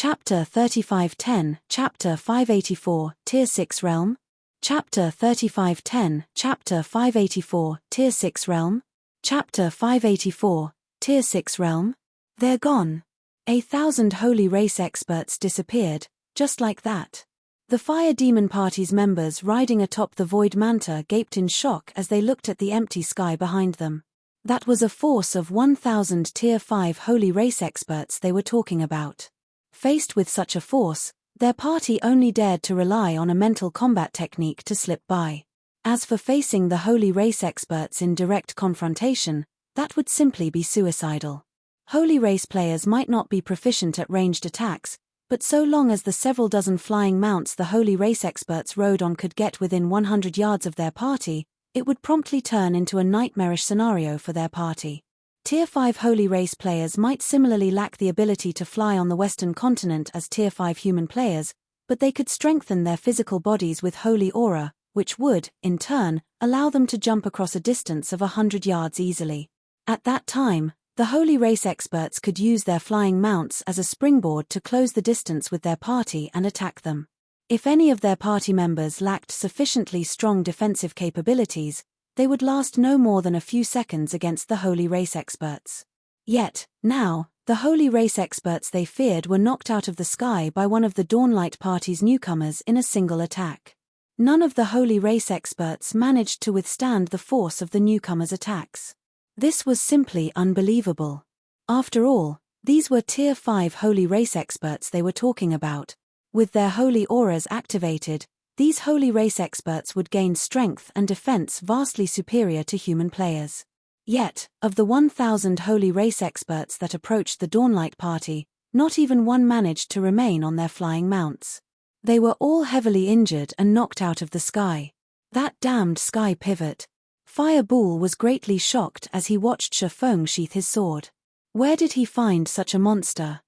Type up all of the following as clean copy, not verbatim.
Chapter 3510, Chapter 584, Tier 6 Realm? Chapter 3510, Chapter 584, Tier 6 Realm? Chapter 584, Tier 6 Realm? They're gone. 1,000 holy race experts disappeared, just like that. The Fire Demon Party's members riding atop the Void Manta gaped in shock as they looked at the empty sky behind them. That was a force of 1,000 Tier 5 holy race experts they were talking about. Faced with such a force, their party only dared to rely on a mental combat technique to slip by. As for facing the holy race experts in direct confrontation, that would simply be suicidal. Holy race players might not be proficient at ranged attacks, but so long as the several dozen flying mounts the holy race experts rode on could get within 100 yards of their party, it would promptly turn into a nightmarish scenario for their party. Tier 5 holy race players might similarly lack the ability to fly on the Western continent as Tier 5 human players, but they could strengthen their physical bodies with holy aura, which would, in turn, allow them to jump across a distance of 100 yards easily. At that time, the holy race experts could use their flying mounts as a springboard to close the distance with their party and attack them. If any of their party members lacked sufficiently strong defensive capabilities, they would last no more than a few seconds against the holy race experts. Yet, now, the holy race experts they feared were knocked out of the sky by one of the Dawnlight Party's newcomers in a single attack. None of the holy race experts managed to withstand the force of the newcomers' attacks. This was simply unbelievable. After all, these were Tier 5 holy race experts they were talking about. With their holy auras activated, these holy race experts would gain strength and defense vastly superior to human players. Yet, of the 1,000 holy race experts that approached the Dawnlight Party, not even one managed to remain on their flying mounts. They were all heavily injured and knocked out of the sky. That damned sky pivot. Fire Bull was greatly shocked as he watched Shifeng sheath his sword. Where did he find such a monster?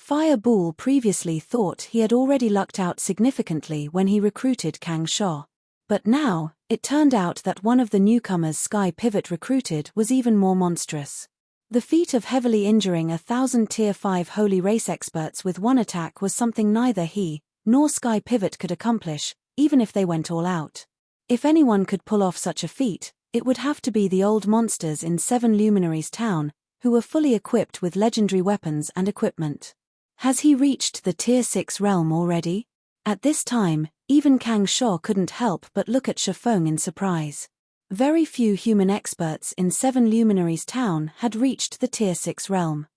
Fire Bull previously thought he had already lucked out significantly when he recruited Kang Sho. But now, it turned out that one of the newcomers Sky Pivot recruited was even more monstrous. The feat of heavily injuring 1,000 Tier 5 holy race experts with one attack was something neither he nor Sky Pivot could accomplish, even if they went all out. If anyone could pull off such a feat, it would have to be the old monsters in Seven Luminaries Town, who were fully equipped with legendary weapons and equipment. Has he reached the Tier 6 realm already? At this time, even Kang Sho couldn't help but look at Shifeng in surprise. Very few human experts in Seven Luminaries Town had reached the Tier 6 realm.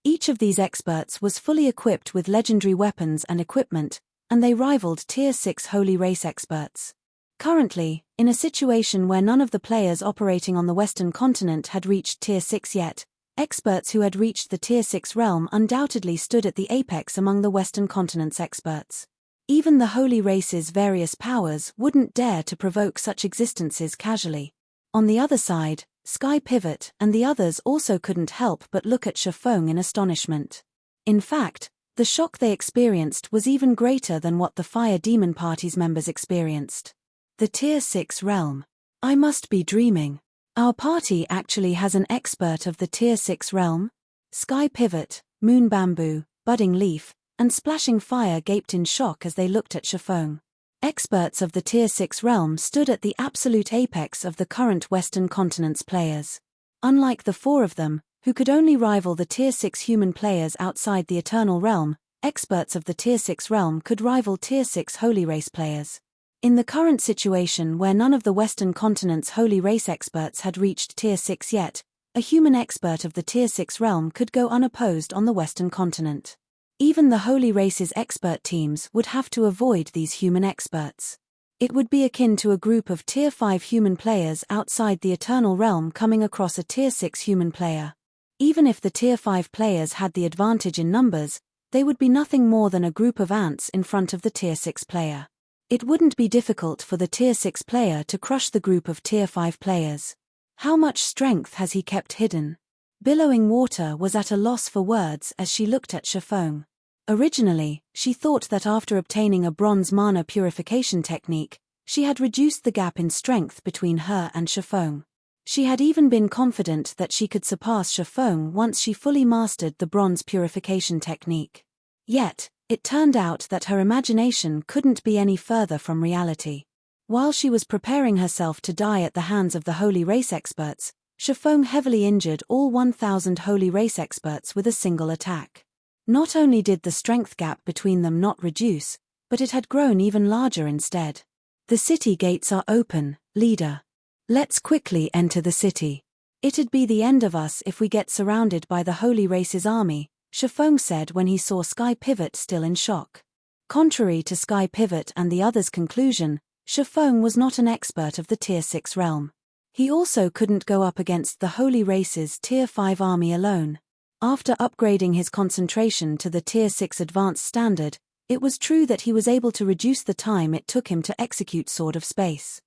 Each of these experts was fully equipped with legendary weapons and equipment, and they rivaled Tier 6 holy race experts. Currently, in a situation where none of the players operating on the Western continent had reached Tier 6 yet, experts who had reached the Tier 6 realm undoubtedly stood at the apex among the Western continent's experts. Even the holy race's various powers wouldn't dare to provoke such existences casually. On the other side, Sky Pivot and the others also couldn't help but look at Shifeng in astonishment. In fact, the shock they experienced was even greater than what the Fire Demon Party's members experienced. The Tier 6 realm. I must be dreaming. Our party actually has an expert of the Tier 6 realm? Sky Pivot, Moon Bamboo, Budding Leaf, and Splashing Fire gaped in shock as they looked at Shifeng. Experts of the Tier 6 realm stood at the absolute apex of the current Western continent's players. Unlike the four of them, who could only rival the Tier 6 human players outside the Eternal Realm, experts of the Tier 6 realm could rival Tier 6 holy race players. In the current situation where none of the Western continent's holy race experts had reached Tier 6 yet, a human expert of the Tier 6 realm could go unopposed on the Western continent. Even the holy race's expert teams would have to avoid these human experts. It would be akin to a group of Tier 5 human players outside the Eternal Realm coming across a Tier 6 human player. Even if the Tier 5 players had the advantage in numbers, they would be nothing more than a group of ants in front of the Tier 6 player. It wouldn't be difficult for the Tier 6 player to crush the group of Tier 5 players. How much strength has he kept hidden? Billowing Water was at a loss for words as she looked at Shifeng. Originally, she thought that after obtaining a bronze mana purification technique, she had reduced the gap in strength between her and Shifeng. She had even been confident that she could surpass Shifeng once she fully mastered the bronze purification technique. Yet, It turned out that her imagination couldn't be any further from reality. While she was preparing herself to die at the hands of the holy race experts, Shifeng heavily injured all 1,000 holy race experts with a single attack. Not only did the strength gap between them not reduce, but it had grown even larger instead. The city gates are open, leader. Let's quickly enter the city. It'd be the end of us if we get surrounded by the holy race's army, Shifeng said when he saw Sky Pivot still in shock. Contrary to Sky Pivot and the others' conclusion, Shifeng was not an expert of the Tier 6 realm. He also couldn't go up against the holy race's Tier 5 army alone. After upgrading his concentration to the Tier 6 advanced standard, it was true that he was able to reduce the time it took him to execute Sword of Space.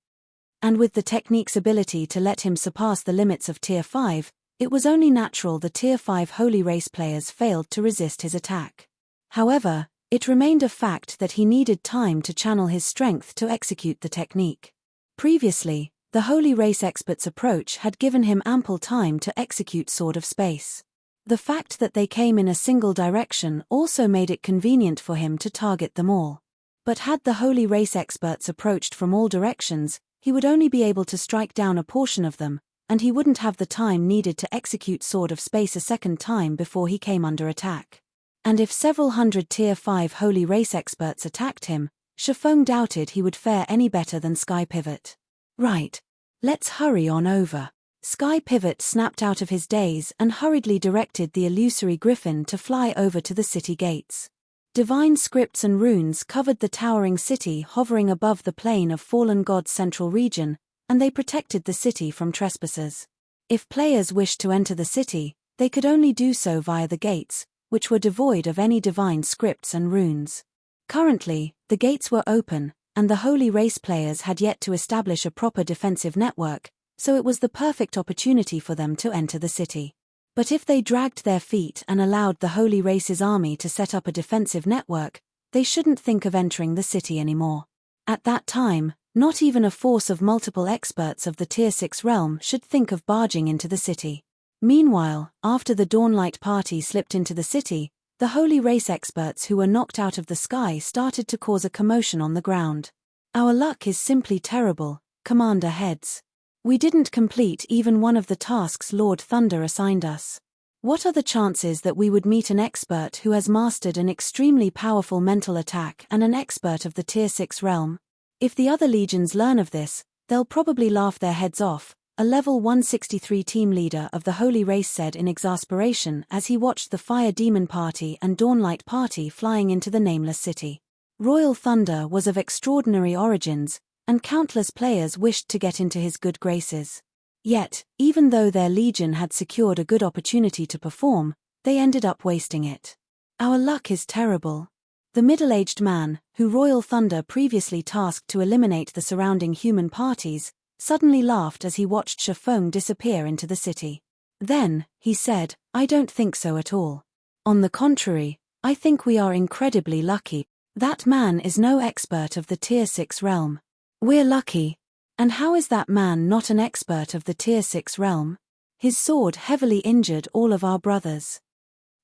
And with the technique's ability to let him surpass the limits of Tier 5, it was only natural the Tier 5 Holy Race players failed to resist his attack. However, it remained a fact that he needed time to channel his strength to execute the technique. Previously, the Holy Race expert's approach had given him ample time to execute Sword of Space. The fact that they came in a single direction also made it convenient for him to target them all. But had the Holy Race experts approached from all directions, he would only be able to strike down a portion of them, and he wouldn't have the time needed to execute Sword of Space a second time before he came under attack. And if several hundred Tier 5 Holy Race experts attacked him, Shifeng doubted he would fare any better than Sky Pivot. Right. Let's hurry on over. Sky Pivot snapped out of his daze and hurriedly directed the illusory griffin to fly over to the city gates. Divine scripts and runes covered the towering city hovering above the plane of fallen god's central region, and they protected the city from trespassers. If players wished to enter the city, they could only do so via the gates, which were devoid of any divine scripts and runes. Currently, the gates were open, and the Holy Race players had yet to establish a proper defensive network, so it was the perfect opportunity for them to enter the city. But if they dragged their feet and allowed the Holy Race's army to set up a defensive network, they shouldn't think of entering the city anymore. At that time, not even a force of multiple experts of the Tier 6 realm should think of barging into the city. Meanwhile, after the Dawnlight party slipped into the city, the Holy Race experts who were knocked out of the sky started to cause a commotion on the ground. Our luck is simply terrible, Commander Heads. We didn't complete even one of the tasks Lord Thunder assigned us. What are the chances that we would meet an expert who has mastered an extremely powerful mental attack and an expert of the Tier 6 realm? If the other legions learn of this, they'll probably laugh their heads off, a level 163 team leader of the Holy Race said in exasperation as he watched the Fire Demon Party and Dawnlight Party flying into the nameless city. Royal Thunder was of extraordinary origins, and countless players wished to get into his good graces. Yet, even though their legion had secured a good opportunity to perform, they ended up wasting it. Our luck is terrible. The middle-aged man, who Royal Thunder previously tasked to eliminate the surrounding human parties, suddenly laughed as he watched Shifeng disappear into the city. Then, he said, I don't think so at all. On the contrary, I think we are incredibly lucky. That man is no expert of the Tier 6 realm. We're lucky. And how is that man not an expert of the Tier 6 realm? His sword heavily injured all of our brothers.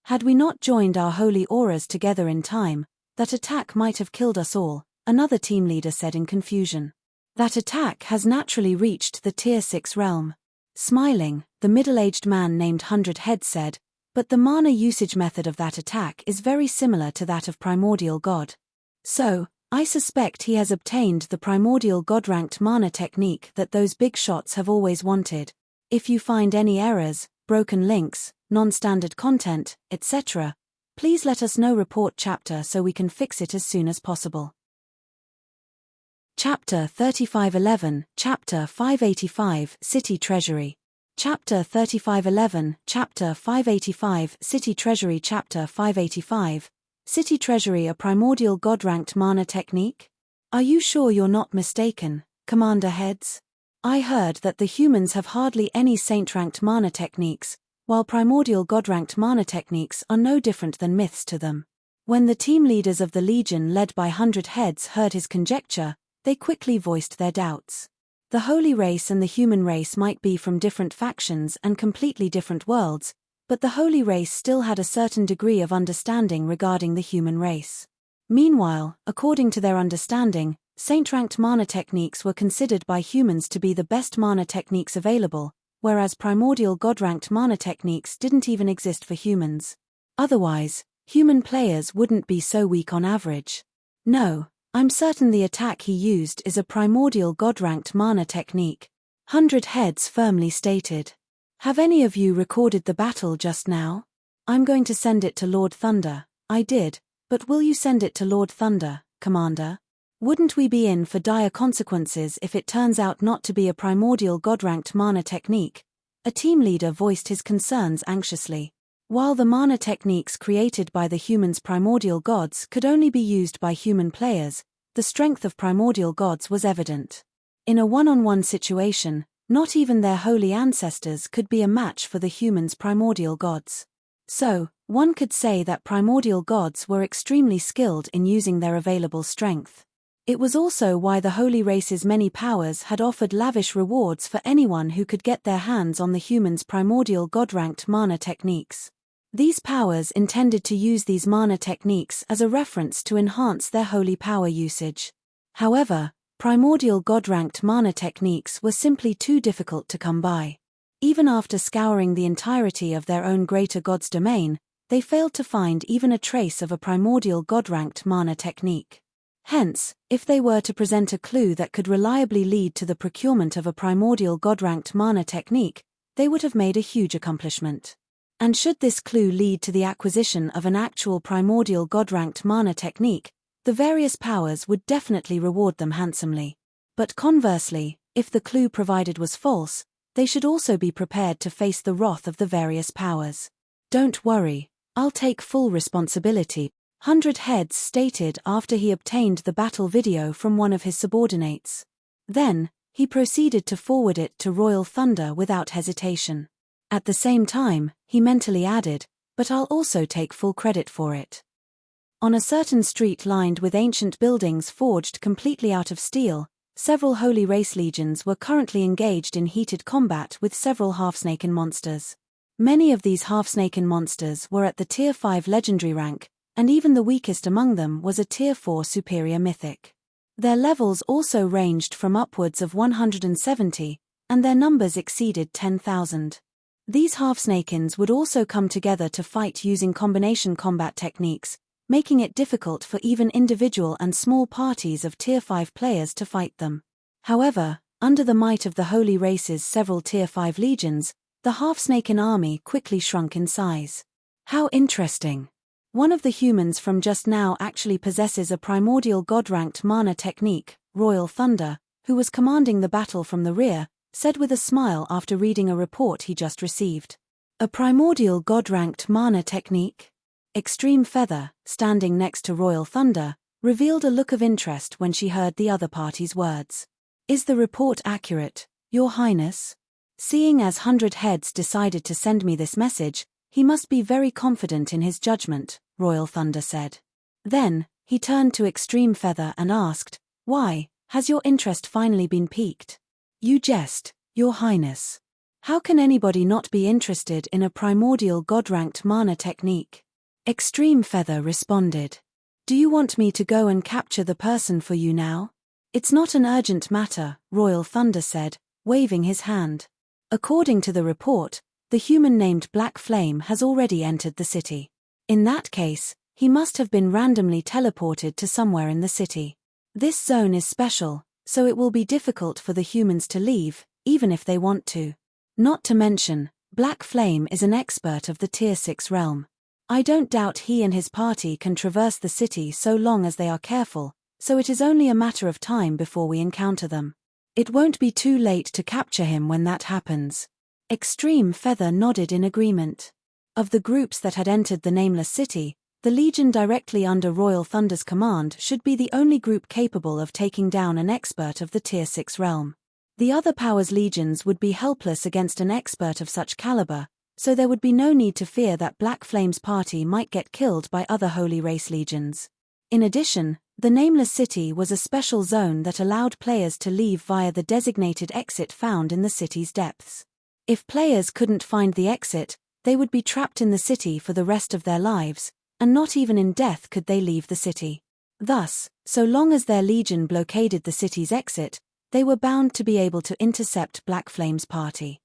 Had we not joined our holy auras together in time, that attack might have killed us all, another team leader said in confusion. That attack has naturally reached the Tier 6 realm. Smiling, the middle-aged man named 100 Head said, but the mana usage method of that attack is very similar to that of Primordial God. So, I suspect he has obtained the Primordial God-ranked mana technique that those big shots have always wanted. If you find any errors, broken links, non-standard content, etc., please let us know. Report chapter so we can fix it as soon as possible. Chapter 3511, Chapter 585, City Treasury. Chapter 3511, Chapter 585, City Treasury. Chapter 585, City Treasury. A Primordial God-ranked mana technique? Are you sure you're not mistaken, Commander Heads? I heard that the humans have hardly any saint-ranked mana techniques, while Primordial God-ranked mana techniques are no different than myths to them. When the team leaders of the Legion led by 100 Heads heard his conjecture, they quickly voiced their doubts. The Holy Race and the human race might be from different factions and completely different worlds, but the holy race still had a certain degree of understanding regarding the human race. Meanwhile, according to their understanding, saint-ranked mana techniques were considered by humans to be the best mana techniques available, whereas primordial god-ranked mana techniques didn't even exist for humans. Otherwise, human players wouldn't be so weak on average. No, I'm certain the attack he used is a primordial god-ranked mana technique, 100 Heads firmly stated. Have any of you recorded the battle just now? I'm going to send it to Lord Thunder. I did, but will you send it to Lord Thunder, Commander? Wouldn't we be in for dire consequences if it turns out not to be a primordial god-ranked mana technique? A team leader voiced his concerns anxiously. While the mana techniques created by the humans' primordial gods could only be used by human players, the strength of primordial gods was evident. In a one-on-one situation, not even their holy ancestors could be a match for the humans' primordial gods. So, one could say that primordial gods were extremely skilled in using their available strength. It was also why the holy race's many powers had offered lavish rewards for anyone who could get their hands on the humans' primordial god-ranked mana techniques. These powers intended to use these mana techniques as a reference to enhance their holy power usage. However, primordial god-ranked mana techniques were simply too difficult to come by. Even after scouring the entirety of their own greater god's domain, they failed to find even a trace of a primordial god-ranked mana technique. Hence, if they were to present a clue that could reliably lead to the procurement of a primordial god-ranked mana technique, they would have made a huge accomplishment. And should this clue lead to the acquisition of an actual primordial god-ranked mana technique, the various powers would definitely reward them handsomely. But conversely, if the clue provided was false, they should also be prepared to face the wrath of the various powers. Don't worry, I'll take full responsibility, 100 Heads stated after he obtained the battle video from one of his subordinates. Then, he proceeded to forward it to Royal Thunder without hesitation. At the same time, he mentally added, but I'll also take full credit for it. On a certain street lined with ancient buildings forged completely out of steel, several holy race legions were currently engaged in heated combat with several half-snaken monsters. Many of these half-snaken monsters were at the Tier 5 legendary rank, and even the weakest among them was a Tier 4 superior mythic. Their levels also ranged from upwards of 170, and their numbers exceeded 10,000. These half-snakens would also come together to fight using combination combat techniques, making it difficult for even individual and small parties of Tier 5 players to fight them. However, under the might of the Holy Race's several Tier 5 legions, the half-snaken army quickly shrunk in size. How interesting! One of the humans from just now actually possesses a primordial god-ranked mana technique, Royal Thunder, who was commanding the battle from the rear, said with a smile after reading a report he just received. A primordial god-ranked mana technique? Extreme Feather, standing next to Royal Thunder, revealed a look of interest when she heard the other party's words. Is the report accurate, Your Highness? Seeing as 100 Heads decided to send me this message, he must be very confident in his judgment, Royal Thunder said. Then, he turned to Extreme Feather and asked, why, has your interest finally been piqued? You jest, Your Highness. How can anybody not be interested in a primordial god-ranked mana technique? Extreme Feather responded. Do you want me to go and capture the person for you now? It's not an urgent matter, Royal Thunder said, waving his hand. According to the report, the human named Black Flame has already entered the city. In that case, he must have been randomly teleported to somewhere in the city. This zone is special, so it will be difficult for the humans to leave, even if they want to. Not to mention, Black Flame is an expert of the Tier 6 realm. I don't doubt he and his party can traverse the city so long as they are careful, so it is only a matter of time before we encounter them. It won't be too late to capture him when that happens. Extreme Feather nodded in agreement. Of the groups that had entered the Nameless City, the Legion directly under Royal Thunder's command should be the only group capable of taking down an expert of the Tier 6 realm. The other powers' legions would be helpless against an expert of such caliber, so there would be no need to fear that Black Flame's party might get killed by other Holy Race legions. In addition, the Nameless City was a special zone that allowed players to leave via the designated exit found in the city's depths. If players couldn't find the exit, they would be trapped in the city for the rest of their lives, and not even in death could they leave the city. Thus, so long as their legion blockaded the city's exit, they were bound to be able to intercept Black Flame's party.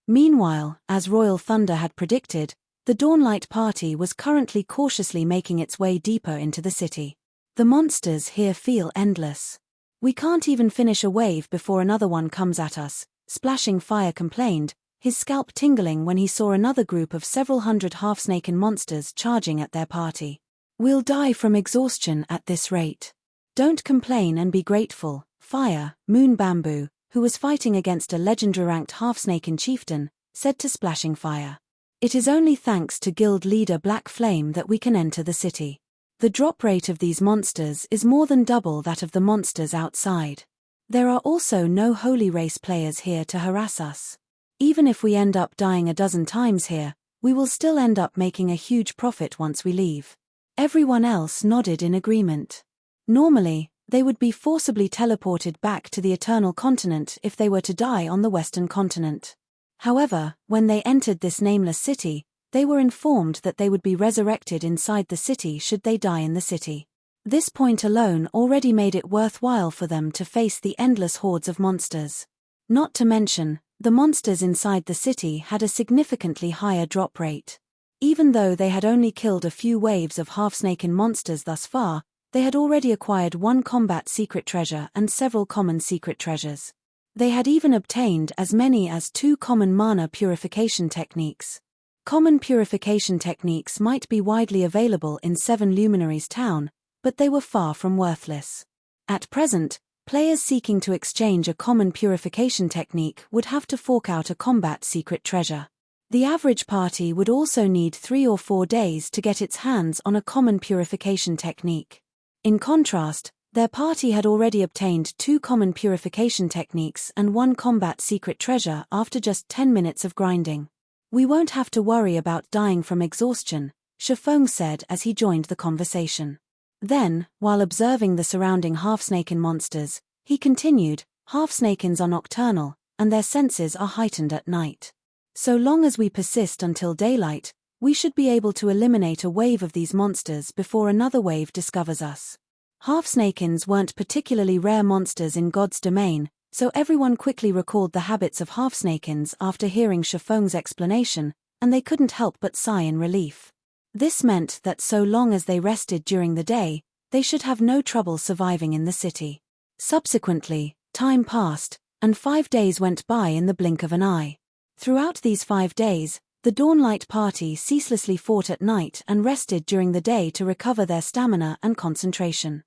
Meanwhile, as Royal Thunder had predicted, the Dawnlight party was currently cautiously making its way deeper into the city. The monsters here feel endless. We can't even finish a wave before another one comes at us, Splashing Fire complained, his scalp tingling when he saw another group of several hundred half-snaken monsters charging at their party. We'll die from exhaustion at this rate. Don't complain and be grateful, Fire, Moon Bamboo, who was fighting against a legendary-ranked half-snaken chieftain, said to Splashing Fire. It is only thanks to guild leader Black Flame that we can enter the city. The drop rate of these monsters is more than double that of the monsters outside. There are also no holy race players here to harass us. Even if we end up dying a dozen times here, we will still end up making a huge profit once we leave. Everyone else nodded in agreement. Normally, they would be forcibly teleported back to the Eternal Continent if they were to die on the Western Continent. However, when they entered this nameless city, they were informed that they would be resurrected inside the city should they die in the city. This point alone already made it worthwhile for them to face the endless hordes of monsters. Not to mention, the monsters inside the city had a significantly higher drop rate. Even though they had only killed a few waves of half-snaken monsters thus far, they had already acquired one combat secret treasure and several common secret treasures. They had even obtained as many as 2 common mana purification techniques. Common purification techniques might be widely available in 7 Luminaries Town, but they were far from worthless. At present, players seeking to exchange a common purification technique would have to fork out a combat secret treasure. The average party would also need 3 or 4 days to get its hands on a common purification technique. In contrast, their party had already obtained 2 common purification techniques and 1 combat secret treasure after just 10 minutes of grinding. We won't have to worry about dying from exhaustion, Shifeng said as he joined the conversation. Then, while observing the surrounding half-snaken monsters, he continued, half-snakens are nocturnal, and their senses are heightened at night. So long as we persist until daylight, we should be able to eliminate a wave of these monsters before another wave discovers us. Half-snakens weren't particularly rare monsters in God's domain, so everyone quickly recalled the habits of half-snakens after hearing Shifeng's explanation, and they couldn't help but sigh in relief. This meant that so long as they rested during the day, they should have no trouble surviving in the city. Subsequently, time passed, and 5 days went by in the blink of an eye. Throughout these 5 days, the Dawnlight party ceaselessly fought at night and rested during the day to recover their stamina and concentration.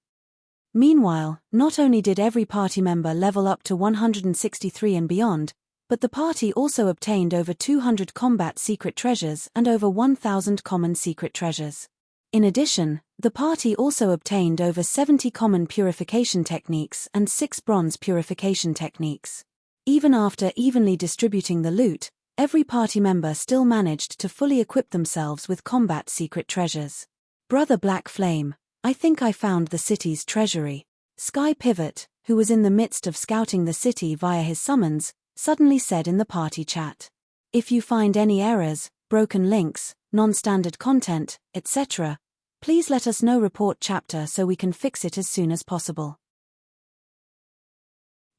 Meanwhile, not only did every party member level up to 163 and beyond, but the party also obtained over 200 combat secret treasures and over 1,000 common secret treasures. In addition, the party also obtained over 70 common purification techniques and 6 bronze purification techniques. Even after evenly distributing the loot, every party member still managed to fully equip themselves with combat secret treasures. Brother Black Flame, I think I found the city's treasury. Sky Pivot, who was in the midst of scouting the city via his summons, suddenly said in the party chat. If you find any errors, broken links, non-standard content, etc., please let us know. Report chapter so we can fix it as soon as possible.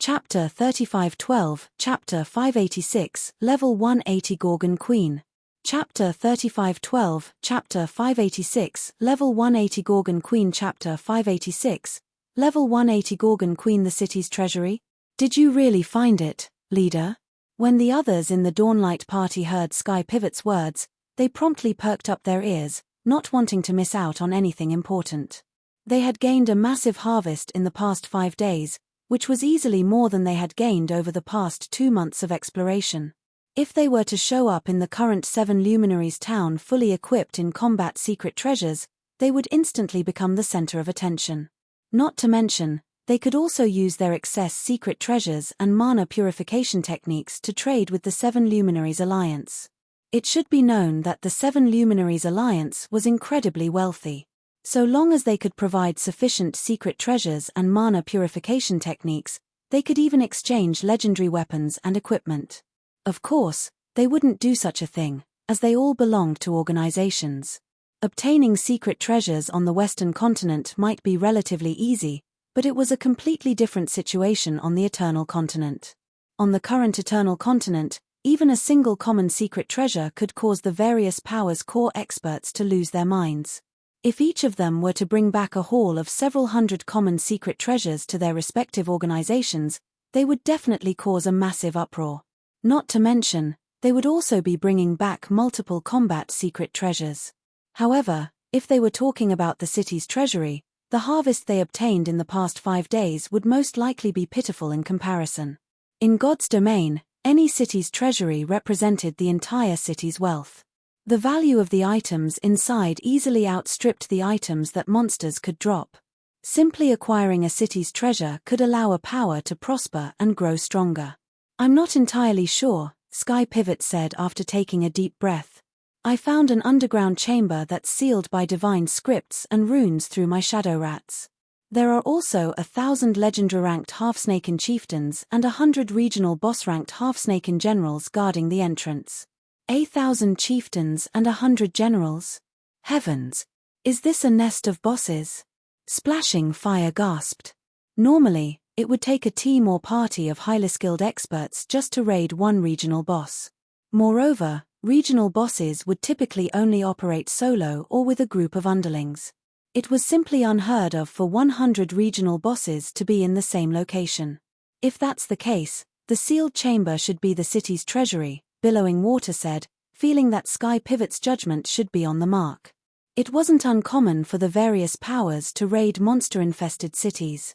Chapter 3512, Chapter 586, Level 180 Gorgon Queen. Chapter 3512, Chapter 586, Level 180 Gorgon Queen. Chapter 586, Level 180 Gorgon Queen. The city's treasury? Did you really find it, leader? When the others in the Dawnlight party heard Sky Pivot's words, they promptly perked up their ears, not wanting to miss out on anything important. They had gained a massive harvest in the past 5 days, which was easily more than they had gained over the past 2 months of exploration. If they were to show up in the current 7 Luminaries Town fully equipped in combat secret treasures, they would instantly become the center of attention. Not to mention, they could also use their excess secret treasures and mana purification techniques to trade with the 7 Luminaries Alliance. It should be known that the 7 Luminaries Alliance was incredibly wealthy. So long as they could provide sufficient secret treasures and mana purification techniques, they could even exchange legendary weapons and equipment. Of course, they wouldn't do such a thing, as they all belonged to organizations. Obtaining secret treasures on the Western continent might be relatively easy, but it was a completely different situation on the Eternal Continent. On the current Eternal Continent, even a single common secret treasure could cause the various powers' core experts to lose their minds. If each of them were to bring back a haul of several hundred common secret treasures to their respective organizations, they would definitely cause a massive uproar. Not to mention, they would also be bringing back multiple combat secret treasures. However, if they were talking about the city's treasury, the harvest they obtained in the past 5 days would most likely be pitiful in comparison. In God's domain, any city's treasury represented the entire city's wealth. The value of the items inside easily outstripped the items that monsters could drop. Simply acquiring a city's treasure could allow a power to prosper and grow stronger. "I'm not entirely sure," Sky Pivot said after taking a deep breath. "I found an underground chamber that's sealed by divine scripts and runes through my shadow rats. There are also 1,000 legendary-ranked half-snaken chieftains and 100 regional boss-ranked half-snaken generals guarding the entrance. 1,000 chieftains and 100 generals? Heavens! Is this a nest of bosses?" Splashing Fire gasped. Normally, it would take a team or party of highly skilled experts just to raid one regional boss. Moreover, regional bosses would typically only operate solo or with a group of underlings. It was simply unheard of for 100 regional bosses to be in the same location. If that's the case, the sealed chamber should be the city's treasury, Billowing Water said, feeling that Sky Pivot's judgment should be on the mark. It wasn't uncommon for the various powers to raid monster-infested cities.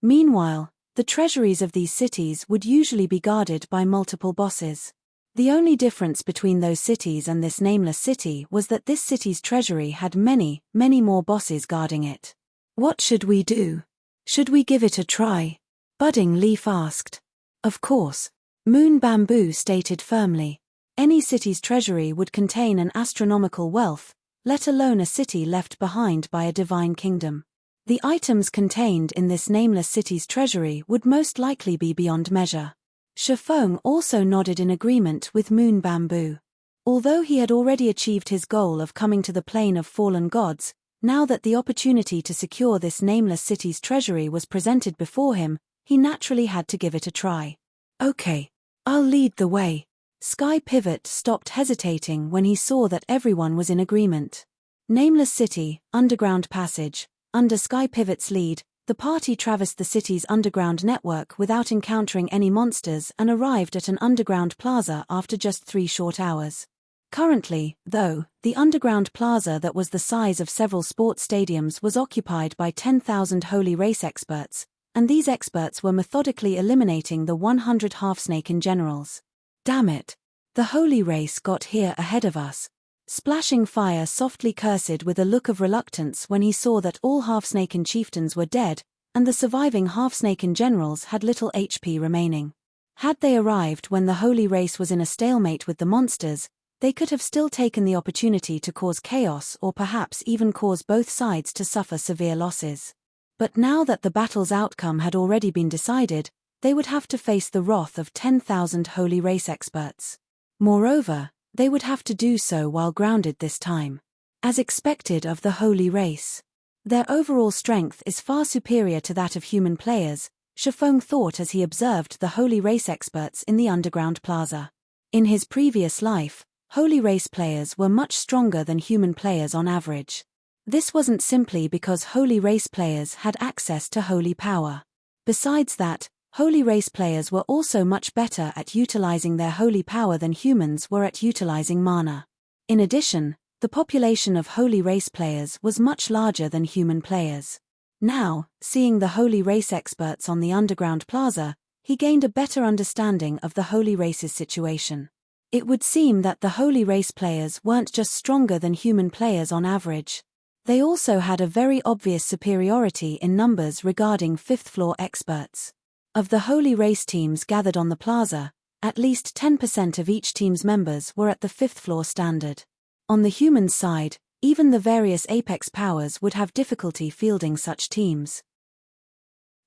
Meanwhile, the treasuries of these cities would usually be guarded by multiple bosses. The only difference between those cities and this nameless city was that this city's treasury had many, many more bosses guarding it. "What should we do? Should we give it a try?" Budding Leaf asked. "Of course," Moon Bamboo stated firmly. Any city's treasury would contain an astronomical wealth, let alone a city left behind by a divine kingdom. The items contained in this nameless city's treasury would most likely be beyond measure. Shifeng also nodded in agreement with Moon Bamboo. Although he had already achieved his goal of coming to the plane of fallen gods, now that the opportunity to secure this nameless city's treasury was presented before him, he naturally had to give it a try. "Okay, I'll lead the way." Sky Pivot stopped hesitating when he saw that everyone was in agreement. Nameless City, Underground Passage. Under Sky Pivot's lead, the party traversed the city's underground network without encountering any monsters and arrived at an underground plaza after just 3 short hours. Currently, though, the underground plaza that was the size of several sports stadiums was occupied by 10,000 holy race experts, and these experts were methodically eliminating the 100 half-snaken generals. "Damn it! The holy race got here ahead of us." Splashing Fire softly cursed with a look of reluctance when he saw that all half-snaken chieftains were dead, and the surviving half-snaken generals had little HP remaining. Had they arrived when the holy race was in a stalemate with the monsters, they could have still taken the opportunity to cause chaos or perhaps even cause both sides to suffer severe losses. But now that the battle's outcome had already been decided, they would have to face the wrath of 10,000 holy race experts. Moreover, they would have to do so while grounded this time. As expected of the holy race, their overall strength is far superior to that of human players, Shifeng thought as he observed the holy race experts in the underground plaza. In his previous life, holy race players were much stronger than human players on average. This wasn't simply because holy race players had access to holy power. Besides that, holy race players were also much better at utilizing their holy power than humans were at utilizing mana. In addition, the population of holy race players was much larger than human players. Now, seeing the holy race experts on the underground plaza, he gained a better understanding of the holy race's situation. It would seem that the holy race players weren't just stronger than human players on average. They also had a very obvious superiority in numbers regarding 5th floor experts. Of the holy race teams gathered on the plaza, at least 10% of each team's members were at the 5th floor standard. On the human side, even the various apex powers would have difficulty fielding such teams.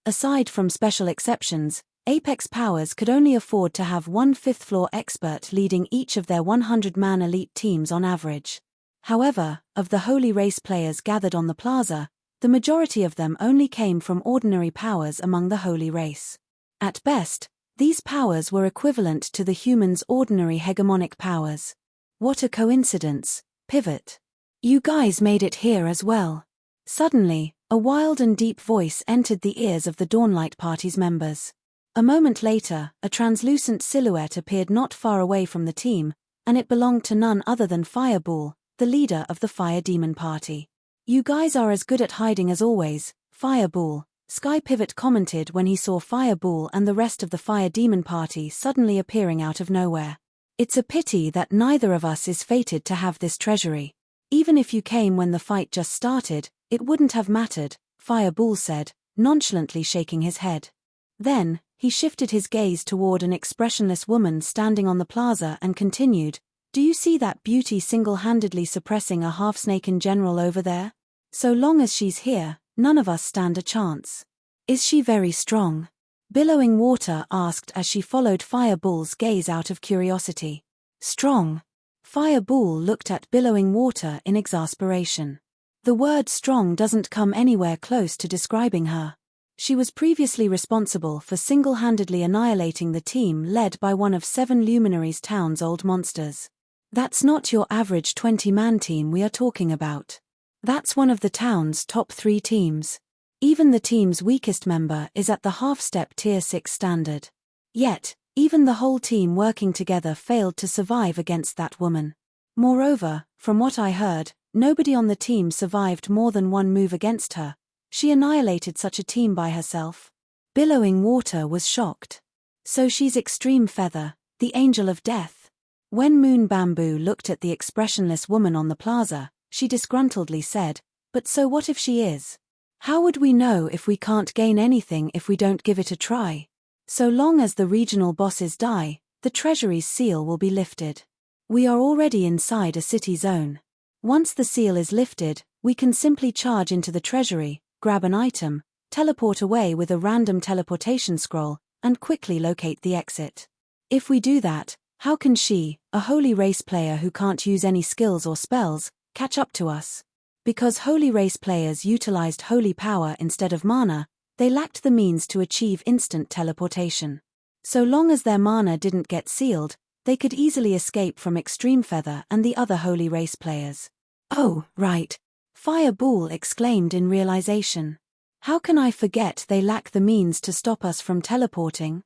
Aside from special exceptions, Apex powers could only afford to have one fifth-floor expert leading each of their 100-man elite teams on average. However, of the holy race players gathered on the plaza, the majority of them only came from ordinary powers among the holy race. At best, these powers were equivalent to the humans' ordinary hegemonic powers. What a coincidence, Pivot. You guys made it here as well. Suddenly, a wild and deep voice entered the ears of the Dawnlight Party's members. A moment later, a translucent silhouette appeared not far away from the team, and it belonged to none other than Fireball, the leader of the Fire Demon Party. You guys are as good at hiding as always, Fireball, Sky Pivot commented when he saw Fireball and the rest of the Fire Demon Party suddenly appearing out of nowhere. It's a pity that neither of us is fated to have this treasury. Even if you came when the fight just started, it wouldn't have mattered, Fireball said, nonchalantly shaking his head. Then, he shifted his gaze toward an expressionless woman standing on the plaza and continued, "Do you see that beauty single-handedly suppressing a half-snaken general over there? So long as she's here, none of us stand a chance." "Is she very strong?" Billowing Water asked as she followed Fireball's gaze out of curiosity. "Strong?" Fireball looked at Billowing Water in exasperation. The word strong doesn't come anywhere close to describing her. She was previously responsible for single-handedly annihilating the team led by one of 7 Luminaries' town's old monsters. That's not your average 20-man team we are talking about. That's one of the town's top 3 teams. Even the team's weakest member is at the half-step Tier 6 standard. Yet, even the whole team working together failed to survive against that woman. Moreover, from what I heard, nobody on the team survived more than one move against her. She annihilated such a team by herself. Billowing Water was shocked. So she's Extreme Feather, the Angel of Death. When Moon Bamboo looked at the expressionless woman on the plaza, she disgruntledly said, "But so what if she is? How would we know if we can't gain anything if we don't give it a try? So long as the regional bosses die, the treasury's seal will be lifted. We are already inside a city zone. Once the seal is lifted, we can simply charge into the treasury, grab an item, teleport away with a random teleportation scroll, and quickly locate the exit. If we do that, how can she, a holy race player who can't use any skills or spells, catch up to us? Because holy race players utilized holy power instead of mana, they lacked the means to achieve instant teleportation. So long as their mana didn't get sealed, they could easily escape from Extreme Feather and the other holy race players." "Oh, right," Fireball exclaimed in realization. "How can I forget they lack the means to stop us from teleporting?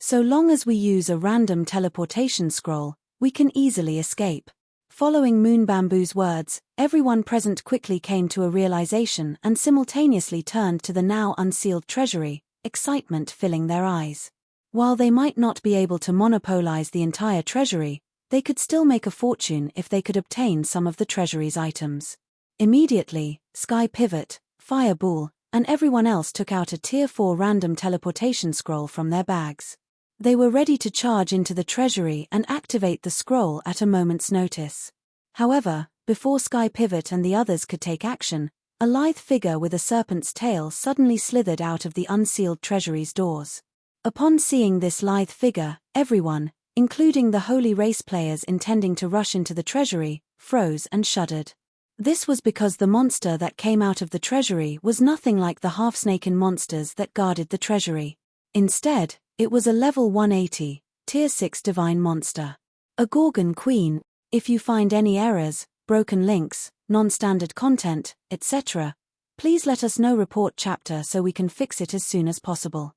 So long as we use a random teleportation scroll, we can easily escape." Following Moon Bamboo's words, everyone present quickly came to a realization and simultaneously turned to the now unsealed treasury, excitement filling their eyes. While they might not be able to monopolize the entire treasury, they could still make a fortune if they could obtain some of the treasury's items. Immediately, Sky Pivot, Fireball, and everyone else took out a Tier 4 random teleportation scroll from their bags. They were ready to charge into the treasury and activate the scroll at a moment's notice. However, before Sky Pivot and the others could take action, a lithe figure with a serpent's tail suddenly slithered out of the unsealed treasury's doors. Upon seeing this lithe figure, everyone, including the holy race players intending to rush into the treasury, froze and shuddered. This was because the monster that came out of the treasury was nothing like the half-snaken monsters that guarded the treasury. Instead, it was a level 180, Tier 6 divine monster. A Gorgon Queen. If you find any errors, broken links, non-standard content, etc., please let us know. Report chapter so we can fix it as soon as possible.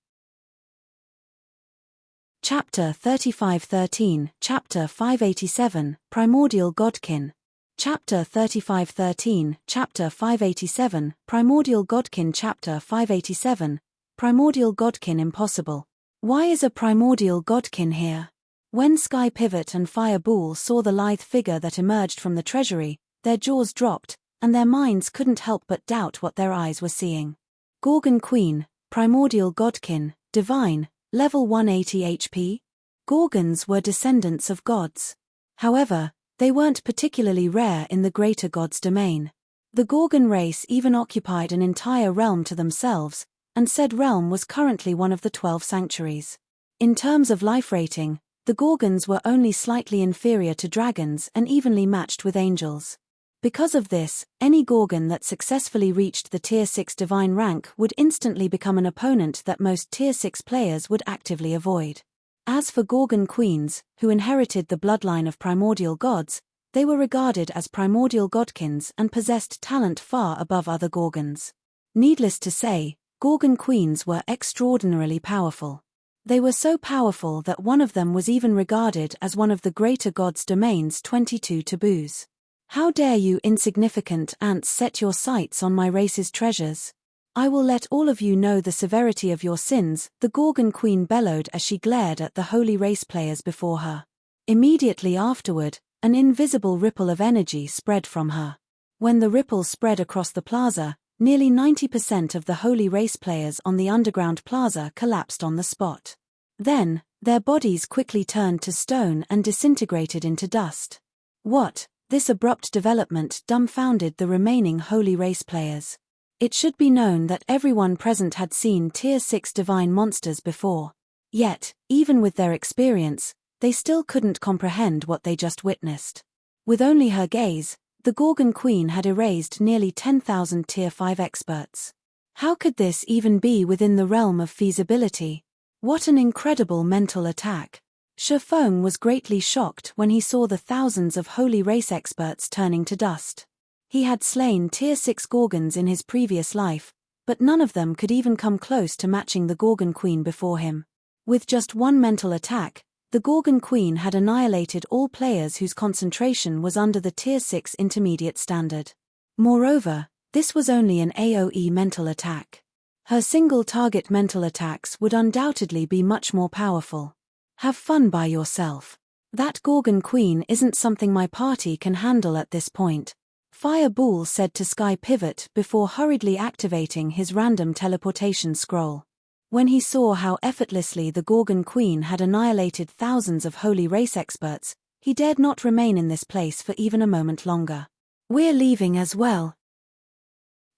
Chapter 3513, Chapter 587, Primordial Godkin. Chapter 3513, Chapter 587, Primordial Godkin. Chapter 587, Primordial Godkin. Impossible. Why is a Primordial Godkin here? When Sky Pivot and Fireball saw the lithe figure that emerged from the treasury, their jaws dropped, and their minds couldn't help but doubt what their eyes were seeing. Gorgon Queen, Primordial Godkin, Divine, level 180 HP? Gorgons were descendants of gods. However, they weren't particularly rare in the greater gods' domain. The Gorgon race even occupied an entire realm to themselves, and said realm was currently one of the 12 sanctuaries. In terms of life rating, the Gorgons were only slightly inferior to dragons and evenly matched with angels. Because of this, any Gorgon that successfully reached the Tier 6 divine rank would instantly become an opponent that most Tier 6 players would actively avoid. As for Gorgon queens, who inherited the bloodline of primordial gods, they were regarded as primordial godkins and possessed talent far above other Gorgons. Needless to say, Gorgon queens were extraordinarily powerful. They were so powerful that one of them was even regarded as one of the greater gods' domain's 22 taboos. How dare you insignificant ants set your sights on my race's treasures? I will let all of you know the severity of your sins, the Gorgon queen bellowed as she glared at the holy race players before her. Immediately afterward, an invisible ripple of energy spread from her. When the ripple spread across the plaza, nearly 90% of the holy race players on the underground plaza collapsed on the spot. Then, their bodies quickly turned to stone and disintegrated into dust. What? This abrupt development dumbfounded the remaining holy race players. It should be known that everyone present had seen Tier 6 divine monsters before. Yet, even with their experience, they still couldn't comprehend what they just witnessed. With only her gaze, the Gorgon Queen had erased nearly 10,000 Tier 5 experts. How could this even be within the realm of feasibility? What an incredible mental attack. Shifeng was greatly shocked when he saw the thousands of holy race experts turning to dust. He had slain Tier 6 Gorgons in his previous life, but none of them could even come close to matching the Gorgon Queen before him. With just one mental attack, the Gorgon Queen had annihilated all players whose concentration was under the Tier 6 intermediate standard. Moreover, this was only an AoE mental attack. Her single-target mental attacks would undoubtedly be much more powerful. Have fun by yourself. That Gorgon Queen isn't something my party can handle at this point, Fire Bull said to Sky Pivot before hurriedly activating his random teleportation scroll. When he saw how effortlessly the Gorgon Queen had annihilated thousands of holy race experts, he dared not remain in this place for even a moment longer. We're leaving as well,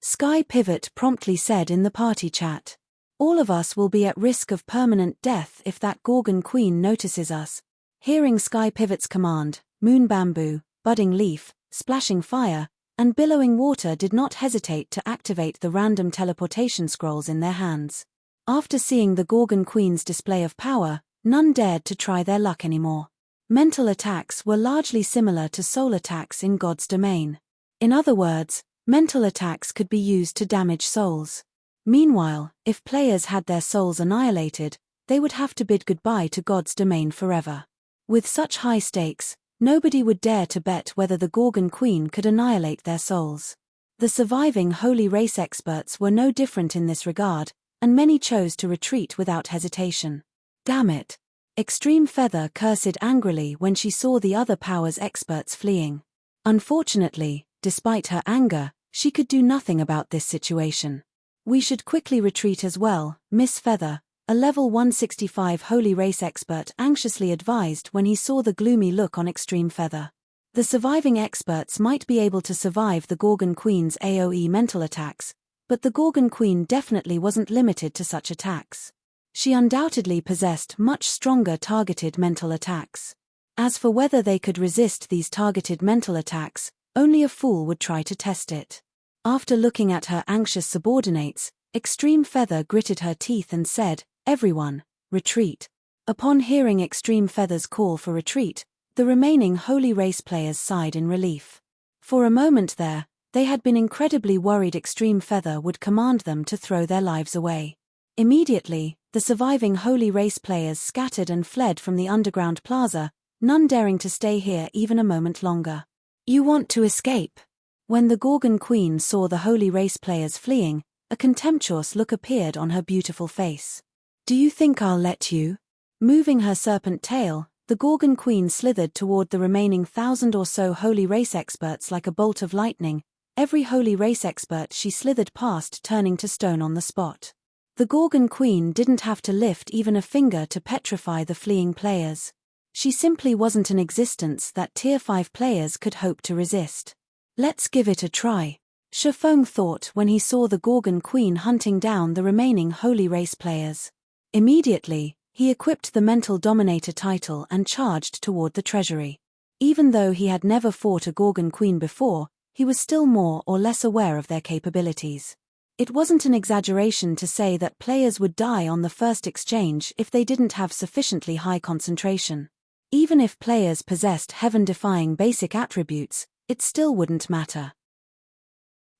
Sky Pivot promptly said in the party chat. All of us will be at risk of permanent death if that Gorgon Queen notices us. Hearing Sky Pivot's command, Moon Bamboo, Budding Leaf, Splashing Fire, and Billowing Water did not hesitate to activate the random teleportation scrolls in their hands. After seeing the Gorgon Queen's display of power, none dared to try their luck anymore. Mental attacks were largely similar to soul attacks in God's domain. In other words, mental attacks could be used to damage souls. Meanwhile, if players had their souls annihilated, they would have to bid goodbye to God's domain forever. With such high stakes, nobody would dare to bet whether the Gorgon Queen could annihilate their souls. The surviving holy race experts were no different in this regard, and many chose to retreat without hesitation. Damn it! Extreme Feather cursed angrily when she saw the other powers experts fleeing. Unfortunately, despite her anger, she could do nothing about this situation. We should quickly retreat as well, Miss Feather, a level 165 holy race expert anxiously advised when he saw the gloomy look on Extreme Feather. The surviving experts might be able to survive the Gorgon Queen's AoE mental attacks, but the Gorgon Queen definitely wasn't limited to such attacks. She undoubtedly possessed much stronger targeted mental attacks. As for whether they could resist these targeted mental attacks, only a fool would try to test it. After looking at her anxious subordinates, Extreme Feather gritted her teeth and said, "Everyone, retreat." Upon hearing Extreme Feather's call for retreat, the remaining holy race players sighed in relief. For a moment there, they had been incredibly worried Extreme Feather would command them to throw their lives away. Immediately, the surviving holy race players scattered and fled from the underground plaza, none daring to stay here even a moment longer. You want to escape? When the Gorgon Queen saw the holy race players fleeing, a contemptuous look appeared on her beautiful face. Do you think I'll let you? Moving her serpent tail, the Gorgon Queen slithered toward the remaining 1,000 or so holy race experts like a bolt of lightning, every holy race expert she slithered past turning to stone on the spot. The Gorgon Queen didn't have to lift even a finger to petrify the fleeing players. She simply wasn't an existence that Tier 5 players could hope to resist. Let's give it a try. Shifeng thought when he saw the Gorgon Queen hunting down the remaining Holy Race players. Immediately, he equipped the Mental Dominator title and charged toward the treasury. Even though he had never fought a Gorgon Queen before, he was still more or less aware of their capabilities. It wasn't an exaggeration to say that players would die on the first exchange if they didn't have sufficiently high concentration. Even if players possessed heaven-defying basic attributes, it still wouldn't matter.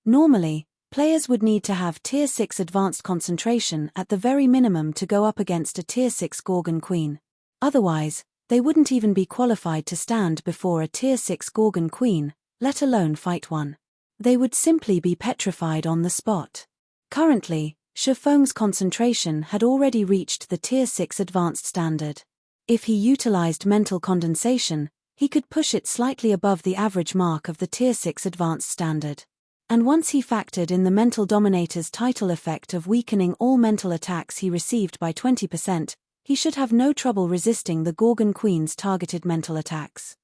Normally, players would need to have Tier 6 advanced concentration at the very minimum to go up against a Tier 6 Gorgon Queen. Otherwise, they wouldn't even be qualified to stand before a Tier 6 Gorgon Queen, let alone fight one. They would simply be petrified on the spot. Currently, Shifeng's concentration had already reached the Tier 6 advanced standard. If he utilized mental condensation, he could push it slightly above the average mark of the Tier 6 advanced standard. And once he factored in the Mental Dominator's title effect of weakening all mental attacks he received by 20%, he should have no trouble resisting the Gorgon Queen's targeted mental attacks.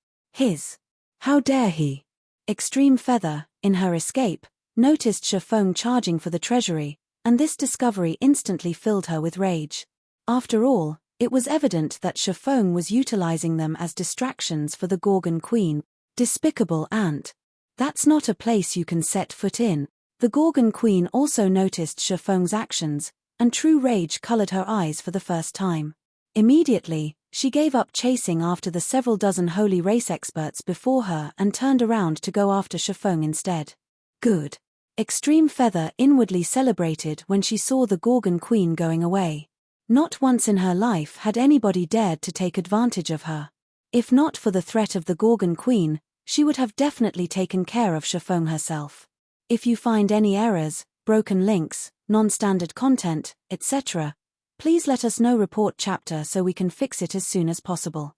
How dare he? Extreme Feather, in her escape, noticed Shifeng charging for the treasury, and this discovery instantly filled her with rage. After all, it was evident that Shifeng was utilizing them as distractions for the Gorgon Queen. Despicable ant. That's not a place you can set foot in. The Gorgon Queen also noticed Shifeng's actions, and true rage colored her eyes for the first time. Immediately, she gave up chasing after the several dozen Holy Race experts before her and turned around to go after Shifeng instead. Good. Extreme Feather inwardly celebrated when she saw the Gorgon Queen going away. Not once in her life had anybody dared to take advantage of her. If not for the threat of the Gorgon Queen, she would have definitely taken care of Shifeng herself. If you find any errors, broken links, non-standard content, etc., please let us know. Report chapter so we can fix it as soon as possible.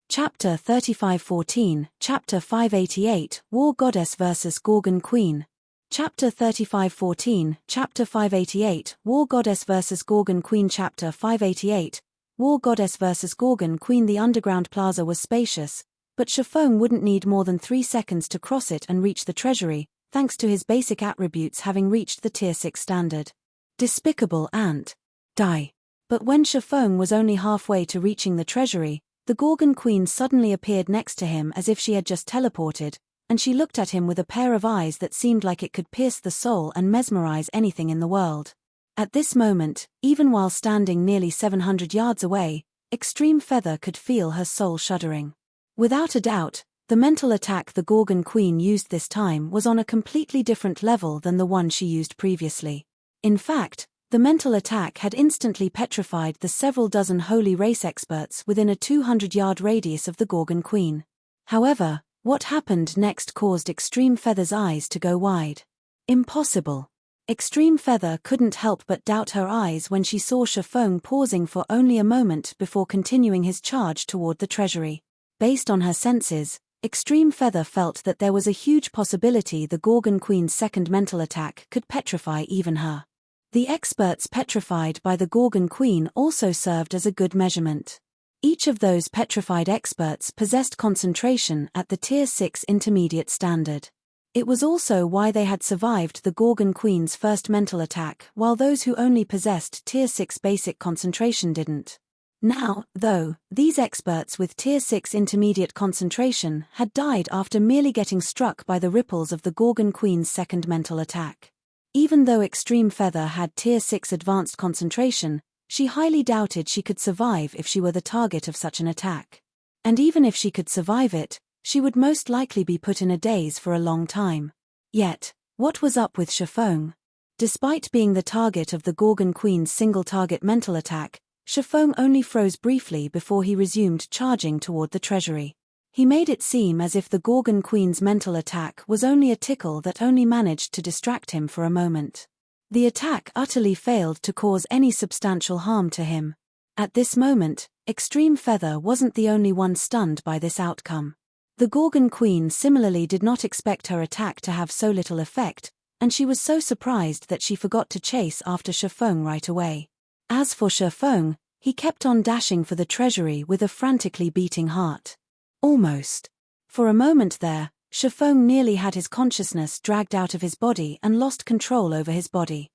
Chapter 3514, Chapter 588, War Goddess vs. Gorgon Queen. Chapter 3514, Chapter 588, War Goddess vs. Gorgon Queen. Chapter 588, War Goddess vs. Gorgon Queen. The underground plaza was spacious, but Shifeng wouldn't need more than 3 seconds to cross it and reach the treasury, thanks to his basic attributes having reached the Tier 6 standard. Despicable ant. Die. But when Shifeng was only halfway to reaching the treasury, the Gorgon Queen suddenly appeared next to him as if she had just teleported, and she looked at him with a pair of eyes that seemed like it could pierce the soul and mesmerize anything in the world. At this moment, even while standing nearly 700 yards away, Extreme Feather could feel her soul shuddering. Without a doubt, the mental attack the Gorgon Queen used this time was on a completely different level than the one she used previously. In fact, the mental attack had instantly petrified the several dozen Holy Race experts within a 200-yard radius of the Gorgon Queen. However, what happened next caused Extreme Feather's eyes to go wide. Impossible. Extreme Feather couldn't help but doubt her eyes when she saw Shifeng pausing for only a moment before continuing his charge toward the treasury. Based on her senses, Extreme Feather felt that there was a huge possibility the Gorgon Queen's second mental attack could petrify even her. The experts petrified by the Gorgon Queen also served as a good measurement. Each of those petrified experts possessed concentration at the Tier 6 intermediate standard. It was also why they had survived the Gorgon Queen's first mental attack, while those who only possessed Tier 6 basic concentration didn't. Now, though, these experts with Tier 6 intermediate concentration had died after merely getting struck by the ripples of the Gorgon Queen's second mental attack. Even though Extreme Feather had Tier 6 advanced concentration, she highly doubted she could survive if she were the target of such an attack. And even if she could survive it, she would most likely be put in a daze for a long time. Yet, what was up with Shifeng? Despite being the target of the Gorgon Queen's single-target mental attack, Shifeng only froze briefly before he resumed charging toward the treasury. He made it seem as if the Gorgon Queen's mental attack was only a tickle that only managed to distract him for a moment. The attack utterly failed to cause any substantial harm to him. At this moment, Extreme Feather wasn't the only one stunned by this outcome. The Gorgon Queen similarly did not expect her attack to have so little effect, and she was so surprised that she forgot to chase after Shifeng right away. As for Shifeng, he kept on dashing for the treasury with a frantically beating heart. Almost. For a moment there, Shifeng nearly had his consciousness dragged out of his body and lost control over his body.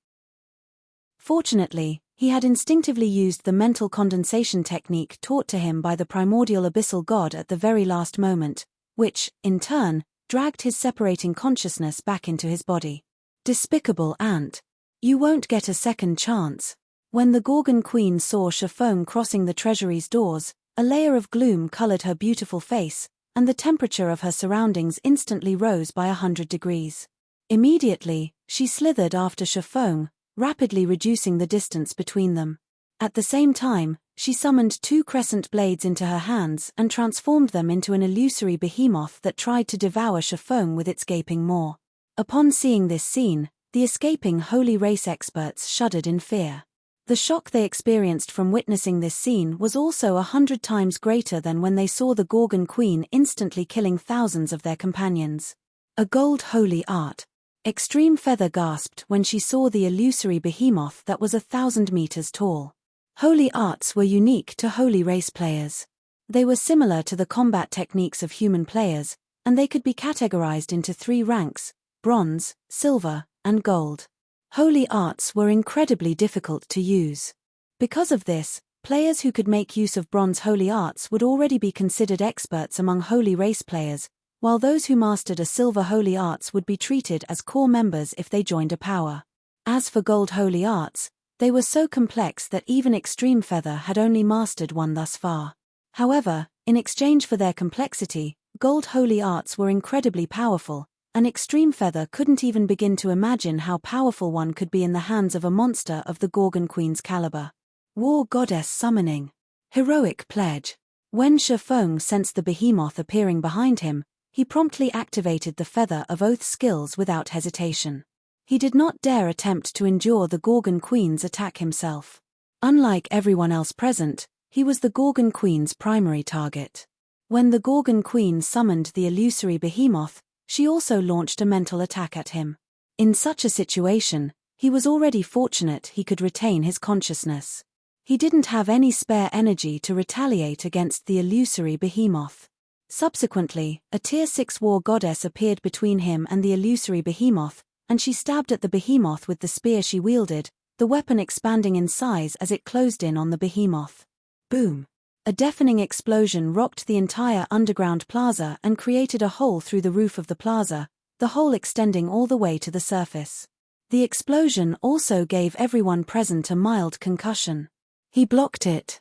Fortunately, he had instinctively used the mental condensation technique taught to him by the primordial abyssal god at the very last moment, which, in turn, dragged his separating consciousness back into his body. Despicable ant. You won't get a second chance. When the Gorgon Queen saw Shifeng crossing the treasury's doors, a layer of gloom colored her beautiful face, and the temperature of her surroundings instantly rose by 100 degrees. Immediately, she slithered after Shifeng, rapidly reducing the distance between them. At the same time, she summoned 2 crescent blades into her hands and transformed them into an illusory behemoth that tried to devour Shifeng with its gaping maw. Upon seeing this scene, the escaping holy race experts shuddered in fear. The shock they experienced from witnessing this scene was also 100 times greater than when they saw the Gorgon Queen instantly killing thousands of their companions. A gold holy art. Extreme Feather gasped when she saw the illusory behemoth that was 1,000 meters tall. Holy arts were unique to holy race players. They were similar to the combat techniques of human players, and they could be categorized into 3 ranks: bronze, silver, and gold. Holy arts were incredibly difficult to use. Because of this, players who could make use of bronze holy arts would already be considered experts among holy race players, while those who mastered a silver holy arts would be treated as core members if they joined a power. As for gold holy arts, they were so complex that even Extreme Feather had only mastered one thus far. However, in exchange for their complexity, gold holy arts were incredibly powerful, and Extreme Feather couldn't even begin to imagine how powerful one could be in the hands of a monster of the Gorgon Queen's caliber. War Goddess Summoning. Heroic Pledge. When Shifeng sensed the behemoth appearing behind him, he promptly activated the Feather of Oath skills without hesitation. He did not dare attempt to endure the Gorgon Queen's attack himself. Unlike everyone else present, he was the Gorgon Queen's primary target. When the Gorgon Queen summoned the illusory behemoth, she also launched a mental attack at him. In such a situation, he was already fortunate he could retain his consciousness. He didn't have any spare energy to retaliate against the illusory behemoth. Subsequently, a Tier 6 war goddess appeared between him and the illusory behemoth, and she stabbed at the behemoth with the spear she wielded, the weapon expanding in size as it closed in on the behemoth. Boom! A deafening explosion rocked the entire underground plaza and created a hole through the roof of the plaza, the hole extending all the way to the surface. The explosion also gave everyone present a mild concussion. He blocked it.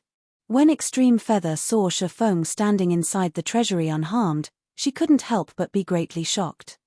When Extreme Feather saw Shifeng standing inside the treasury unharmed, she couldn't help but be greatly shocked.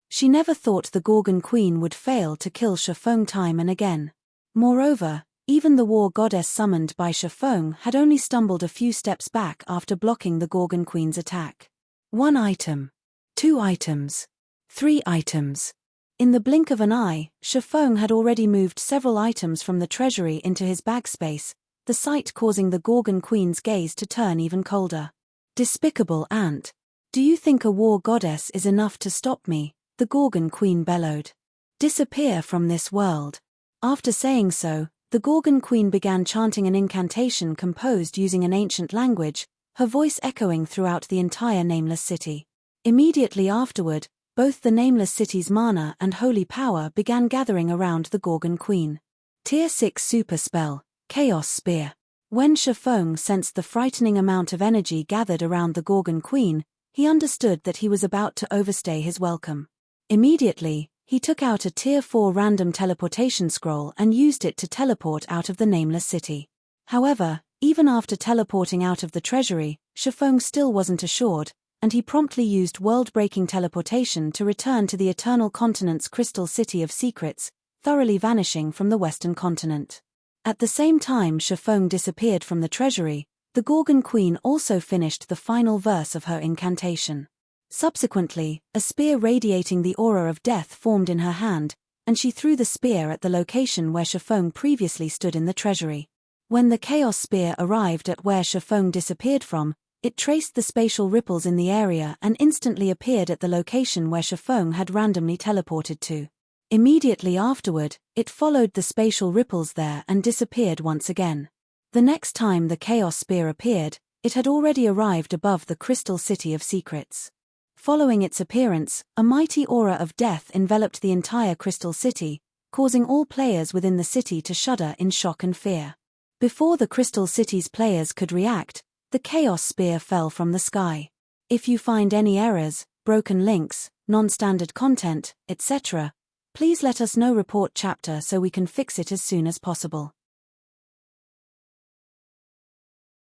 She never thought the Gorgon Queen would fail to kill Shifeng time and again. Moreover, even the war goddess summoned by Shifeng had only stumbled a few steps back after blocking the Gorgon Queen's attack. 1 item. 2 items. 3 items. In the blink of an eye, Shifeng had already moved several items from the treasury into his bag space, the sight causing the Gorgon Queen's gaze to turn even colder. Despicable ant. Do you think a war goddess is enough to stop me? The Gorgon Queen bellowed. Disappear from this world. After saying so, the Gorgon Queen began chanting an incantation composed using an ancient language, her voice echoing throughout the entire Nameless City. Immediately afterward, both the Nameless City's mana and holy power began gathering around the Gorgon Queen. Tier 6 Super Spell, Chaos Spear. When Shifeng sensed the frightening amount of energy gathered around the Gorgon Queen, he understood that he was about to overstay his welcome. Immediately, he took out a Tier 4 random teleportation scroll and used it to teleport out of the Nameless City. However, even after teleporting out of the treasury, Shifeng still wasn't assured, and he promptly used world-breaking teleportation to return to the Eternal Continent's Crystal City of Secrets, thoroughly vanishing from the Western continent. At the same time Shifeng disappeared from the treasury, the Gorgon Queen also finished the final verse of her incantation. Subsequently, a spear radiating the aura of death formed in her hand, and she threw the spear at the location where Shifeng previously stood in the treasury. When the Chaos Spear arrived at where Shifeng disappeared from, it traced the spatial ripples in the area and instantly appeared at the location where Shifeng had randomly teleported to. Immediately afterward, it followed the spatial ripples there and disappeared once again. The next time the Chaos Spear appeared, it had already arrived above the Crystal City of Secrets. Following its appearance, a mighty aura of death enveloped the entire Crystal City, causing all players within the city to shudder in shock and fear. Before the Crystal City's players could react, the Chaos Spear fell from the sky. If you find any errors, broken links, non-standard content, etc., please let us know. Report chapter so we can fix it as soon as possible.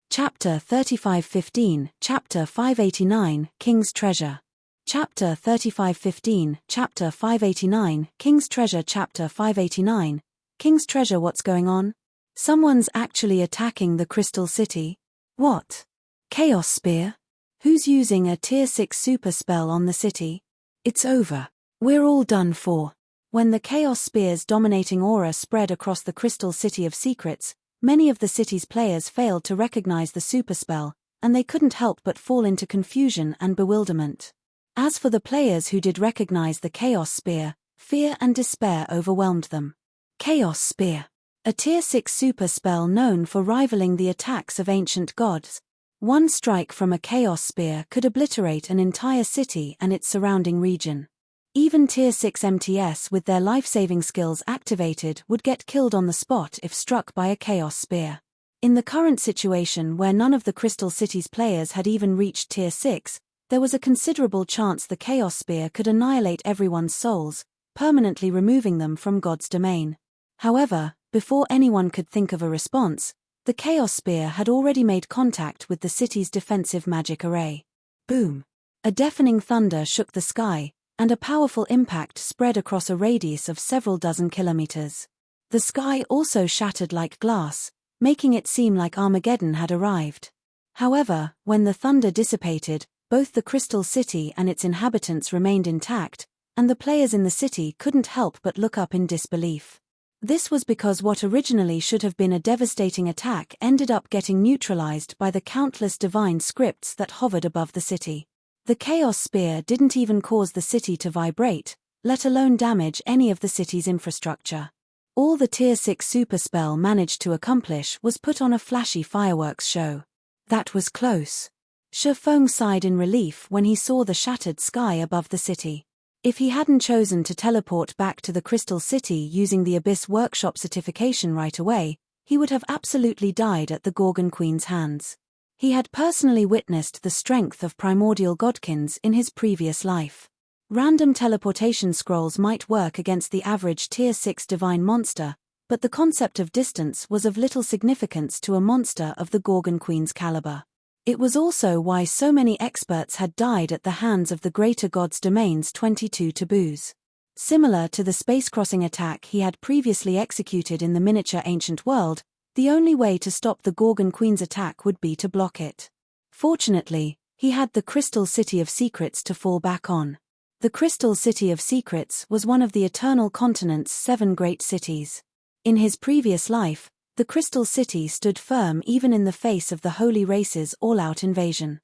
Chapter 3515, Chapter 589, King's Treasure. Chapter 3515, Chapter 589, King's Treasure. Chapter 589, King's Treasure. What's going on? Someone's actually attacking the Crystal City? What? Chaos Spear? Who's using a Tier 6 super spell on the city? It's over. We're all done for. When the Chaos Spear's dominating aura spread across the Crystal City of Secrets, many of the city's players failed to recognize the super spell, and they couldn't help but fall into confusion and bewilderment. As for the players who did recognize the Chaos Spear, fear and despair overwhelmed them. Chaos Spear. A Tier 6 super spell known for rivaling the attacks of ancient gods. One strike from a Chaos Spear could obliterate an entire city and its surrounding region. Even Tier 6 MTS with their life-saving skills activated would get killed on the spot if struck by a Chaos Spear. In the current situation where none of the Crystal City's players had even reached Tier 6, there was a considerable chance the Chaos Spear could annihilate everyone's souls, permanently removing them from God's domain. However, before anyone could think of a response, the Chaos Spear had already made contact with the city's defensive magic array. Boom! A deafening thunder shook the sky, and a powerful impact spread across a radius of several dozen kilometers. The sky also shattered like glass, making it seem like Armageddon had arrived. However, when the thunder dissipated, both the Crystal City and its inhabitants remained intact, and the players in the city couldn't help but look up in disbelief. This was because what originally should have been a devastating attack ended up getting neutralized by the countless divine scripts that hovered above the city. The Chaos Spear didn't even cause the city to vibrate, let alone damage any of the city's infrastructure. All the Tier 6 super spell managed to accomplish was put on a flashy fireworks show. That was close. Shifeng sighed in relief when he saw the shattered sky above the city. If he hadn't chosen to teleport back to the Crystal City using the Abyss Workshop certification right away, he would have absolutely died at the Gorgon Queen's hands. He had personally witnessed the strength of primordial godkins in his previous life. Random teleportation scrolls might work against the average Tier 6 divine monster, but the concept of distance was of little significance to a monster of the Gorgon Queen's caliber. It was also why so many experts had died at the hands of the Greater God's Domain's 22 taboos. Similar to the space-crossing attack he had previously executed in the miniature ancient world, the only way to stop the Gorgon Queen's attack would be to block it. Fortunately, he had the Crystal City of Secrets to fall back on. The Crystal City of Secrets was one of the Eternal Continent's 7 great cities. In his previous life, the Crystal City stood firm even in the face of the Holy Race's all-out invasion.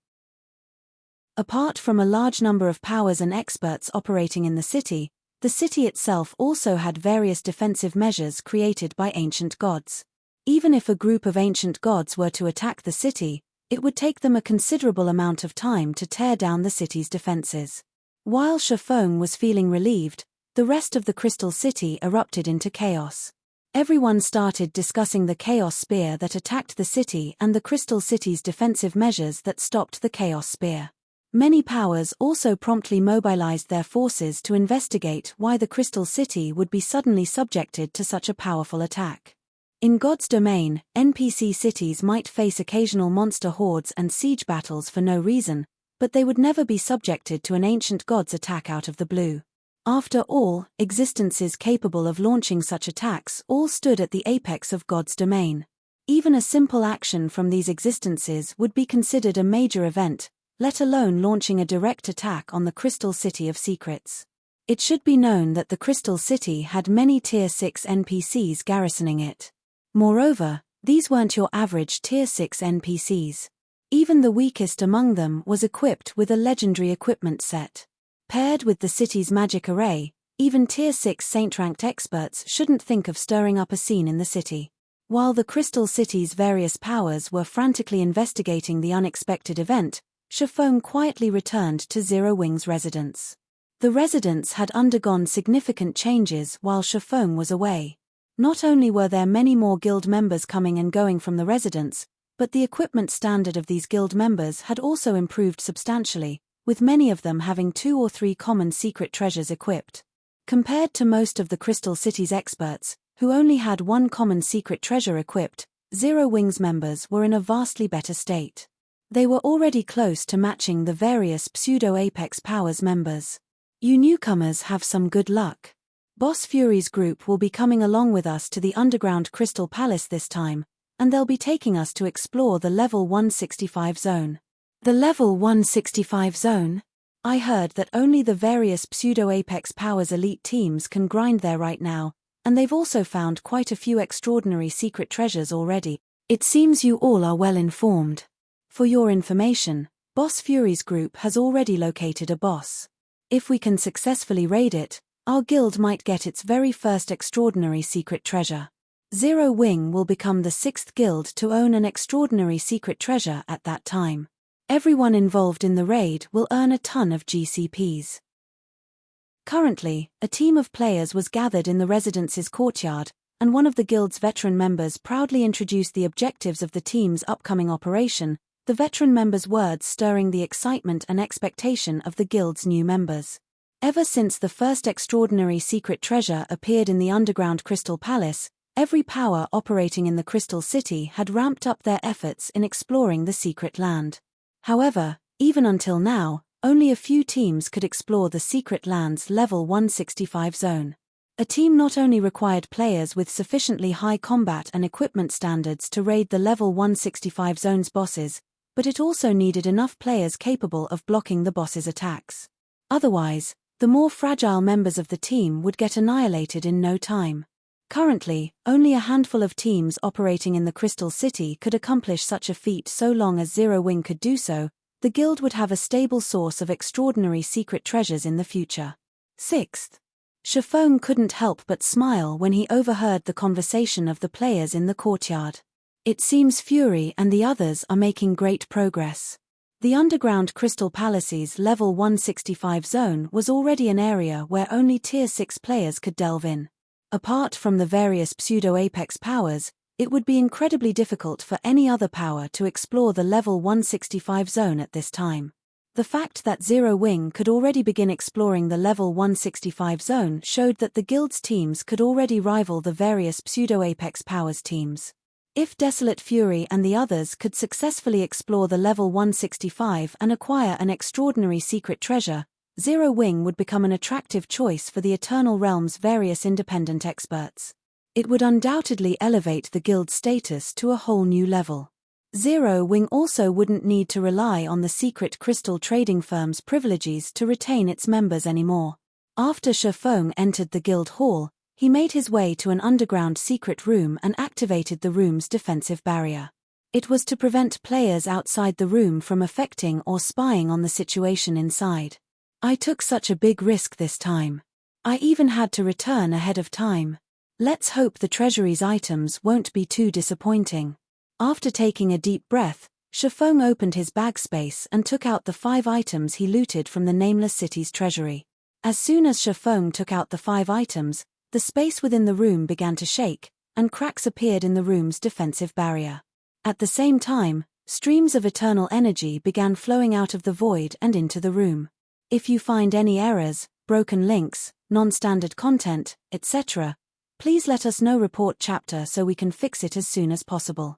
Apart from a large number of powers and experts operating in the city itself also had various defensive measures created by ancient gods. Even if a group of ancient gods were to attack the city, it would take them a considerable amount of time to tear down the city's defenses. While Shifeng was feeling relieved, the rest of the Crystal City erupted into chaos. Everyone started discussing the Chaos Spear that attacked the city and the Crystal City's defensive measures that stopped the Chaos Spear. Many powers also promptly mobilized their forces to investigate why the Crystal City would be suddenly subjected to such a powerful attack. In God's domain, NPC cities might face occasional monster hordes and siege battles for no reason, but they would never be subjected to an ancient god's attack out of the blue. After all, existences capable of launching such attacks all stood at the apex of God's domain. Even a simple action from these existences would be considered a major event, let alone launching a direct attack on the Crystal City of Secrets. It should be known that the Crystal City had many Tier 6 NPCs garrisoning it. Moreover, these weren't your average Tier 6 NPCs. Even the weakest among them was equipped with a legendary equipment set. Paired with the city's magic array, even Tier 6 Saint-ranked experts shouldn't think of stirring up a scene in the city. While the Crystal City's various powers were frantically investigating the unexpected event, Shifeng quietly returned to Zero Wing's residence. The residence had undergone significant changes while Shifeng was away. Not only were there many more guild members coming and going from the residence, but the equipment standard of these guild members had also improved substantially, with many of them having 2 or 3 common secret treasures equipped. Compared to most of the Crystal City's experts, who only had 1 common secret treasure equipped, Zero Wing's members were in a vastly better state. They were already close to matching the various Pseudo-Apex Powers members. You newcomers have some good luck. Boss Fury's group will be coming along with us to the underground Crystal Palace this time, and they'll be taking us to explore the level 165 zone. The level 165 zone? I heard that only the various Pseudo-Apex Powers elite teams can grind there right now, and they've also found quite a few extraordinary secret treasures already. It seems you all are well informed. For your information, Boss Fury's group has already located a boss. If we can successfully raid it, our guild might get its very first extraordinary secret treasure. Zero Wing will become the 6th guild to own an extraordinary secret treasure at that time. Everyone involved in the raid will earn a ton of GCPs. Currently, a team of players was gathered in the residence's courtyard, and one of the guild's veteran members proudly introduced the objectives of the team's upcoming operation, the veteran member's words stirring the excitement and expectation of the guild's new members. Ever since the first extraordinary secret treasure appeared in the underground Crystal Palace, every power operating in the Crystal City had ramped up their efforts in exploring the secret land. However, even until now, only a few teams could explore the secret land's level 165 zone. A team not only required players with sufficiently high combat and equipment standards to raid the level 165 zone's bosses, but it also needed enough players capable of blocking the boss's attacks. Otherwise, the more fragile members of the team would get annihilated in no time. Currently, only a handful of teams operating in the Crystal City could accomplish such a feat. So long as Zero Wing could do so, the guild would have a stable source of extraordinary secret treasures in the future. 6th. Shifeng couldn't help but smile when he overheard the conversation of the players in the courtyard. It seems Fury and the others are making great progress. The underground Crystal Palace's level 165 zone was already an area where only Tier 6 players could delve in. Apart from the various Pseudo-Apex Powers, it would be incredibly difficult for any other power to explore the level 165 zone at this time. The fact that Zero Wing could already begin exploring the level 165 zone showed that the guild's teams could already rival the various Pseudo-Apex Powers teams. If Desolate Fury and the others could successfully explore the level 165 and acquire an extraordinary secret treasure, Zero Wing would become an attractive choice for the Eternal Realm's various independent experts. It would undoubtedly elevate the guild's status to a whole new level. Zero Wing also wouldn't need to rely on the secret crystal trading firm's privileges to retain its members anymore. After Shifeng entered the guild hall, he made his way to an underground secret room and activated the room's defensive barrier. It was to prevent players outside the room from affecting or spying on the situation inside. I took such a big risk this time. I even had to return ahead of time. Let's hope the treasury's items won't be too disappointing. After taking a deep breath, Shifeng opened his bag space and took out the 5 items he looted from the Nameless City's treasury. As soon as Shifeng took out the 5 items, the space within the room began to shake, and cracks appeared in the room's defensive barrier. At the same time, streams of eternal energy began flowing out of the void and into the room. If you find any errors, broken links, non-standard content, etc., please let us know. Report chapter so we can fix it as soon as possible.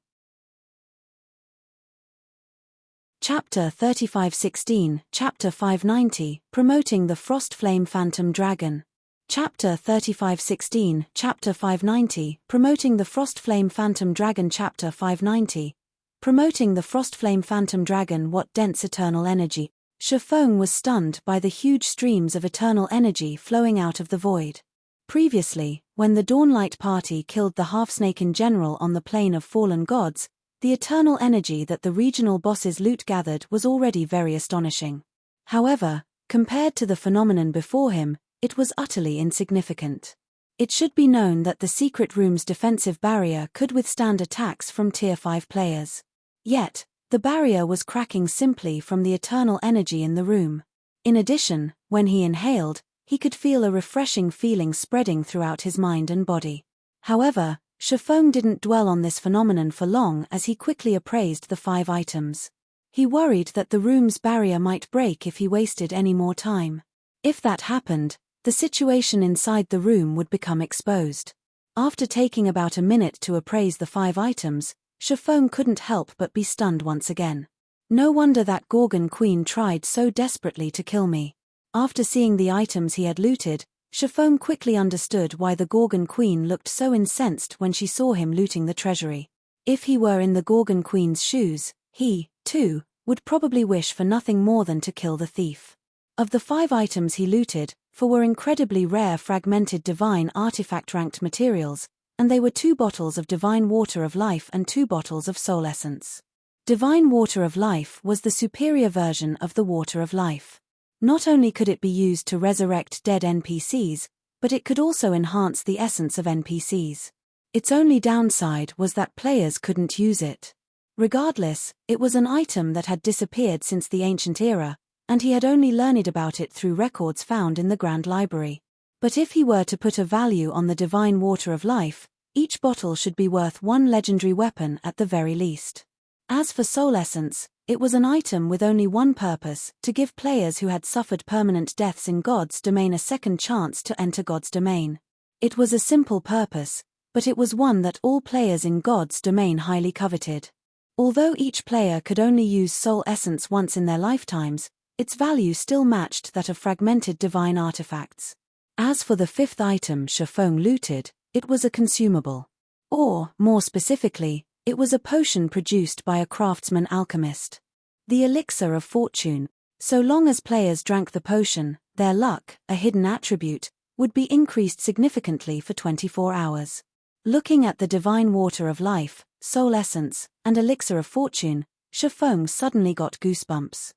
Chapter 3516, Chapter 590, Promoting the Frostflame Phantom Dragon. Chapter 3516, Chapter 590, Promoting the Frostflame Phantom Dragon. Chapter 590, Promoting the Frostflame Phantom Dragon. What dense eternal energy! Shifeng was stunned by the huge streams of eternal energy flowing out of the void. Previously, when the Dawnlight Party killed the half-snake in general on the plane of fallen gods, the eternal energy that the regional boss's loot gathered was already very astonishing. However, compared to the phenomenon before him, it was utterly insignificant. It should be known that the secret room's defensive barrier could withstand attacks from Tier 5 players. Yet, The barrier was cracking simply from the eternal energy in the room. In addition, when he inhaled, he could feel a refreshing feeling spreading throughout his mind and body. However, Shifeng didn't dwell on this phenomenon for long as he quickly appraised the 5 items. He worried that the room's barrier might break if he wasted any more time. If that happened, the situation inside the room would become exposed. After taking about a minute to appraise the 5 items, Shifeng couldn't help but be stunned once again. No wonder that Gorgon Queen tried so desperately to kill me. After seeing the items he had looted, Shifeng quickly understood why the Gorgon Queen looked so incensed when she saw him looting the treasury. If he were in the Gorgon Queen's shoes, he, too, would probably wish for nothing more than to kill the thief. Of the 5 items he looted, 4 were incredibly rare fragmented divine artifact-ranked materials, and they were 2 bottles of divine water of life and 2 bottles of soul essence. Divine water of life was the superior version of the water of life. Not only could it be used to resurrect dead NPCs, but it could also enhance the essence of NPCs. Its only downside was that players couldn't use it. Regardless, it was an item that had disappeared since the ancient era, and he had only learned about it through records found in the Grand Library. But if he were to put a value on the divine water of life, each bottle should be worth 1 legendary weapon at the very least. As for soul essence, it was an item with only one purpose: to give players who had suffered permanent deaths in God's domain a second chance to enter God's domain. It was a simple purpose, but it was one that all players in God's domain highly coveted. Although each player could only use soul essence once in their lifetimes, its value still matched that of fragmented divine artifacts. As for the 5th item Shifeng looted, it was a consumable. Or, more specifically, it was a potion produced by a craftsman alchemist. The elixir of fortune. So long as players drank the potion, their luck, a hidden attribute, would be increased significantly for 24 hours. Looking at the divine water of life, soul essence, and elixir of fortune, Shifeng suddenly got goosebumps.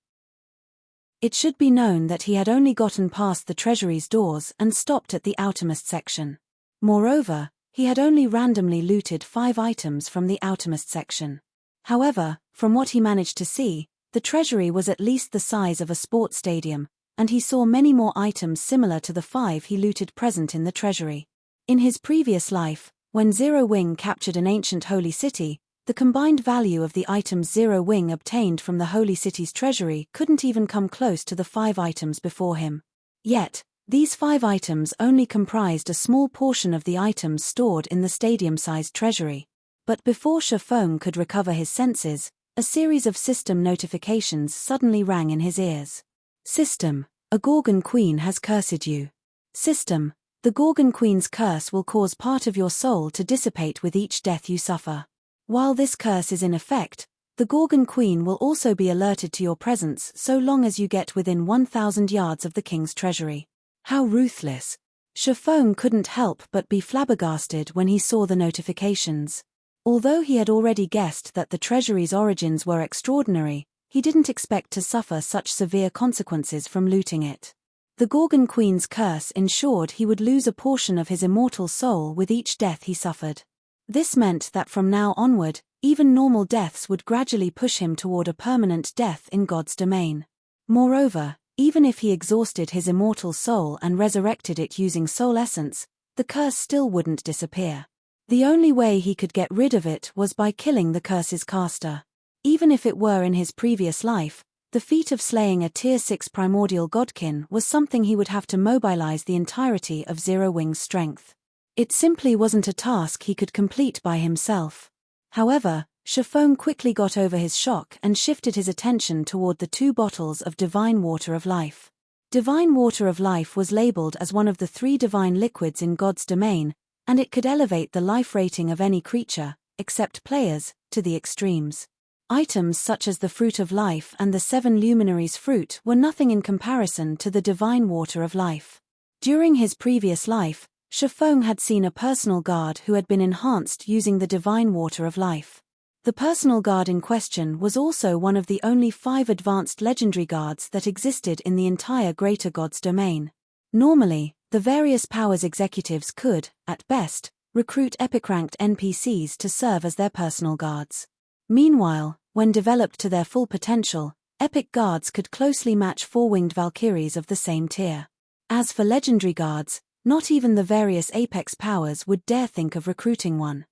It should be known that he had only gotten past the treasury's doors and stopped at the outermost section. Moreover, he had only randomly looted 5 items from the outermost section. However, from what he managed to see, the treasury was at least the size of a sports stadium, and he saw many more items similar to the 5 he looted present in the treasury. In his previous life, when Zero Wing captured an ancient holy city, the combined value of the items Zero Wing obtained from the holy city's treasury couldn't even come close to the 5 items before him. Yet, these 5 items only comprised a small portion of the items stored in the stadium-sized treasury. But before Shifeng could recover his senses, a series of system notifications suddenly rang in his ears. System, a Gorgon Queen has cursed you. System, the Gorgon Queen's curse will cause part of your soul to dissipate with each death you suffer. While this curse is in effect, the Gorgon Queen will also be alerted to your presence so long as you get within 1,000 yards of the king's treasury. How ruthless! Shifeng couldn't help but be flabbergasted when he saw the notifications. Although he had already guessed that the treasury's origins were extraordinary, he didn't expect to suffer such severe consequences from looting it. The Gorgon Queen's curse ensured he would lose a portion of his immortal soul with each death he suffered. This meant that from now onward, even normal deaths would gradually push him toward a permanent death in God's domain. Moreover, even if he exhausted his immortal soul and resurrected it using soul essence, the curse still wouldn't disappear. The only way he could get rid of it was by killing the curse's caster. Even if it were in his previous life, the feat of slaying a Tier 6 primordial godkin was something he would have to mobilize the entirety of Zero Wing's strength. It simply wasn't a task he could complete by himself. However, Shifeng quickly got over his shock and shifted his attention toward the 2 bottles of divine water of life. Divine water of life was labeled as one of the 3 divine liquids in God's domain, and it could elevate the life rating of any creature, except players, to the extremes. Items such as the fruit of life and the 7 luminaries fruit were nothing in comparison to the divine water of life. During his previous life, Shifeng had seen a personal guard who had been enhanced using the divine water of life. The personal guard in question was also one of the only 5 advanced legendary guards that existed in the entire Greater God's domain. Normally, the various powers executives could, at best, recruit epic-ranked NPCs to serve as their personal guards. Meanwhile, When developed to their full potential, epic guards could closely match four-winged valkyries of the same tier. As for legendary guards, not even the various apex powers would dare think of recruiting one.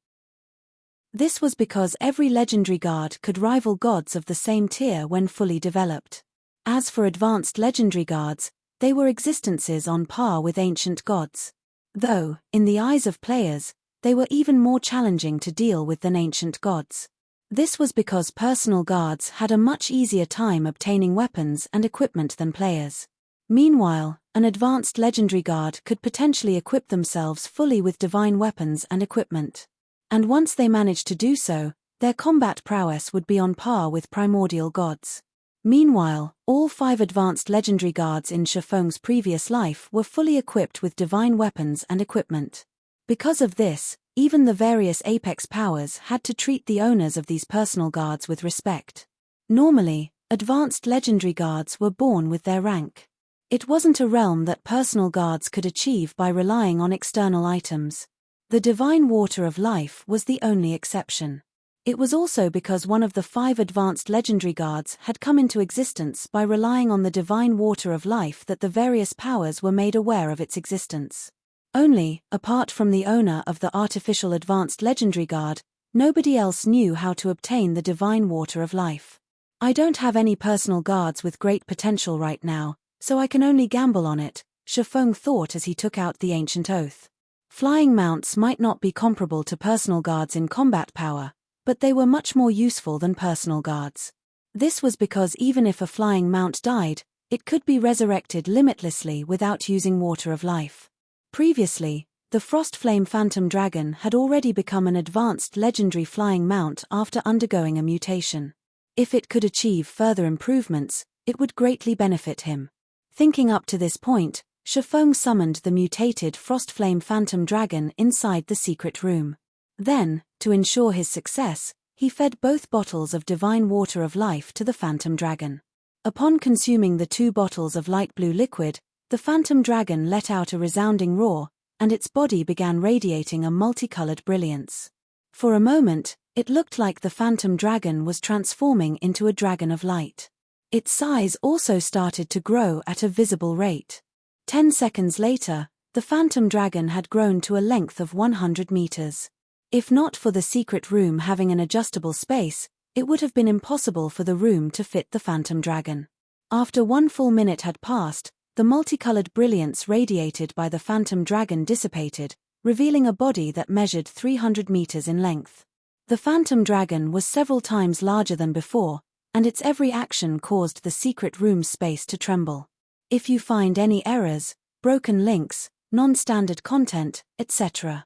This was because every legendary guard could rival gods of the same tier when fully developed. As for advanced legendary guards, they were existences on par with ancient gods. Though, in the eyes of players, they were even more challenging to deal with than ancient gods. This was because personal guards had a much easier time obtaining weapons and equipment than players. Meanwhile, an advanced legendary guard could potentially equip themselves fully with divine weapons and equipment. And once they managed to do so, their combat prowess would be on par with primordial gods. Meanwhile, all 5 advanced legendary guards in Shifeng's previous life were fully equipped with divine weapons and equipment. Because of this, even the various apex powers had to treat the owners of these personal guards with respect. Normally, advanced legendary guards were born with their rank. It wasn't a realm that personal guards could achieve by relying on external items. The divine water of life was the only exception. It was also because one of the 5 advanced legendary guards had come into existence by relying on the divine water of life that the various powers were made aware of its existence. Only, apart from the owner of the artificial advanced legendary guard, nobody else knew how to obtain the divine water of life. I don't have any personal guards with great potential right now, so I can only gamble on it, Shifeng thought as he took out the ancient oath. Flying mounts might not be comparable to personal guards in combat power, but they were much more useful than personal guards. This was because even if a flying mount died, it could be resurrected limitlessly without using water of life. Previously, the Frostflame Phantom Dragon had already become an advanced legendary flying mount after undergoing a mutation. If it could achieve further improvements, it would greatly benefit him. Thinking up to this point, Shifeng summoned the mutated Frostflame Phantom Dragon inside the secret room. Then, to ensure his success, he fed both bottles of divine water of life to the Phantom Dragon. Upon consuming the 2 bottles of light blue liquid, the Phantom Dragon let out a resounding roar, and its body began radiating a multicolored brilliance. For a moment, it looked like the Phantom Dragon was transforming into a dragon of light. Its size also started to grow at a visible rate. 10 seconds later, the Phantom Dragon had grown to a length of 100 meters. If not for the secret room having an adjustable space, it would have been impossible for the room to fit the Phantom Dragon. After 1 full minute had passed, the multicolored brilliance radiated by the Phantom Dragon dissipated, revealing a body that measured 300 meters in length. The Phantom Dragon was several times larger than before, and its every action caused the secret room's space to tremble. If you find any errors, broken links, non-standard content, etc.,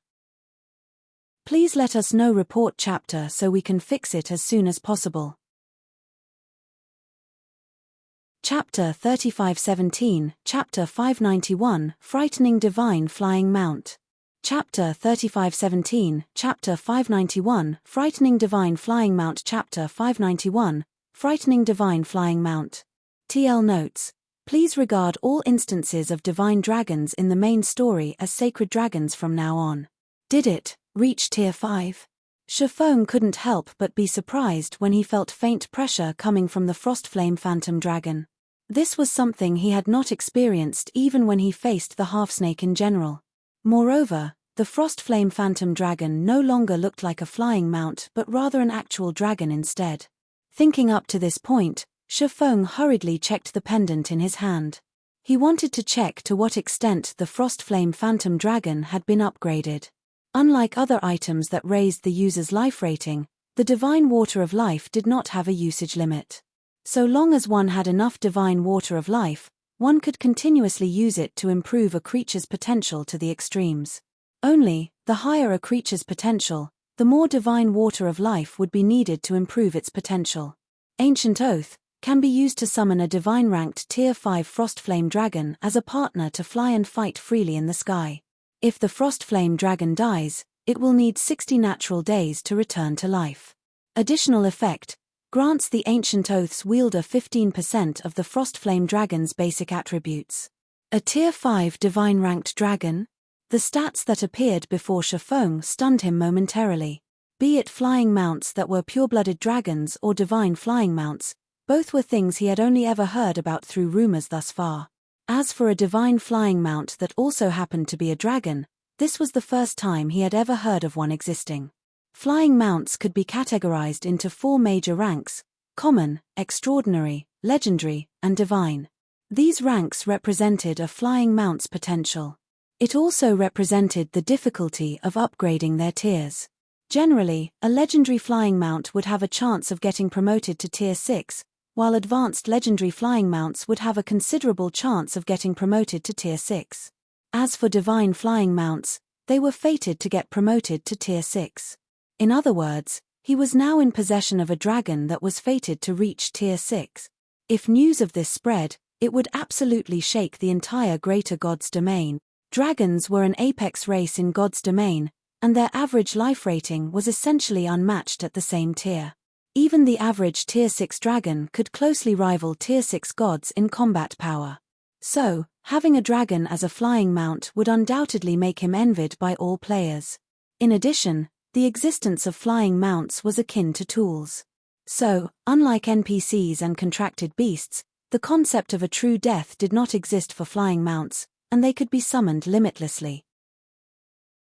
please let us know. Report chapter so we can fix it as soon as possible. Chapter 3517, Chapter 591, Frightening Divine Flying Mount. Chapter 3517, Chapter 591, Frightening Divine Flying Mount. Chapter 591, Frightening Divine Flying Mount. TL notes: please regard all instances of divine dragons in the main story as sacred dragons from now on. Did it reach Tier 5? Shifeng couldn't help but be surprised when he felt faint pressure coming from the Frostflame Phantom Dragon. This was something he had not experienced even when he faced the half-snake in general. Moreover, the Frostflame Phantom Dragon no longer looked like a flying mount but rather an actual dragon instead. Thinking up to this point, Shifeng hurriedly checked the pendant in his hand. He wanted to check to what extent the Frostflame Phantom Dragon had been upgraded. Unlike other items that raised the user's life rating, the Divine Water of Life did not have a usage limit. So long as one had enough Divine Water of Life, one could continuously use it to improve a creature's potential to the extremes. Only, the higher a creature's potential, the more Divine Water of Life would be needed to improve its potential. Ancient Oath can be used to summon a divine-ranked Tier 5 Frostflame Dragon as a partner to fly and fight freely in the sky. If the Frostflame Dragon dies, it will need 60 natural days to return to life. Additional effect grants the Ancient Oath's wielder 15% of the Frostflame Dragon's basic attributes. A Tier 5 divine-ranked dragon? The stats that appeared before Shifeng stunned him momentarily. Be it flying mounts that were pure-blooded dragons or divine flying mounts, both were things he had only ever heard about through rumors thus far. As for a divine flying mount that also happened to be a dragon, this was the first time he had ever heard of one existing. Flying mounts could be categorized into 4 major ranks: common, extraordinary, legendary, and divine. These ranks represented a flying mount's potential. It also represented the difficulty of upgrading their tiers. Generally, a legendary flying mount would have a chance of getting promoted to Tier 6, while advanced legendary flying mounts would have a considerable chance of getting promoted to Tier 6. As for divine flying mounts, they were fated to get promoted to Tier 6. In other words, he was now in possession of a dragon that was fated to reach Tier 6. If news of this spread, it would absolutely shake the entire greater God's domain. Dragons were an apex race in God's domain, and their average life rating was essentially unmatched at the same tier. Even the average Tier 6 dragon could closely rival Tier 6 gods in combat power. So, having a dragon as a flying mount would undoubtedly make him envied by all players. In addition, the existence of flying mounts was akin to tools. So, unlike NPCs and contracted beasts, the concept of a true death did not exist for flying mounts, and they could be summoned limitlessly.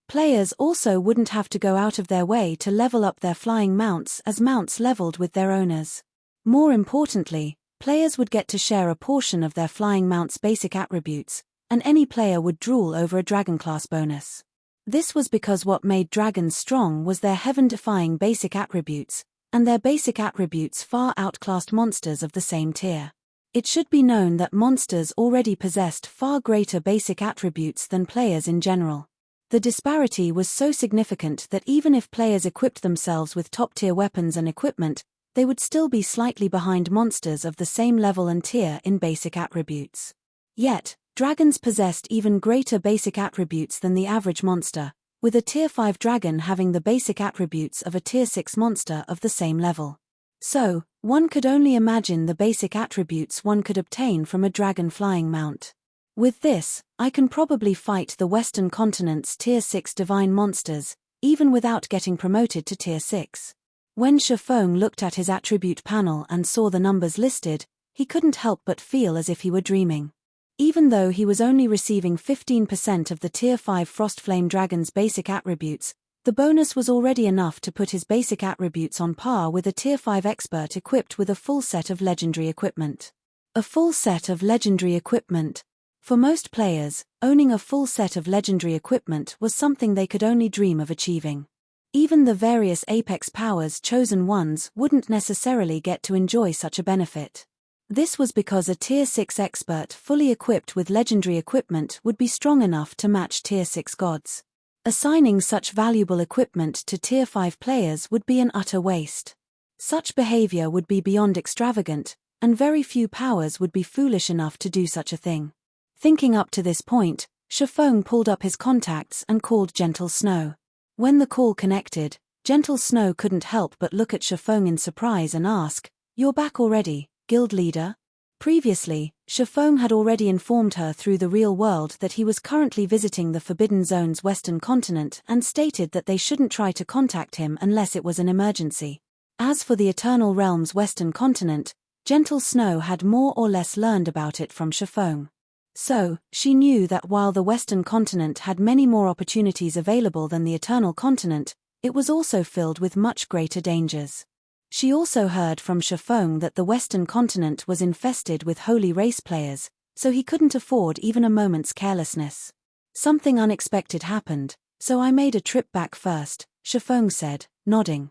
Players also wouldn't have to go out of their way to level up their flying mounts as mounts leveled with their owners. More importantly, players would get to share a portion of their flying mount's basic attributes, and any player would drool over a dragon class bonus. This was because what made dragons strong was their heaven-defying basic attributes, and their basic attributes far outclassed monsters of the same tier. It should be known that monsters already possessed far greater basic attributes than players in general. The disparity was so significant that even if players equipped themselves with top-tier weapons and equipment, they would still be slightly behind monsters of the same level and tier in basic attributes. Yet, dragons possessed even greater basic attributes than the average monster, with a Tier 5 dragon having the basic attributes of a Tier 6 monster of the same level. So, one could only imagine the basic attributes one could obtain from a dragon flying mount. With this, I can probably fight the Western continent's Tier 6 divine monsters, even without getting promoted to Tier 6. When Shifeng looked at his attribute panel and saw the numbers listed, he couldn't help but feel as if he were dreaming. Even though he was only receiving 15% of the Tier 5 Frostflame Dragon's basic attributes, the bonus was already enough to put his basic attributes on par with a Tier 5 expert equipped with a full set of legendary equipment. A full set of legendary equipment. For most players, owning a full set of legendary equipment was something they could only dream of achieving. Even the various Apex Powers chosen ones wouldn't necessarily get to enjoy such a benefit. This was because a Tier 6 expert fully equipped with legendary equipment would be strong enough to match Tier 6 gods. Assigning such valuable equipment to Tier 5 players would be an utter waste. Such behavior would be beyond extravagant, and very few powers would be foolish enough to do such a thing. Thinking up to this point, Shifeng pulled up his contacts and called Gentle Snow. When the call connected, Gentle Snow couldn't help but look at Shifeng in surprise and ask, "You're back already, guild leader?" Previously, Shifeng had already informed her through the real world that he was currently visiting the Forbidden Zone's western continent and stated that they shouldn't try to contact him unless it was an emergency. As for the Eternal Realm's western continent, Gentle Snow had more or less learned about it from Shifeng. So, she knew that while the western continent had many more opportunities available than the Eternal Continent, it was also filled with much greater dangers. She also heard from Shifeng that the western continent was infested with holy race players, so he couldn't afford even a moment's carelessness. "Something unexpected happened, so I made a trip back first," Shifeng said, nodding.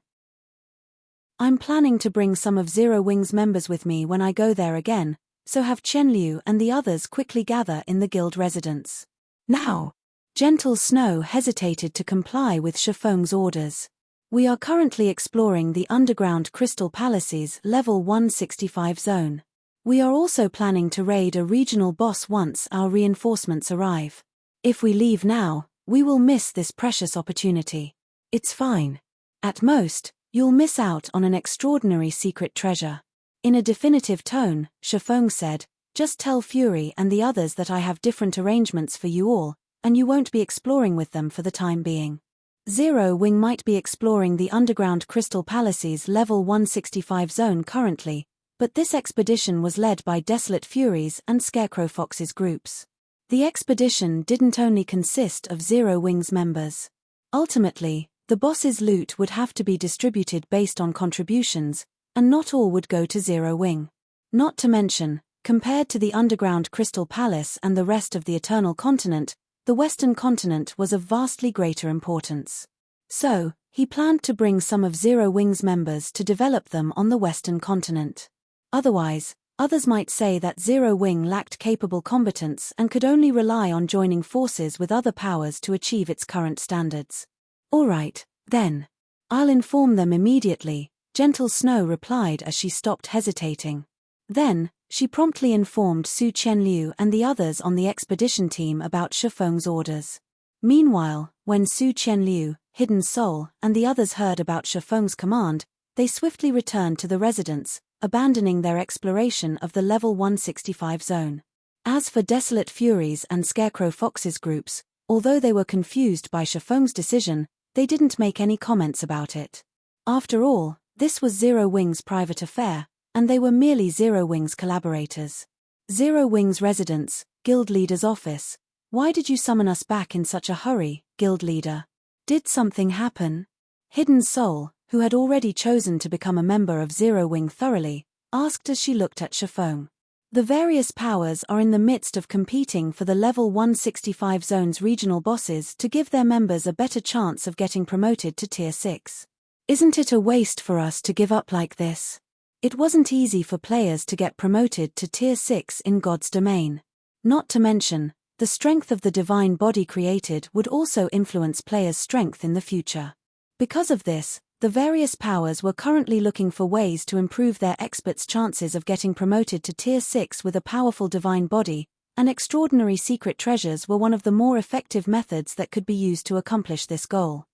"I'm planning to bring some of Zero Wing's members with me when I go there again, so have Chenliu and the others quickly gather in the guild residence." Now, Gentle Snow hesitated to comply with Shifeng's orders. "We are currently exploring the underground Crystal Palace's level 165 zone. We are also planning to raid a regional boss once our reinforcements arrive. If we leave now, we will miss this precious opportunity." "It's fine. At most, you'll miss out on an extraordinary secret treasure." In a definitive tone, Shifeng said, "Just tell Fury and the others that I have different arrangements for you all, and you won't be exploring with them for the time being." Zero Wing might be exploring the underground Crystal Palace's level 165 zone currently, but this expedition was led by Desolate Furies and Scarecrow Fox's groups. The expedition didn't only consist of Zero Wing's members. Ultimately, the boss's loot would have to be distributed based on contributions, and not all would go to Zero Wing. Not to mention, compared to the underground Crystal Palace and the rest of the Eternal Continent, the Western Continent was of vastly greater importance. So, he planned to bring some of Zero Wing's members to develop them on the Western Continent. Otherwise, others might say that Zero Wing lacked capable combatants and could only rely on joining forces with other powers to achieve its current standards. "Alright, then. I'll inform them immediately," Gentle Snow replied as she stopped hesitating. Then, she promptly informed Su Qianliu and the others on the expedition team about Shifeng's orders. Meanwhile, when Su Qianliu, Hidden Soul, and the others heard about Shifeng's command, they swiftly returned to the residence, abandoning their exploration of the level 165 zone. As for Desolate Furies and Scarecrow Fox's groups, although they were confused by Shifeng's decision, they didn't make any comments about it. After all, this was Zero Wing's private affair, and they were merely Zero Wing's collaborators. Zero Wing's residence, Guild Leader's office. "Why did you summon us back in such a hurry, Guild Leader? Did something happen?" Hidden Soul, who had already chosen to become a member of Zero Wing thoroughly, asked as she looked at Shifeng. The various powers are in the midst of competing for the level 165 zone's regional bosses to give their members a better chance of getting promoted to Tier 6. Isn't it a waste for us to give up like this? It wasn't easy for players to get promoted to Tier 6 in God's domain. Not to mention, the strength of the divine body created would also influence players' strength in the future. Because of this, the various powers were currently looking for ways to improve their experts' chances of getting promoted to Tier 6 with a powerful divine body, and extraordinary secret treasures were one of the more effective methods that could be used to accomplish this goal.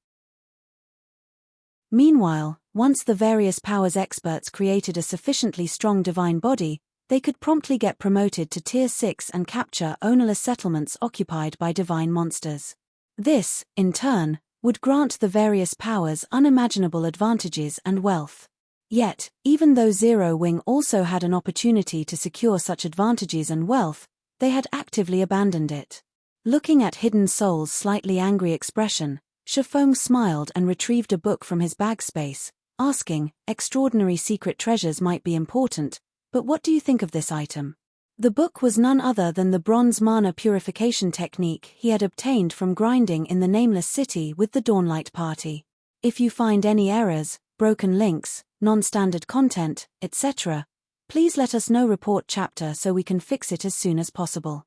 Meanwhile, once the various powers experts created a sufficiently strong divine body, they could promptly get promoted to Tier 6 and capture ownerless settlements occupied by divine monsters. This, in turn, would grant the various powers unimaginable advantages and wealth. Yet, even though Zero Wing also had an opportunity to secure such advantages and wealth, they had actively abandoned it. Looking at Hidden Soul's slightly angry expression, Shifeng smiled and retrieved a book from his bag space, asking, "Extraordinary secret treasures might be important, but what do you think of this item?" The book was none other than the bronze mana purification technique he had obtained from grinding in the Nameless City with the Dawnlight Party. "If you find any errors, broken links, non-standard content, etc., please let us know. Report chapter so we can fix it as soon as possible."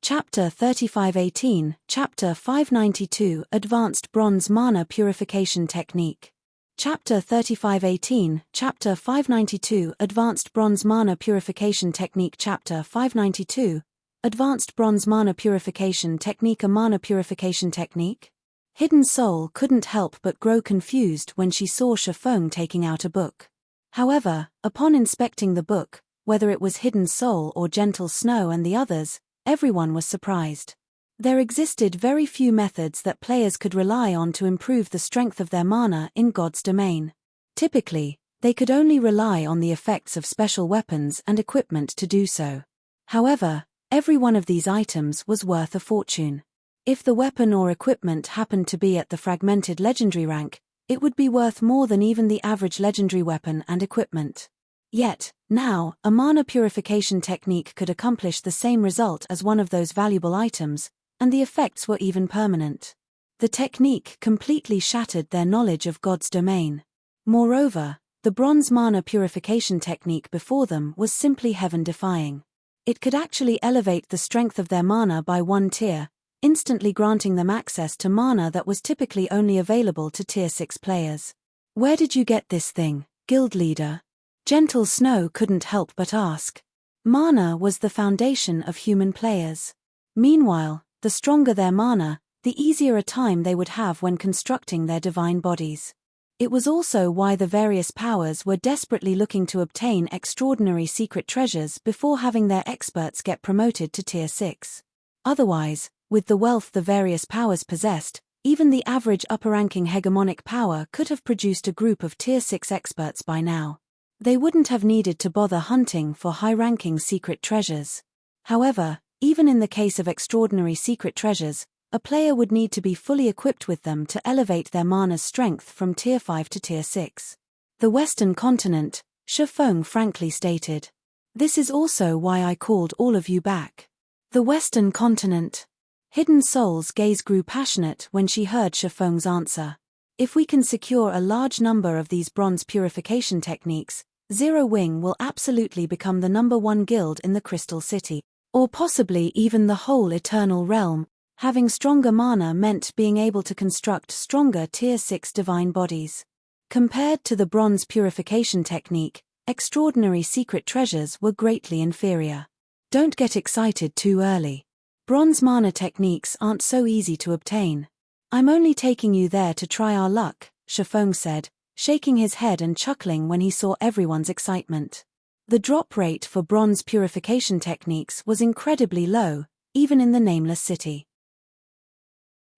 Chapter 3518, Chapter 592, Advanced Bronze Mana Purification Technique. Chapter 3518, Chapter 592, Advanced Bronze Mana Purification Technique. Chapter 592, Advanced Bronze Mana Purification Technique. A mana purification technique? Hidden Soul couldn't help but grow confused when she saw Shifeng taking out a book. However, upon inspecting the book, whether it was Hidden Soul or Gentle Snow and the others, everyone was surprised. There existed very few methods that players could rely on to improve the strength of their mana in God's domain. Typically, they could only rely on the effects of special weapons and equipment to do so. However, every one of these items was worth a fortune. If the weapon or equipment happened to be at the fragmented legendary rank, it would be worth more than even the average legendary weapon and equipment. Yet, now, a mana purification technique could accomplish the same result as one of those valuable items, and the effects were even permanent. The technique completely shattered their knowledge of God's domain. Moreover, the bronze mana purification technique before them was simply heaven-defying. It could actually elevate the strength of their mana by one tier, instantly granting them access to mana that was typically only available to Tier 6 players. "Where did you get this thing, Guild Leader?" Gentle Snow couldn't help but ask. Mana was the foundation of human players. Meanwhile, the stronger their mana, the easier a time they would have when constructing their divine bodies. It was also why the various powers were desperately looking to obtain extraordinary secret treasures before having their experts get promoted to Tier 6. Otherwise, With the wealth the various powers possessed, even the average upper-ranking hegemonic power could have produced a group of Tier 6 experts by now. They wouldn't have needed to bother hunting for high-ranking secret treasures. However, even in the case of extraordinary secret treasures, a player would need to be fully equipped with them to elevate their mana's strength from Tier 5 to Tier 6. The Western continent, Shifeng frankly stated. This is also why I called all of you back. The Western continent. Hidden Soul's gaze grew passionate when she heard Shifeng's answer. If we can secure a large number of these bronze purification techniques, Zero Wing will absolutely become the #1 guild in the Crystal City, or possibly even the whole Eternal Realm. Having stronger mana meant being able to construct stronger Tier 6 divine bodies. Compared to the bronze purification technique, extraordinary secret treasures were greatly inferior. Don't get excited too early. Bronze mana techniques aren't so easy to obtain. I'm only taking you there to try our luck, Shifeng said, shaking his head and chuckling when he saw everyone's excitement. The drop rate for bronze purification techniques was incredibly low, even in the Nameless City.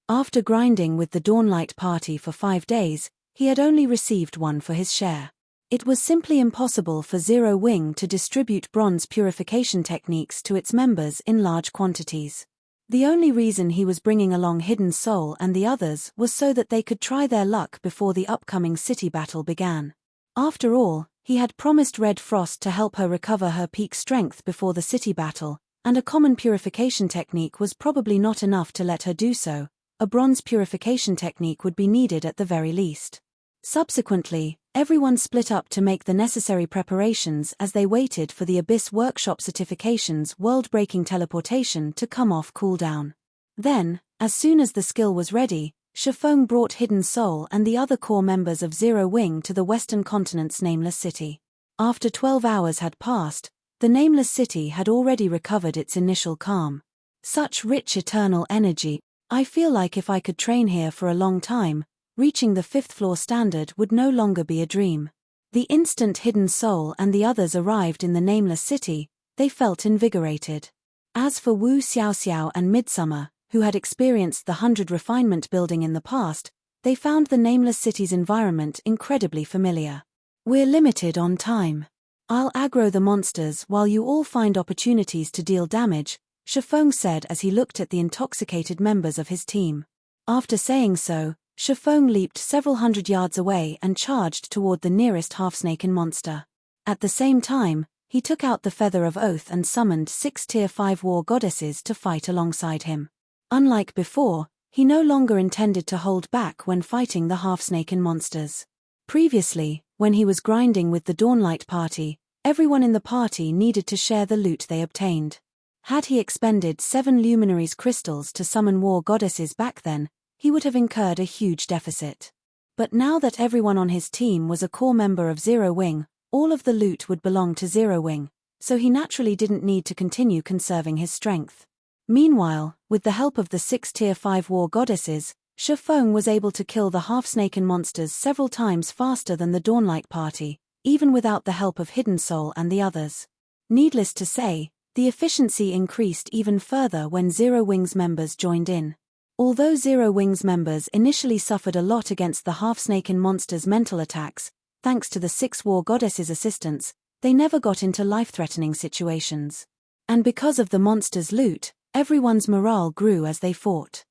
After grinding with the Dawnlight Party for 5 days, he had only received one for his share. It was simply impossible for Zero Wing to distribute bronze purification techniques to its members in large quantities. The only reason he was bringing along Hidden Soul and the others was so that they could try their luck before the upcoming city battle began. After all, he had promised Red Frost to help her recover her peak strength before the city battle, and a common purification technique was probably not enough to let her do so. A bronze purification technique would be needed at the very least. Subsequently, everyone split up to make the necessary preparations as they waited for the Abyss Workshop Certification's world-breaking teleportation to come off cooldown. Then, as soon as the skill was ready, Shifeng brought Hidden Soul and the other core members of Zero Wing to the Western Continent's Nameless City. After 12 hours had passed, the Nameless City had already recovered its initial calm. Such rich eternal energy. I feel like if I could train here for a long time, reaching the 5th floor standard would no longer be a dream. The instant Hidden Soul and the others arrived in the Nameless City, they felt invigorated. As for Wu Xiaoxiao and Midsummer, who had experienced the 100 refinement building in the past, they found the Nameless City's environment incredibly familiar. We're limited on time. I'll aggro the monsters while you all find opportunities to deal damage, Shifeng said as he looked at the intoxicated members of his team. After saying so, Shifeng leaped several hundred yards away and charged toward the nearest half-snaken monster. At the same time, he took out the Feather of Oath and summoned 6 Tier 5 war goddesses to fight alongside him. Unlike before, he no longer intended to hold back when fighting the half-snaken monsters. Previously, when he was grinding with the Dawnlight Party, everyone in the party needed to share the loot they obtained. Had he expended 7 Luminaries crystals to summon war goddesses back then, he would have incurred a huge deficit. But now that everyone on his team was a core member of Zero Wing, all of the loot would belong to Zero Wing, so he naturally didn't need to continue conserving his strength. Meanwhile, with the help of the 6 Tier 5 war goddesses, Shifeng was able to kill the half-snaken monsters several times faster than the Dawnlight Party, even without the help of Hidden Soul and the others. Needless to say, the efficiency increased even further when Zero Wing's members joined in. Although Zero Wing's members initially suffered a lot against the half-snaken monsters' mental attacks, thanks to the 6 war goddesses' assistance, they never got into life-threatening situations. And because of the monsters' loot, everyone's morale grew as they fought.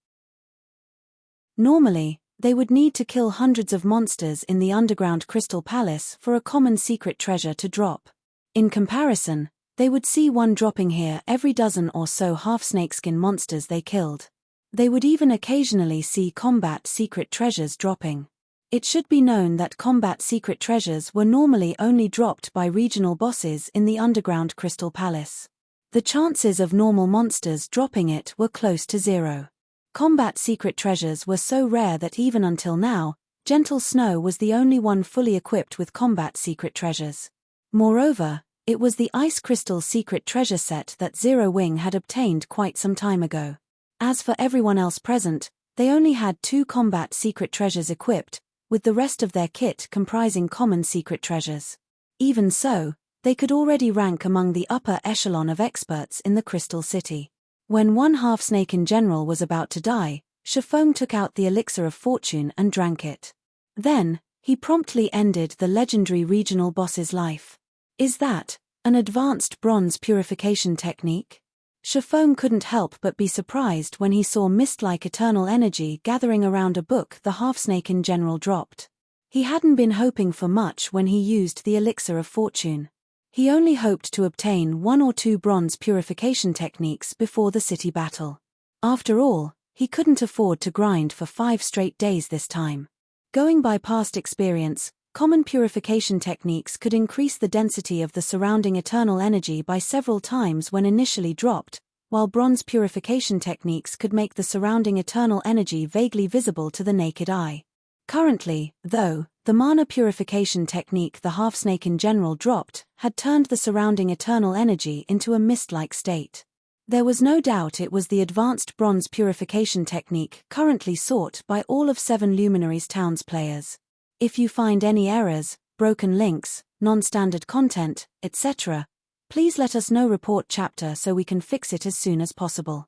Normally, they would need to kill hundreds of monsters in the underground Crystal Palace for a common secret treasure to drop. In comparison, they would see one dropping here every dozen or so half-snakeskin monsters they killed. They would even occasionally see combat secret treasures dropping. It should be known that combat secret treasures were normally only dropped by regional bosses in the underground Crystal Palace. The chances of normal monsters dropping it were close to zero. Combat secret treasures were so rare that even until now, Gentle Snow was the only one fully equipped with combat secret treasures. Moreover, it was the Ice Crystal secret treasure set that Zero Wing had obtained quite some time ago. As for everyone else present, they only had 2 combat secret treasures equipped, with the rest of their kit comprising common secret treasures. Even so, they could already rank among the upper echelon of experts in the Crystal City. When one half-snake in general was about to die, Shifeng took out the elixir of fortune and drank it. Then, he promptly ended the legendary regional boss's life. Is that an advanced bronze purification technique? Shifeng couldn't help but be surprised when he saw mist-like eternal energy gathering around a book the half-snake in general dropped. He hadn't been hoping for much when he used the elixir of fortune. He only hoped to obtain 1 or 2 bronze purification techniques before the city battle. After all, he couldn't afford to grind for 5 straight days this time. Going by past experience, common purification techniques could increase the density of the surrounding eternal energy by several times when initially dropped, while bronze purification techniques could make the surrounding eternal energy vaguely visible to the naked eye. Currently, though, the mana purification technique the half-snake in general dropped had turned the surrounding eternal energy into a mist-like state. There was no doubt it was the advanced bronze purification technique currently sought by all of 7 Luminaries Towns players. If you find any errors, broken links, non-standard content, etc., please let us know. Report chapter so we can fix it as soon as possible.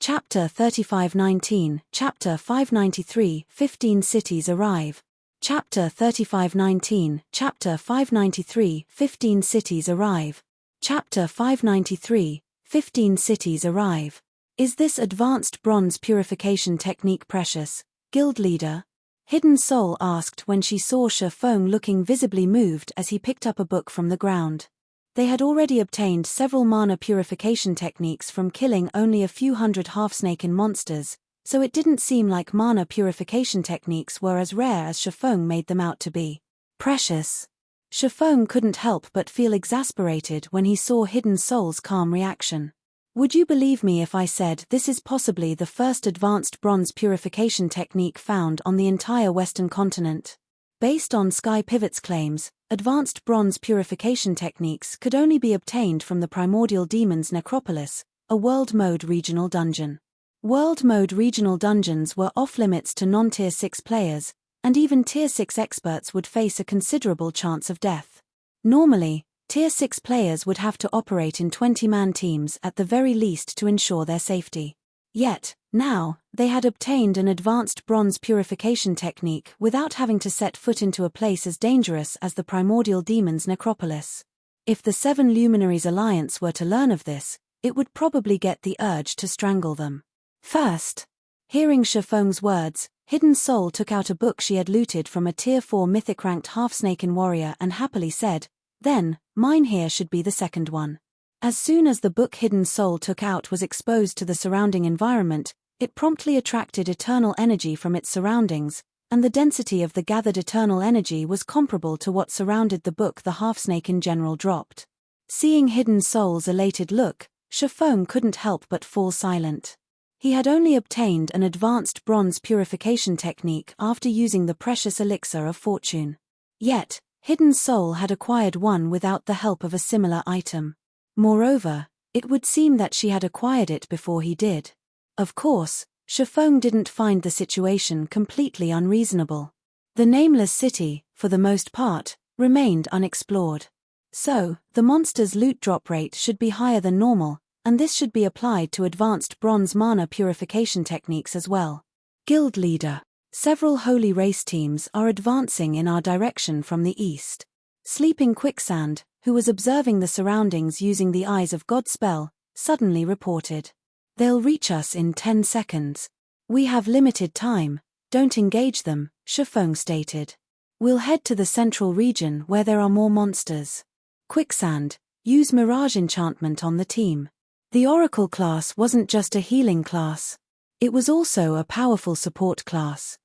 Chapter 3519, Chapter 593, 15 cities arrive. Chapter 3519, Chapter 593, 15 cities arrive. Chapter 593, 15 cities arrive. Is this advanced bronze purification technique precious, guild leader? Hidden Soul asked when she saw Shifeng looking visibly moved as he picked up a book from the ground. They had already obtained several mana purification techniques from killing only a few hundred half-snaken monsters, so it didn't seem like mana purification techniques were as rare as Shifeng made them out to be. Precious. Shifeng couldn't help but feel exasperated when he saw Hidden Soul's calm reaction. Would you believe me if I said this is possibly the first advanced bronze purification technique found on the entire Western continent? Based on Sky Pivot's claims, advanced bronze purification techniques could only be obtained from the Primordial Demon's Necropolis, a World Mode regional dungeon. World Mode regional dungeons were off-limits to non-Tier 6 players, and even Tier 6 experts would face a considerable chance of death. Normally, Tier 6 players would have to operate in 20-man teams at the very least to ensure their safety. Yet, now, they had obtained an advanced bronze purification technique without having to set foot into a place as dangerous as the Primordial Demon's Necropolis. If the 7 Luminaries Alliance were to learn of this, it would probably get the urge to strangle them. First, hearing Shifeng's words, Hidden Soul took out a book she had looted from a Tier 4 mythic-ranked half-snaken warrior and happily said, "Then, mine here should be the second one." As soon as the book Hidden Soul took out was exposed to the surrounding environment, it promptly attracted eternal energy from its surroundings, and the density of the gathered eternal energy was comparable to what surrounded the book the half-snake in general dropped. Seeing Hidden Soul's elated look, Shifeng couldn't help but fall silent. He had only obtained an advanced bronze purification technique after using the precious elixir of fortune. Yet, Hidden Soul had acquired one without the help of a similar item. Moreover, it would seem that she had acquired it before he did. Of course, Shifeng didn't find the situation completely unreasonable. The nameless city, for the most part, remained unexplored. So, the monster's loot drop rate should be higher than normal, and this should be applied to advanced bronze mana purification techniques as well. Guild leader. Several holy race teams are advancing in our direction from the east. Sleeping Quicksand, who was observing the surroundings using the Eyes of God spell, suddenly reported. "They'll reach us in 10 seconds. We have limited time, don't engage them," Shifeng stated. "We'll head to the central region where there are more monsters. Quicksand, use Mirage enchantment on the team." The Oracle class wasn't just a healing class. It was also a powerful support class.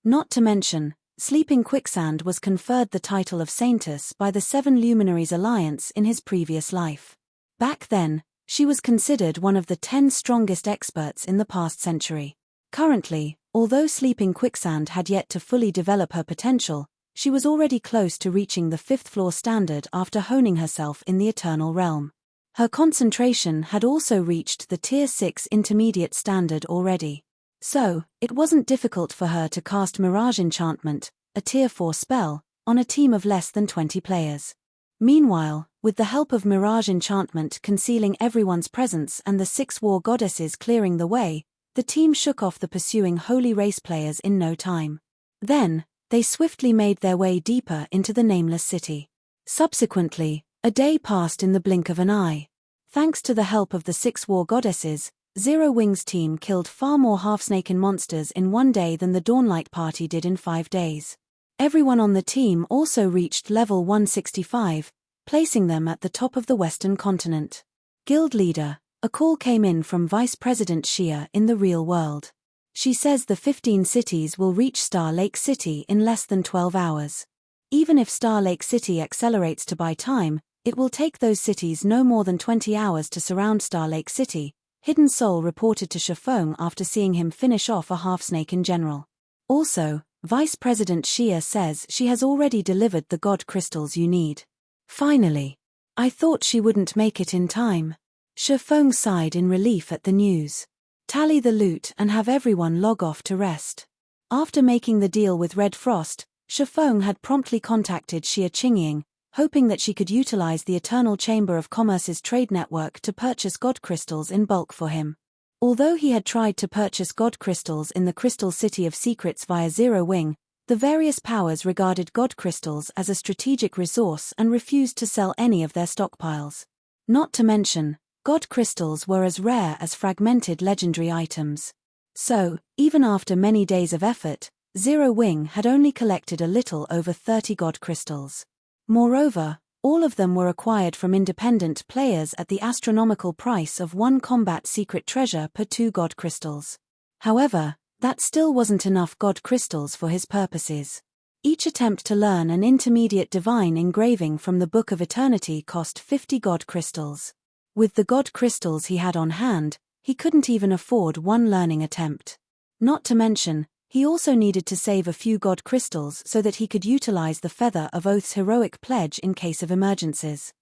Not to mention, Sleeping Quicksand was conferred the title of Saintess by the 7 Luminaries Alliance in his previous life. Back then, she was considered one of the 10 strongest experts in the past century. Currently, although Sleeping Quicksand had yet to fully develop her potential, she was already close to reaching the 5th floor standard after honing herself in the Eternal Realm. Her concentration had also reached the Tier 6 intermediate standard already. So, it wasn't difficult for her to cast Mirage enchantment, a Tier 4 spell, on a team of less than 20 players. Meanwhile, with the help of mirage enchantment concealing everyone's presence and the 6 war goddesses clearing the way, the team shook off the pursuing holy race players in no time. Then, they swiftly made their way deeper into the nameless city. Subsequently, a day passed in the blink of an eye. Thanks to the help of the 6 war goddesses, Zero Wing's team killed far more half-snaken monsters in one day than the Dawnlight Party did in 5 days. Everyone on the team also reached level 165, placing them at the top of the Western continent. Guild leader, a call came in from Vice President Shia in the real world. She says the 15 cities will reach Star Lake City in less than 12 hours. Even if Star Lake City accelerates to buy time, it will take those cities no more than 20 hours to surround Star Lake City, Hidden Soul reported to Shifeng after seeing him finish off a half-snaken general. Also, Vice President Shia says she has already delivered the god crystals you need. Finally. I thought she wouldn't make it in time. Shifeng sighed in relief at the news. Tally the loot and have everyone log off to rest. After making the deal with Red Frost, Shifeng had promptly contacted Xia Qingying, hoping that she could utilize the Eternal Chamber of Commerce's trade network to purchase god crystals in bulk for him. Although he had tried to purchase god crystals in the Crystal City of Secrets via Zero Wing, the various powers regarded god crystals as a strategic resource and refused to sell any of their stockpiles. Not to mention, god crystals were as rare as fragmented legendary items. So, even after many days of effort, Zero Wing had only collected a little over 30 god crystals. Moreover, all of them were acquired from independent players at the astronomical price of 1 combat secret treasure per 2 god crystals. However, that still wasn't enough god crystals for his purposes. Each attempt to learn an intermediate divine engraving from the Book of Eternity cost 50 god crystals. With the god crystals he had on hand, he couldn't even afford 1 learning attempt. Not to mention, he also needed to save a few god crystals so that he could utilize the Feather of Oath's heroic pledge in case of emergencies.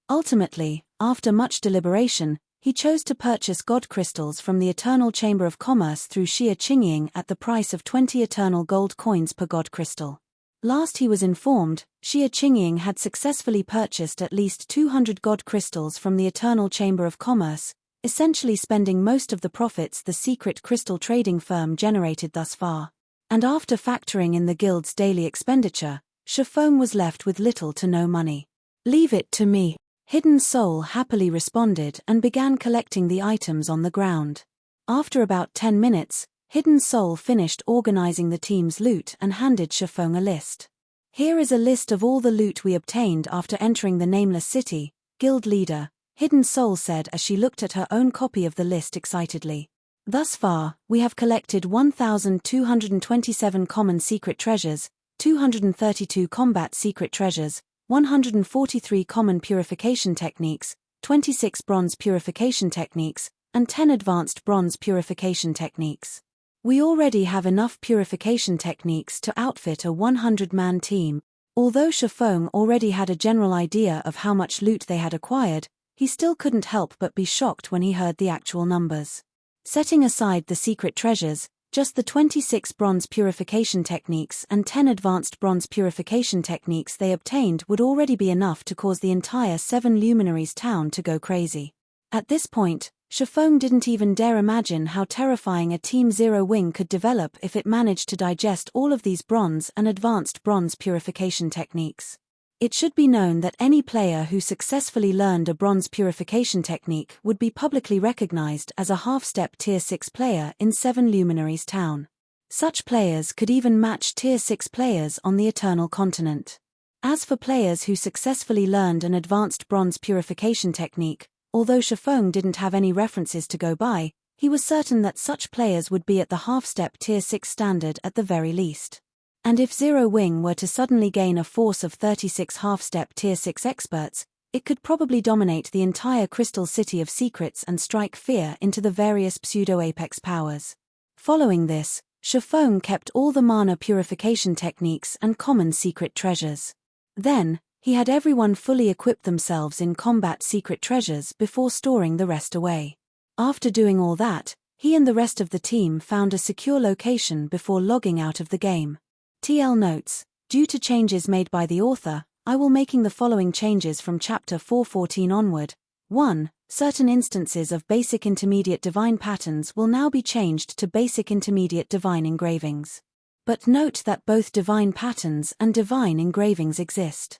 Ultimately, after much deliberation, he chose to purchase god crystals from the Eternal Chamber of Commerce through Xia Qingying at the price of 20 eternal gold coins per god crystal. Last he was informed, Xia Qingying had successfully purchased at least 200 god crystals from the Eternal Chamber of Commerce, essentially spending most of the profits the secret crystal trading firm generated thus far. And after factoring in the guild's daily expenditure, Shifeng was left with little to no money. "Leave it to me," Hidden Soul happily responded and began collecting the items on the ground. After about 10 minutes, Hidden Soul finished organizing the team's loot and handed Shifeng a list. "Here is a list of all the loot we obtained after entering the Nameless City," guild leader, Hidden Soul said as she looked at her own copy of the list excitedly. "Thus far, we have collected 1,227 common secret treasures, 232 combat secret treasures, 143 common purification techniques, 26 bronze purification techniques, and 10 advanced bronze purification techniques. We already have enough purification techniques to outfit a 100-man team." Although Shifeng already had a general idea of how much loot they had acquired, he still couldn't help but be shocked when he heard the actual numbers. Setting aside the secret treasures, just the 26 bronze purification techniques and 10 advanced bronze purification techniques they obtained would already be enough to cause the entire 7 Luminaries town to go crazy. At this point, Shifeng didn't even dare imagine how terrifying a Team Zero Wing could develop if it managed to digest all of these bronze and advanced bronze purification techniques. It should be known that any player who successfully learned a bronze purification technique would be publicly recognized as a half-step Tier 6 player in 7 Luminaries town. Such players could even match Tier 6 players on the Eternal Continent. As for players who successfully learned an advanced bronze purification technique, although Shifeng didn't have any references to go by, he was certain that such players would be at the half-step Tier 6 standard at the very least. And if Zero Wing were to suddenly gain a force of 36 half-step Tier 6 experts, it could probably dominate the entire Crystal City of Secrets and strike fear into the various pseudo-apex powers. Following this, Shifeng kept all the mana purification techniques and common secret treasures. Then, he had everyone fully equip themselves in combat secret treasures before storing the rest away. After doing all that, he and the rest of the team found a secure location before logging out of the game. TL notes: due to changes made by the author, I will making the following changes from chapter 414 onward. 1. Certain instances of basic intermediate divine patterns will now be changed to basic intermediate divine engravings. But note that both divine patterns and divine engravings exist.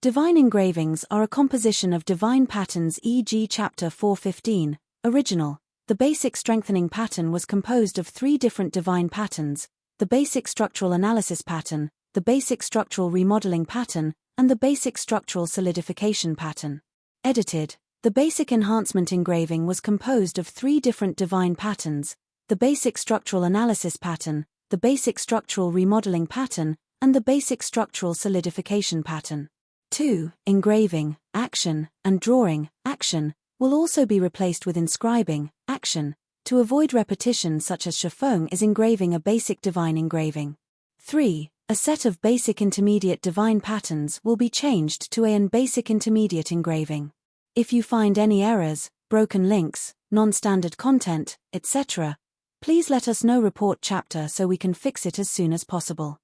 Divine engravings are a composition of divine patterns, e.g. chapter 415, original. The basic strengthening pattern was composed of 3 different divine patterns: the basic structural analysis pattern, the basic structural remodeling pattern, and the basic structural solidification pattern. Edited, the basic enhancement engraving was composed of 3 different divine patterns: the basic structural analysis pattern, the basic structural remodeling pattern, and the basic structural solidification pattern. 2. Engraving, action, and drawing, action, will also be replaced with inscribing, action, to avoid repetition, such as Shifeng is engraving a basic divine engraving. 3. A set of basic intermediate divine patterns will be changed to an basic intermediate engraving. If you find any errors, broken links, non-standard content, etc., please let us know. Report chapter so we can fix it as soon as possible.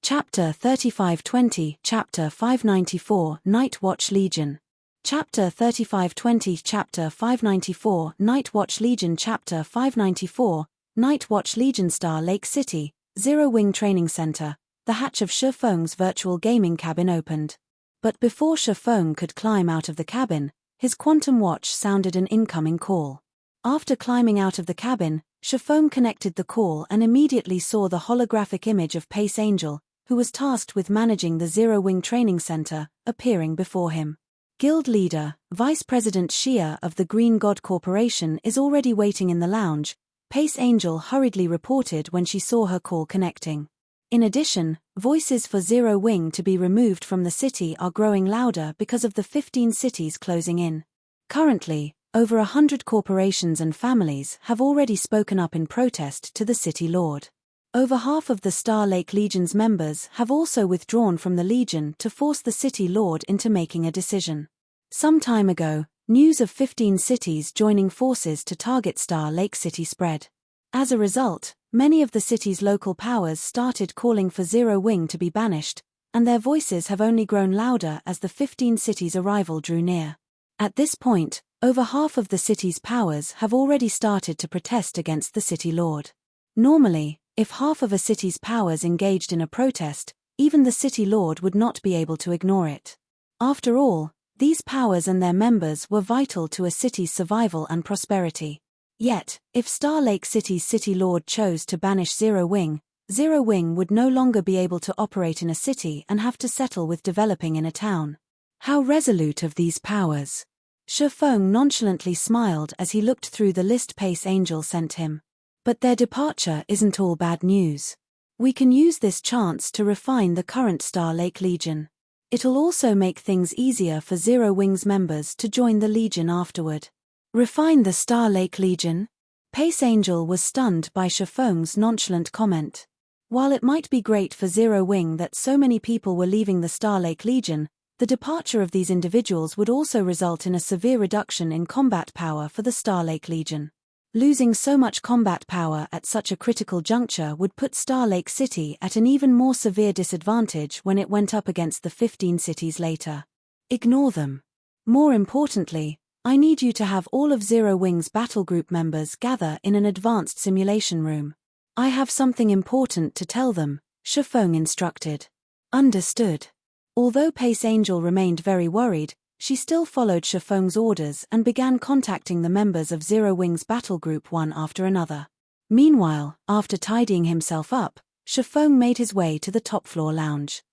Chapter 3520, Chapter 594, Night Watch Legion. Chapter 3520, Chapter 594, Night Watch Legion. Chapter 594, Night Watch Legion. Star Lake City, Zero Wing Training Center. The hatch of Shifeng's virtual gaming cabin opened. But before Shifeng could climb out of the cabin, his quantum watch sounded an incoming call. After climbing out of the cabin, Shifeng connected the call and immediately saw the holographic image of Pace Angel, who was tasked with managing the Zero Wing Training Center, appearing before him. Guild leader, Vice President Xia of the Green God Corporation is already waiting in the lounge, Pace Angel hurriedly reported when she saw her call connecting. In addition, voices for Zero Wing to be removed from the city are growing louder because of the 15 cities closing in. Currently, over 100 corporations and families have already spoken up in protest to the City Lord. Over half of the Star Lake Legion's members have also withdrawn from the Legion to force the City Lord into making a decision. Some time ago, news of 15 cities joining forces to target Star Lake City spread. As a result, many of the city's local powers started calling for Zero Wing to be banished, and their voices have only grown louder as the 15 cities' arrival drew near. At this point, over half of the city's powers have already started to protest against the City Lord. Normally, if half of a city's powers engaged in a protest, even the City Lord would not be able to ignore it. After all, these powers and their members were vital to a city's survival and prosperity. Yet, if Star Lake City's City Lord chose to banish Zero Wing would no longer be able to operate in a city and have to settle with developing in a town. How resolute of these powers! Shifeng nonchalantly smiled as he looked through the list Pace Angel sent him. But their departure isn't all bad news. We can use this chance to refine the current Star Lake Legion. It'll also make things easier for Zero Wing's members to join the Legion afterward. Refine the Star Lake Legion? Pace Angel was stunned by Shifeng's nonchalant comment. While it might be great for Zero Wing that so many people were leaving the Star Lake Legion, the departure of these individuals would also result in a severe reduction in combat power for the Star Lake Legion. Losing so much combat power at such a critical juncture would put Star Lake City at an even more severe disadvantage when it went up against the 15 cities later. Ignore them. More importantly, I need you to have all of Zero Wing's battle group members gather in an advanced simulation room. I have something important to tell them, Shifeng instructed. Understood. Although Pace Angel remained very worried, she still followed Shifeng's orders and began contacting the members of Zero Wing's battle group one after another. Meanwhile, after tidying himself up, Shifeng made his way to the top-floor lounge.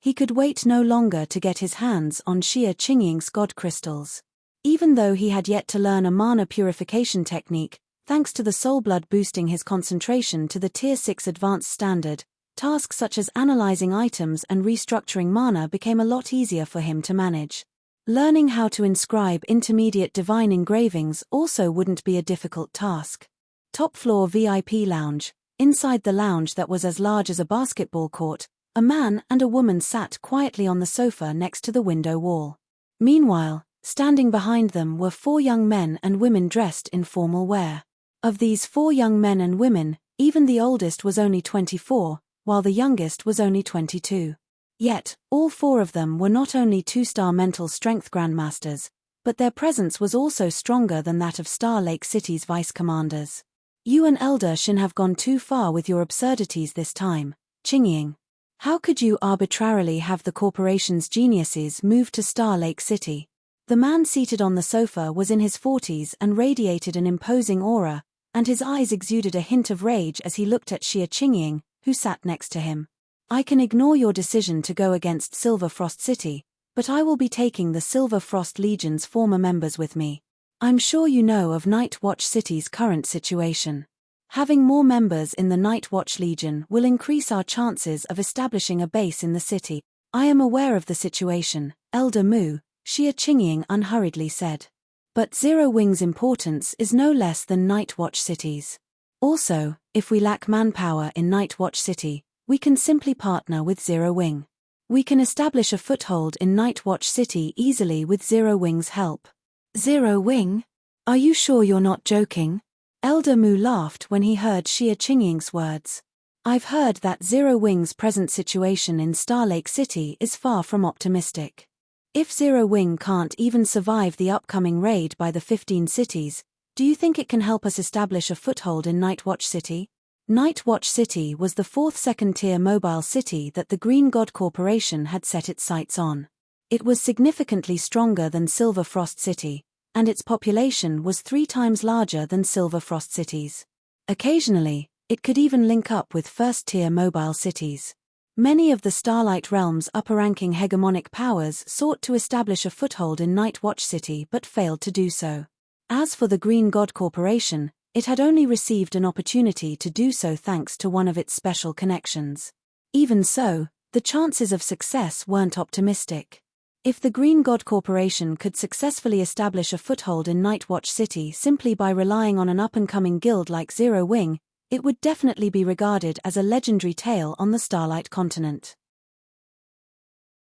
He could wait no longer to get his hands on Xia Qingying's god crystals. Even though he had yet to learn a mana purification technique, thanks to the soul blood boosting his concentration to the Tier 6 advanced standard, tasks such as analyzing items and restructuring mana became a lot easier for him to manage. Learning how to inscribe intermediate divine engravings also wouldn't be a difficult task. Top-floor VIP lounge. Inside the lounge that was as large as a basketball court, a man and a woman sat quietly on the sofa next to the window wall. Meanwhile, standing behind them were 4 young men and women dressed in formal wear. Of these 4 young men and women, even the oldest was only 24, while the youngest was only 22. Yet, all 4 of them were not only 2-star mental strength grandmasters, but their presence was also stronger than that of Star Lake City's vice commanders. You and Elder Shin have gone too far with your absurdities this time, Qingying. How could you arbitrarily have the corporation's geniuses move to Star Lake City? The man seated on the sofa was in his 40s and radiated an imposing aura, and his eyes exuded a hint of rage as he looked at Xie Qingying, who sat next to him. I can ignore your decision to go against Silver Frost City, but I will be taking the Silver Frost Legion's former members with me. I'm sure you know of Night Watch City's current situation. Having more members in the Night Watch Legion will increase our chances of establishing a base in the city. I am aware of the situation, Elder Mu, Xie Qingying unhurriedly said. But Zero Wing's importance is no less than Night Watch City's. Also, if we lack manpower in Night Watch City, we can simply partner with Zero Wing. We can establish a foothold in Night Watch City easily with Zero Wing's help. Zero Wing? Are you sure you're not joking? Elder Mu laughed when he heard Xie Qingying's words. I've heard that Zero Wing's present situation in Star Lake City is far from optimistic. If Zero Wing can't even survive the upcoming raid by the 15 cities, do you think it can help us establish a foothold in Night Watch City? Night Watch City was the 4th second-tier mobile city that the Green God Corporation had set its sights on. It was significantly stronger than Silver Frost City, and its population was 3 times larger than Silver Frost City's. Occasionally, it could even link up with first-tier mobile cities. Many of the Starlight Realm's upper-ranking hegemonic powers sought to establish a foothold in Night Watch City but failed to do so. As for the Green God Corporation, it had only received an opportunity to do so thanks to one of its special connections. Even so, the chances of success weren't optimistic. If the Green God Corporation could successfully establish a foothold in Night Watch City simply by relying on an up-and-coming guild like Zero Wing, it would definitely be regarded as a legendary tale on the Starlight continent.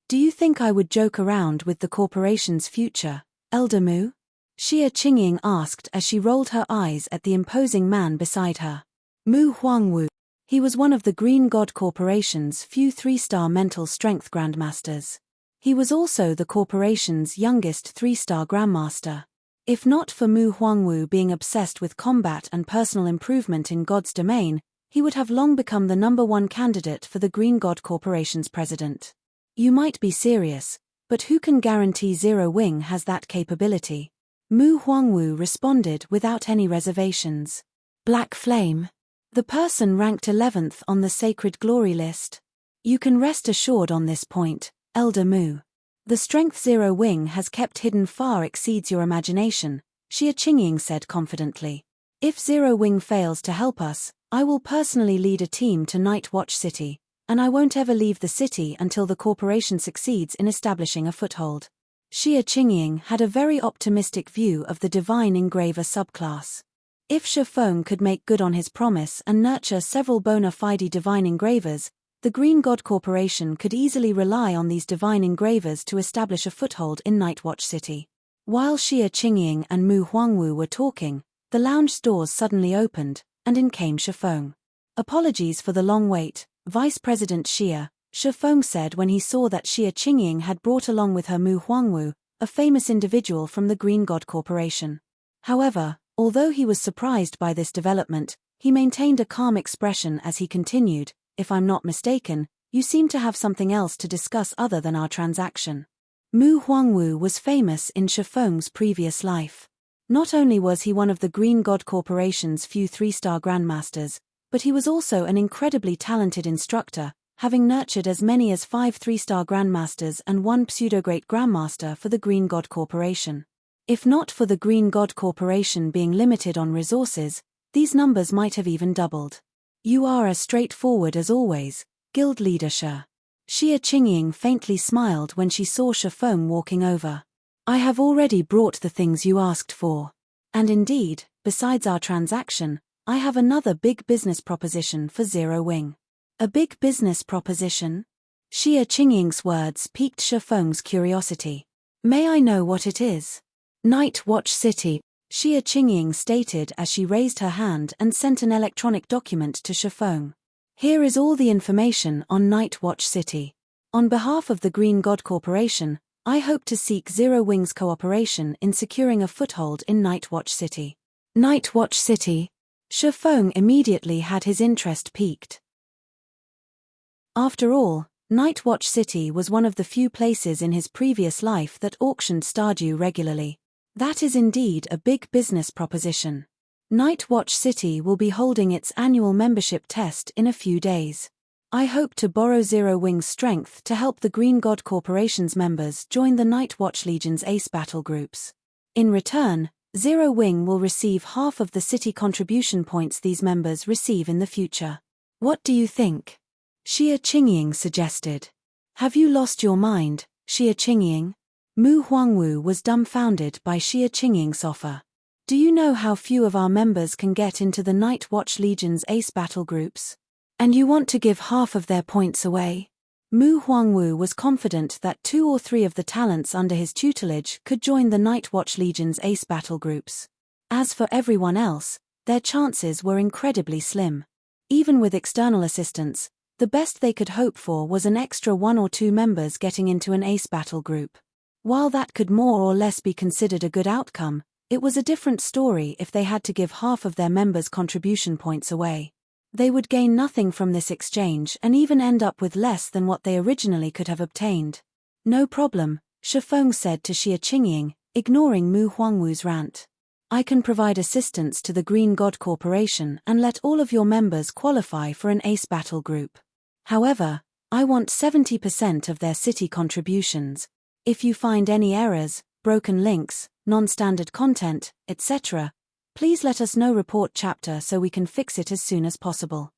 Do you think I would joke around with the corporation's future, Elder Mu? Xie Qingying asked as she rolled her eyes at the imposing man beside her. Mu Huangwu. He was one of the Green God Corporation's few 3-star mental strength grandmasters. He was also the corporation's youngest 3-star grandmaster. If not for Mu Huangwu being obsessed with combat and personal improvement in God's domain, he would have long become the #1 candidate for the Green God Corporation's president. You might be serious, but who can guarantee Zero Wing has that capability? Mu Huangwu responded without any reservations. Black Flame. The person ranked 11th on the Sacred Glory list. You can rest assured on this point, Elder Mu. The strength Zero Wing has kept hidden far exceeds your imagination, Xie Qingying said confidently. If Zero Wing fails to help us, I will personally lead a team to Night Watch City, and I won't ever leave the city until the corporation succeeds in establishing a foothold. Xie Qingying had a very optimistic view of the Divine Engraver subclass. If Shifeng could make good on his promise and nurture several bona fide Divine Engravers, the Green God Corporation could easily rely on these Divine Engravers to establish a foothold in Night Watch City. While Xie Qingying and Mu Huangwu were talking, the lounge doors suddenly opened, and in came Shifeng. Apologies for the long wait, Vice President Xie, Shifeng said when he saw that Xie Qingying had brought along with her Mu Huangwu, a famous individual from the Green God Corporation. However, although he was surprised by this development, he maintained a calm expression as he continued, if I'm not mistaken, you seem to have something else to discuss other than our transaction. Mu Huangwu was famous in Shifeng's previous life. Not only was he one of the Green God Corporation's few 3-star grandmasters, but he was also an incredibly talented instructor, having nurtured as many as 5 3-star grandmasters and 1 pseudo-great grandmaster for the Green God Corporation. If not for the Green God Corporation being limited on resources, these numbers might have even doubled. You are as straightforward as always, Guild Leader Xie. Xie Qingying faintly smiled when she saw Shifeng walking over. I have already brought the things you asked for. And indeed, besides our transaction, I have another big business proposition for Zero Wing. A big business proposition? Xie Qingying's words piqued Shifeng's curiosity. May I know what it is? Night Watch City. Xia Qingying stated as she raised her hand and sent an electronic document to Shifeng. Here is all the information on Night Watch City. On behalf of the Green God Corporation, I hope to seek Zero Wing's cooperation in securing a foothold in Night Watch City. Night Watch City? Shifeng immediately had his interest piqued. After all, Night Watch City was one of the few places in his previous life that auctioned Stardew regularly. That is indeed a big business proposition. Night Watch City will be holding its annual membership test in a few days. I hope to borrow Zero Wing's strength to help the Green God Corporation's members join the Night Watch Legion's ace battle groups. In return, Zero Wing will receive half of the city contribution points these members receive in the future. What do you think? Xia Qingying suggested. Have you lost your mind, Xia Qingying? Mu Huangwu was dumbfounded by Xia Qingying's offer. Do you know how few of our members can get into the Night Watch Legion's ace battle groups? And you want to give half of their points away? Mu Huangwu was confident that 2 or 3 of the talents under his tutelage could join the Night Watch Legion's ace battle groups. As for everyone else, their chances were incredibly slim. Even with external assistance, the best they could hope for was an extra 1 or 2 members getting into an ace battle group. While that could more or less be considered a good outcome, it was a different story if they had to give half of their members' contribution points away. They would gain nothing from this exchange and even end up with less than what they originally could have obtained. No problem, Shifeng said to Xia Qingying, ignoring Mu Huangwu's rant. I can provide assistance to the Green God Corporation and let all of your members qualify for an ace battle group. However, I want 70% of their city contributions. If you find any errors, broken links, non-standard content, etc., please let us know. Report chapter so we can fix it as soon as possible.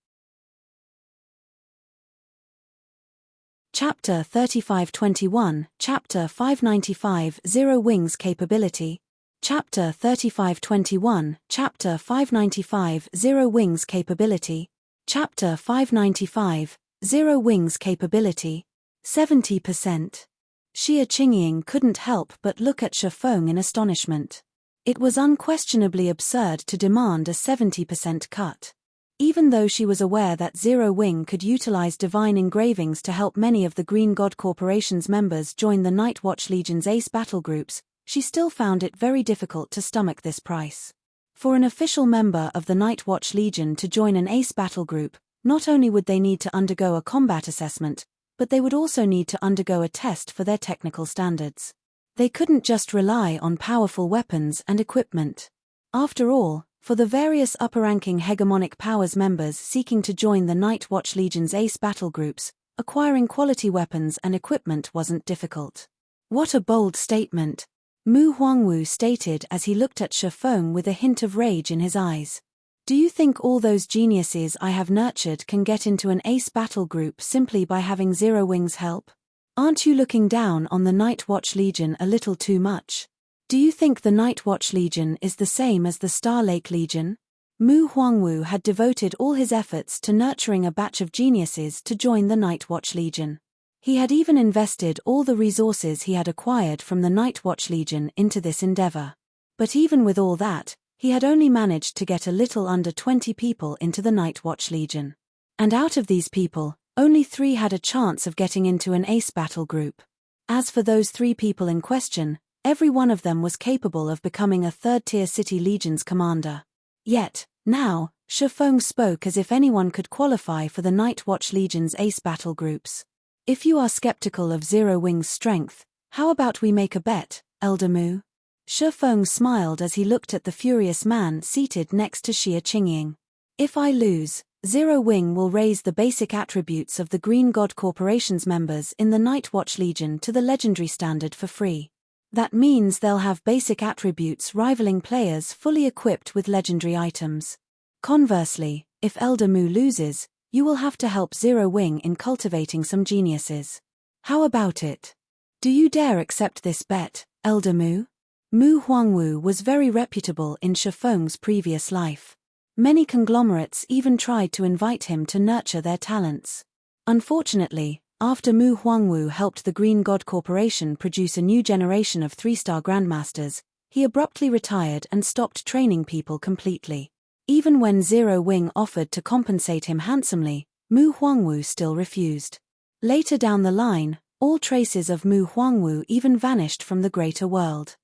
Chapter 3521, Chapter 595 Zero Wings Capability. Chapter 3521, Chapter 595 Zero Wings Capability. Chapter 595 Zero Wings Capability. 70%. Xia Qingying couldn't help but look at Shifeng in astonishment. It was unquestionably absurd to demand a 70% cut. Even though she was aware that Zero Wing could utilize divine engravings to help many of the Green God Corporation's members join the Night Watch Legion's ace battle groups, she still found it very difficult to stomach this price. For an official member of the Night Watch Legion to join an ace battle group, not only would they need to undergo a combat assessment, but they would also need to undergo a test for their technical standards. They couldn't just rely on powerful weapons and equipment. After all, for the various upper-ranking hegemonic powers members seeking to join the Night Watch Legion's ace battle groups, acquiring quality weapons and equipment wasn't difficult. What a bold statement, Mu Huangwu stated as he looked at Shifeng with a hint of rage in his eyes. Do you think all those geniuses I have nurtured can get into an ace battle group simply by having Zero Wing's help? Aren't you looking down on the Night Watch Legion a little too much? Do you think the Night Watch Legion is the same as the Star Lake Legion? Mu Huangwu had devoted all his efforts to nurturing a batch of geniuses to join the Night Watch Legion. He had even invested all the resources he had acquired from the Night Watch Legion into this endeavor. But even with all that, he had only managed to get a little under 20 people into the Night Watch Legion. And out of these people, only 3 had a chance of getting into an ace battle group. As for those 3 people in question, every one of them was capable of becoming a third-tier city legion's commander. Yet, now, Shifeng spoke as if anyone could qualify for the Night Watch Legion's ace battle groups. If you are skeptical of Zero Wing's strength, how about we make a bet, Elder Mu? Shifeng smiled as he looked at the furious man seated next to Xia Qingying. If I lose, Zero Wing will raise the basic attributes of the Green God Corporation's members in the Night Watch Legion to the legendary standard for free. That means they'll have basic attributes rivaling players fully equipped with legendary items. Conversely, if Elder Mu loses, you will have to help Zero Wing in cultivating some geniuses. How about it? Do you dare accept this bet, Elder Mu? Mu Huangwu was very reputable in Shifeng's previous life. Many conglomerates even tried to invite him to nurture their talents. Unfortunately, after Mu Huangwu helped the Green God Corporation produce a new generation of 3-star grandmasters, he abruptly retired and stopped training people completely. Even when Zero Wing offered to compensate him handsomely, Mu Huangwu still refused. Later down the line, all traces of Mu Huangwu even vanished from the greater world.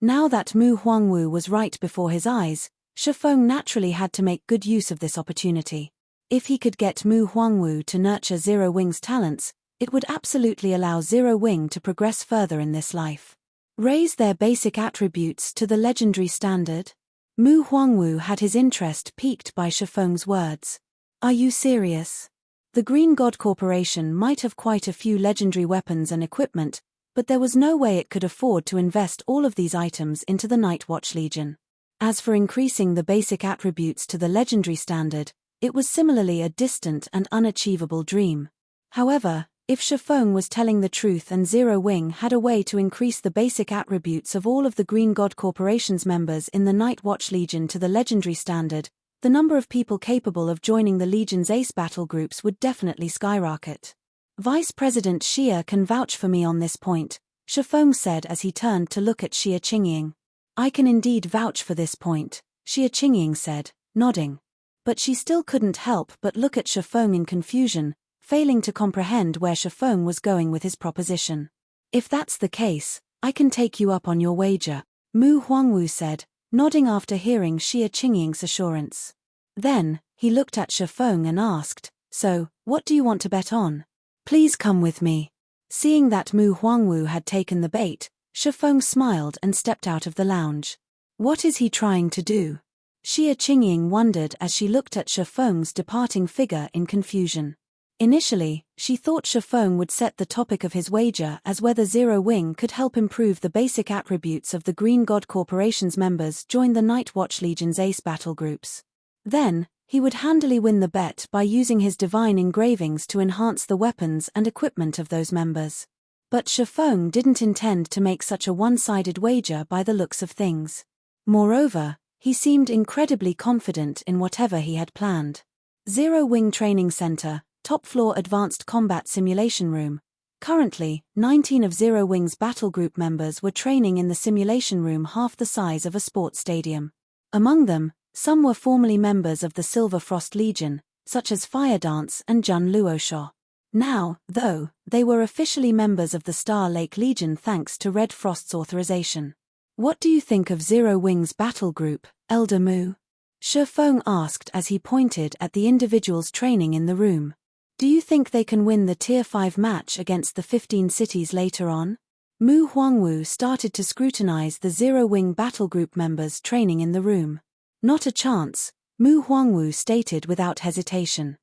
Now that Mu Huangwu was right before his eyes, Shifeng naturally had to make good use of this opportunity. If he could get Mu Huangwu to nurture Zero Wing's talents, it would absolutely allow Zero Wing to progress further in this life. Raise their basic attributes to the legendary standard? Mu Huangwu had his interest piqued by Shifeng's words. Are you serious? The Green God Corporation might have quite a few legendary weapons and equipment, but there was no way it could afford to invest all of these items into the Night Watch Legion. As for increasing the basic attributes to the legendary standard, it was similarly a distant and unachievable dream. However, if Shifeng was telling the truth and Zero Wing had a way to increase the basic attributes of all of the Green God Corporation's members in the Night Watch Legion to the legendary standard, the number of people capable of joining the Legion's ace battle groups would definitely skyrocket. Vice President Xia can vouch for me on this point, Shifeng said as he turned to look at Xia Qingying. I can indeed vouch for this point, Xia Qingying said, nodding. But she still couldn't help but look at Shifeng in confusion, failing to comprehend where Shifeng was going with his proposition. If that's the case, I can take you up on your wager, Mu Huangwu said, nodding after hearing Xia Qingying's assurance. Then, he looked at Shifeng and asked, so, what do you want to bet on? Please come with me. Seeing that Mu Huangwu had taken the bait, Shifeng smiled and stepped out of the lounge. What is he trying to do? Xia Qingying wondered as she looked at Shifeng's departing figure in confusion. Initially, she thought Shifeng would set the topic of his wager as whether Zero Wing could help improve the basic attributes of the Green God Corporation's members join the Night Watch Legion's ace battle groups. Then, he would handily win the bet by using his divine engravings to enhance the weapons and equipment of those members. But Shifeng didn't intend to make such a one-sided wager by the looks of things. Moreover, he seemed incredibly confident in whatever he had planned. Zero Wing Training Center, top floor advanced combat simulation room. Currently, 19 of Zero Wing's battle group members were training in the simulation room half the size of a sports stadium. Among them, some were formerly members of the Silver Frost Legion, such as Fire Dance and Jun Luosho. Now, though, they were officially members of the Star Lake Legion thanks to Red Frost's authorization. What do you think of Zero Wing's battle group, Elder Mu? Shifeng asked as he pointed at the individuals training in the room. Do you think they can win the Tier 5 match against the 15 cities later on? Mu Huangwu started to scrutinize the Zero Wing battle group members training in the room. Not a chance, Mu Huangwu stated without hesitation.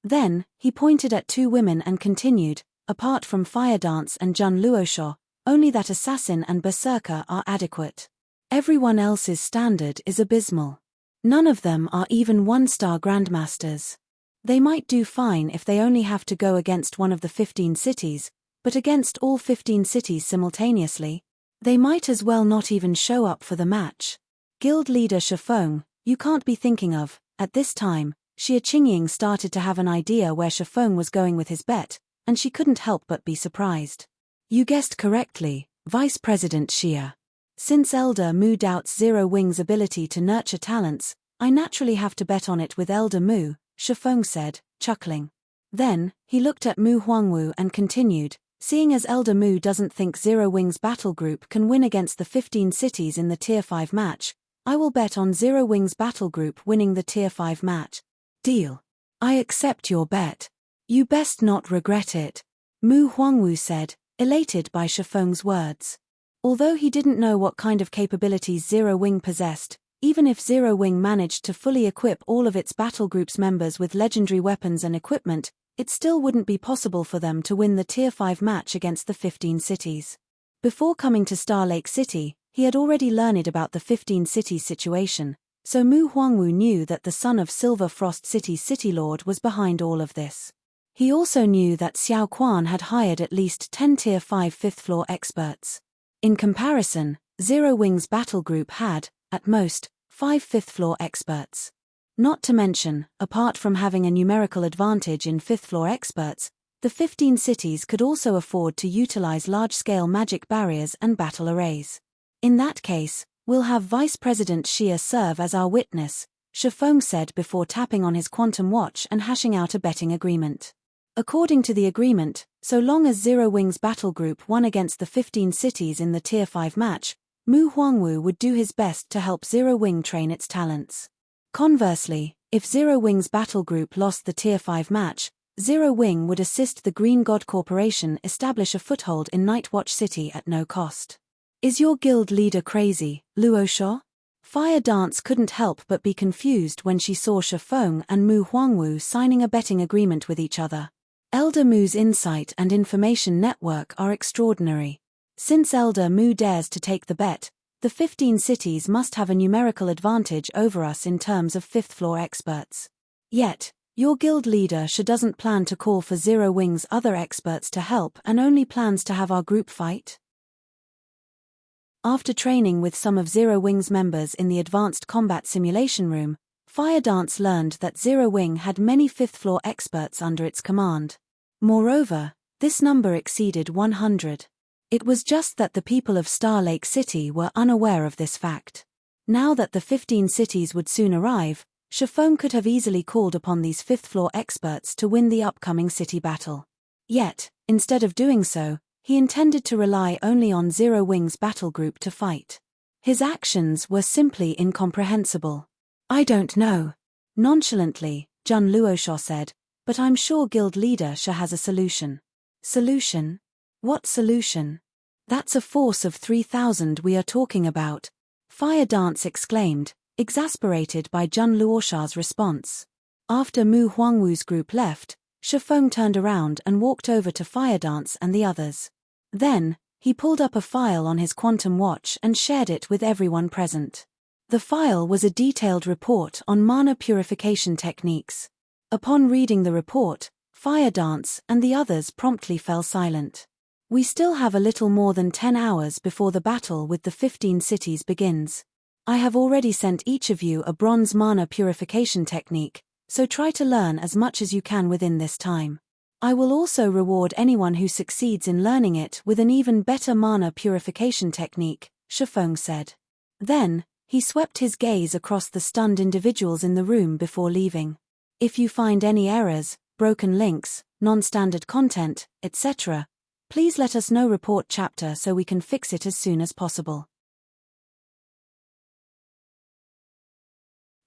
Then, he pointed at two women and continued, apart from Fire Dance and Jun Luosho, only that Assassin and Berserker are adequate. Everyone else's standard is abysmal. None of them are even one-star Grandmasters. They might do fine if they only have to go against one of the 15 cities, but against all 15 cities simultaneously, they might as well not even show up for the match. Guild leader Shifeng, you can't be thinking of, at this time, Xia Qingying started to have an idea where Shifeng was going with his bet, and she couldn't help but be surprised. You guessed correctly, Vice President Xia. Since Elder Mu doubts Zero Wing's ability to nurture talents, I naturally have to bet on it with Elder Mu, Shifeng said, chuckling. Then, he looked at Mu Huangwu and continued, seeing as Elder Mu doesn't think Zero Wing's battle group can win against the 15 cities in the Tier 5 match, I will bet on Zero Wing's battle group winning the Tier 5 match. Deal. I accept your bet. You best not regret it, Mu Huangwu said, elated by Shifeng's words. Although he didn't know what kind of capabilities Zero Wing possessed, even if Zero Wing managed to fully equip all of its battle group's members with legendary weapons and equipment, it still wouldn't be possible for them to win the Tier 5 match against the 15 cities. Before coming to Star Lake City, he had already learned about the 15 cities situation, so Mu Huangwu knew that the son of Silver Frost City's City Lord was behind all of this. He also knew that Xiao Quan had hired at least 10 Tier 5 5th floor experts. In comparison, Zero Wing's battle group had, at most, 5 5th floor experts. Not to mention, apart from having a numerical advantage in 5th floor experts, The 15 cities could also afford to utilize large-scale magic barriers and battle arrays. In that case, we'll have Vice President Xia serve as our witness, Shifeng said before tapping on his quantum watch and hashing out a betting agreement. According to the agreement, so long as Zero Wing's battle group won against the 15 cities in the Tier 5 match, Mu Huangwu would do his best to help Zero Wing train its talents. Conversely, if Zero Wing's battle group lost the Tier 5 match, Zero Wing would assist the Green God Corporation establish a foothold in Nightwatch City at no cost. Is your guild leader crazy, Luosha? Fire Dance couldn't help but be confused when she saw Shifeng and Mu Huangwu signing a betting agreement with each other. Elder Mu's insight and information network are extraordinary. Since Elder Mu dares to take the bet, the 15 cities must have a numerical advantage over us in terms of fifth-floor experts. Yet, your guild leader doesn't plan to call for Zero Wing's other experts to help and only plans to have our group fight? After training with some of Zero Wing's members in the Advanced Combat Simulation Room, Fire Dance learned that Zero Wing had many fifth-floor experts under its command. Moreover, this number exceeded 100. It was just that the people of Star Lake City were unaware of this fact. Now that the 15 cities would soon arrive, Shifeng could have easily called upon these fifth-floor experts to win the upcoming city battle. Yet, instead of doing so, he intended to rely only on Zero Wing's battle group to fight. His actions were simply incomprehensible. I don't know. Nonchalantly, Jun Luosha said, but I'm sure guild leader Xia has a solution. Solution? What solution? That's a force of 3,000 we are talking about, Fire Dance exclaimed, exasperated by Jun Luosha's response. After Mu Huangwu's group left, Shifeng turned around and walked over to Fire Dance and the others. Then, he pulled up a file on his quantum watch and shared it with everyone present. The file was a detailed report on mana purification techniques. Upon reading the report, Fire Dance and the others promptly fell silent. We still have a little more than 10 hours before the battle with the 15 cities begins. I have already sent each of you a bronze mana purification technique, so try to learn as much as you can within this time. I will also reward anyone who succeeds in learning it with an even better mana purification technique, Shifeng said. Then, he swept his gaze across the stunned individuals in the room before leaving. If you find any errors, broken links, non-standard content, etc., please let us know. Report chapter so we can fix it as soon as possible.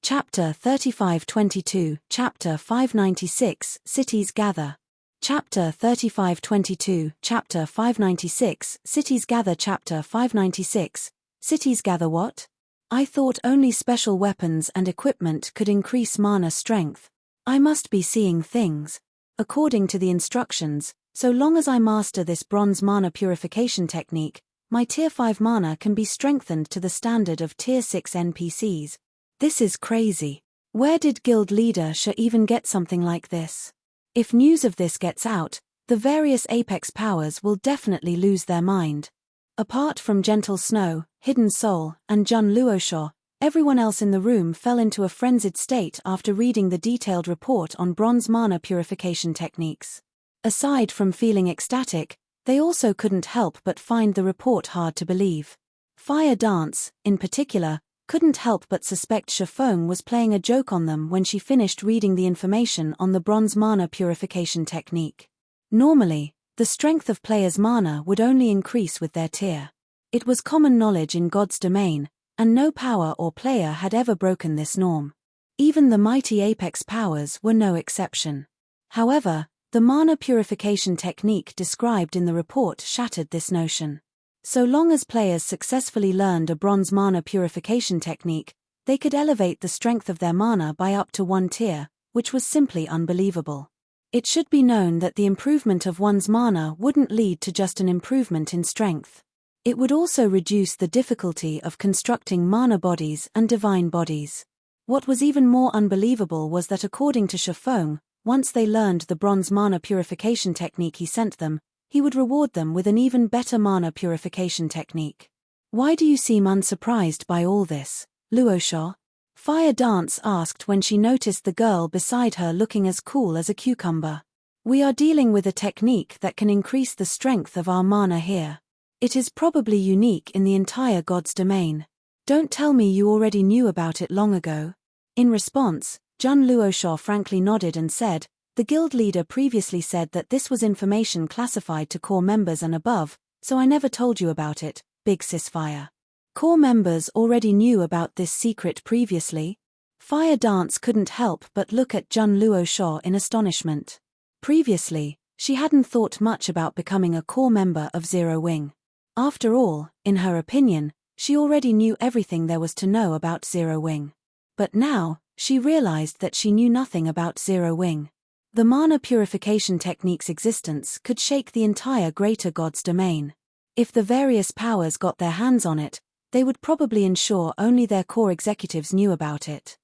Chapter 3522, Chapter 596, Cities Gather. Chapter 3522, Chapter 596, Cities Gather. Chapter 596, Cities Gather. What? I thought only special weapons and equipment could increase mana strength. I must be seeing things. According to the instructions, so long as I master this bronze mana purification technique, my Tier 5 mana can be strengthened to the standard of Tier 6 NPCs. This is crazy. Where did guild leader Xia even get something like this? If news of this gets out, the various Apex powers will definitely lose their mind. Apart from Gentle Snow, Hidden Soul, and Jun Luosha, everyone else in the room fell into a frenzied state after reading the detailed report on bronze mana purification techniques. Aside from feeling ecstatic, they also couldn't help but find the report hard to believe. Fire Dance, in particular, couldn't help but suspect Shifeng was playing a joke on them when she finished reading the information on the bronze mana purification technique. Normally, the strength of players' mana would only increase with their tier. It was common knowledge in God's domain, and no power or player had ever broken this norm. Even the mighty Apex powers were no exception. However, the mana purification technique described in the report shattered this notion. So long as players successfully learned a bronze mana purification technique, they could elevate the strength of their mana by up to 1 tier, which was simply unbelievable. It should be known that the improvement of one's mana wouldn't lead to just an improvement in strength. It would also reduce the difficulty of constructing mana bodies and divine bodies. What was even more unbelievable was that according to Shifeng, once they learned the bronze mana purification technique he sent them, he would reward them with an even better mana purification technique. Why do you seem unsurprised by all this, Luosha? Fire Dance asked when she noticed the girl beside her looking as cool as a cucumber. We are dealing with a technique that can increase the strength of our mana here. It is probably unique in the entire God's domain. Don't tell me you already knew about it long ago. In response, Jun Luosha frankly nodded and said, the guild leader previously said that this was information classified to core members and above, so I never told you about it, Big Sis Fire. Core members already knew about this secret previously? Fire Dance couldn't help but look at Jun Luosha in astonishment. Previously, she hadn't thought much about becoming a core member of Zero Wing. After all, in her opinion, she already knew everything there was to know about Zero Wing. But now, she realized that she knew nothing about Zero Wing. The mana purification technique's existence could shake the entire Greater God's domain. If the various powers got their hands on it, they would probably ensure only their core executives knew about it.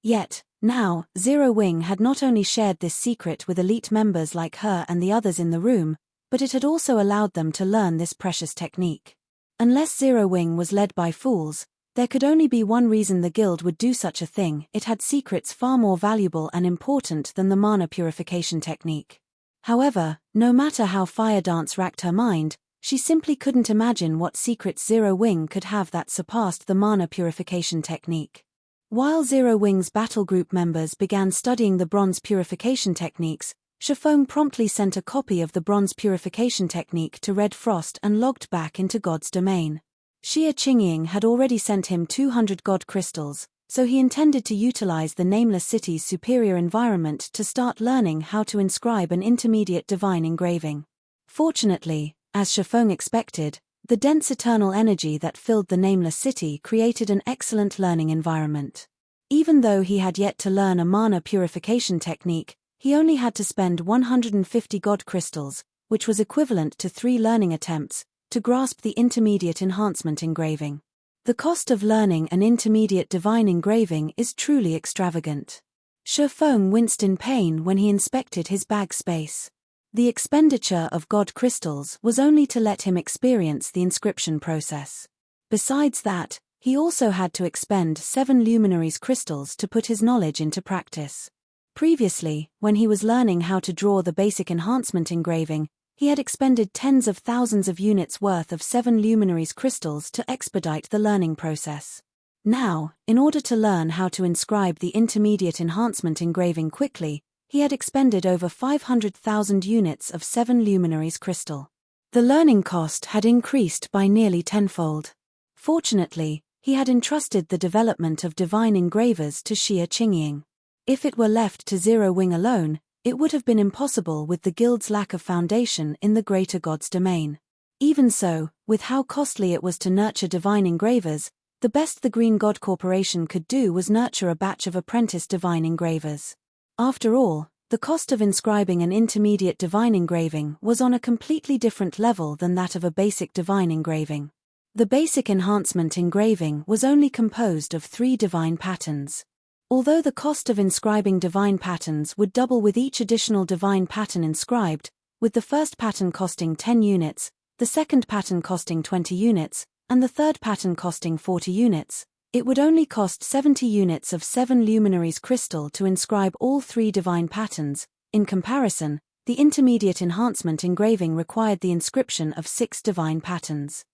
Yet, now, Zero Wing had not only shared this secret with elite members like her and the others in the room, but it had also allowed them to learn this precious technique. Unless Zero Wing was led by fools, there could only be one reason the guild would do such a thing: it had secrets far more valuable and important than the mana purification technique. However, no matter how Fire Dance racked her mind, she simply couldn't imagine what secrets Zero Wing could have that surpassed the mana purification technique. While Zero Wing's battle group members began studying the bronze purification techniques, Shifeng promptly sent a copy of the bronze purification technique to Red Frost and logged back into God's domain. Xia Qingying had already sent him 200 God crystals, so he intended to utilize the Nameless City's superior environment to start learning how to inscribe an intermediate divine engraving. Fortunately, as Shifeng expected, the dense eternal energy that filled the Nameless City created an excellent learning environment. Even though he had yet to learn a mana purification technique, he only had to spend 150 God crystals, which was equivalent to 3 learning attempts, to grasp the intermediate enhancement engraving. The cost of learning an intermediate divine engraving is truly extravagant. Shifeng winced in pain when he inspected his bag space. The expenditure of God crystals was only to let him experience the inscription process. Besides that, he also had to expend 7 luminaries crystals to put his knowledge into practice. Previously, when he was learning how to draw the basic enhancement engraving, he had expended tens of thousands of units worth of 7 luminaries crystals to expedite the learning process. Now, in order to learn how to inscribe the intermediate enhancement engraving quickly, he had expended over 500,000 units of 7 luminaries crystal. The learning cost had increased by nearly tenfold. Fortunately, he had entrusted the development of divine engravers to Xia Qingying. If it were left to Zero Wing alone, it would have been impossible with the guild's lack of foundation in the Greater God's domain. Even so, with how costly it was to nurture divine engravers, the best the Green God Corporation could do was nurture a batch of apprentice divine engravers. After all, the cost of inscribing an intermediate divine engraving was on a completely different level than that of a basic divine engraving. The basic enhancement engraving was only composed of 3 divine patterns. Although the cost of inscribing divine patterns would double with each additional divine pattern inscribed, with the first pattern costing 10 units, the second pattern costing 20 units, and the third pattern costing 40 units, it would only cost 70 units of 7 luminaries crystal to inscribe all 3 divine patterns. In comparison, the intermediate enhancement engraving required the inscription of 6 divine patterns.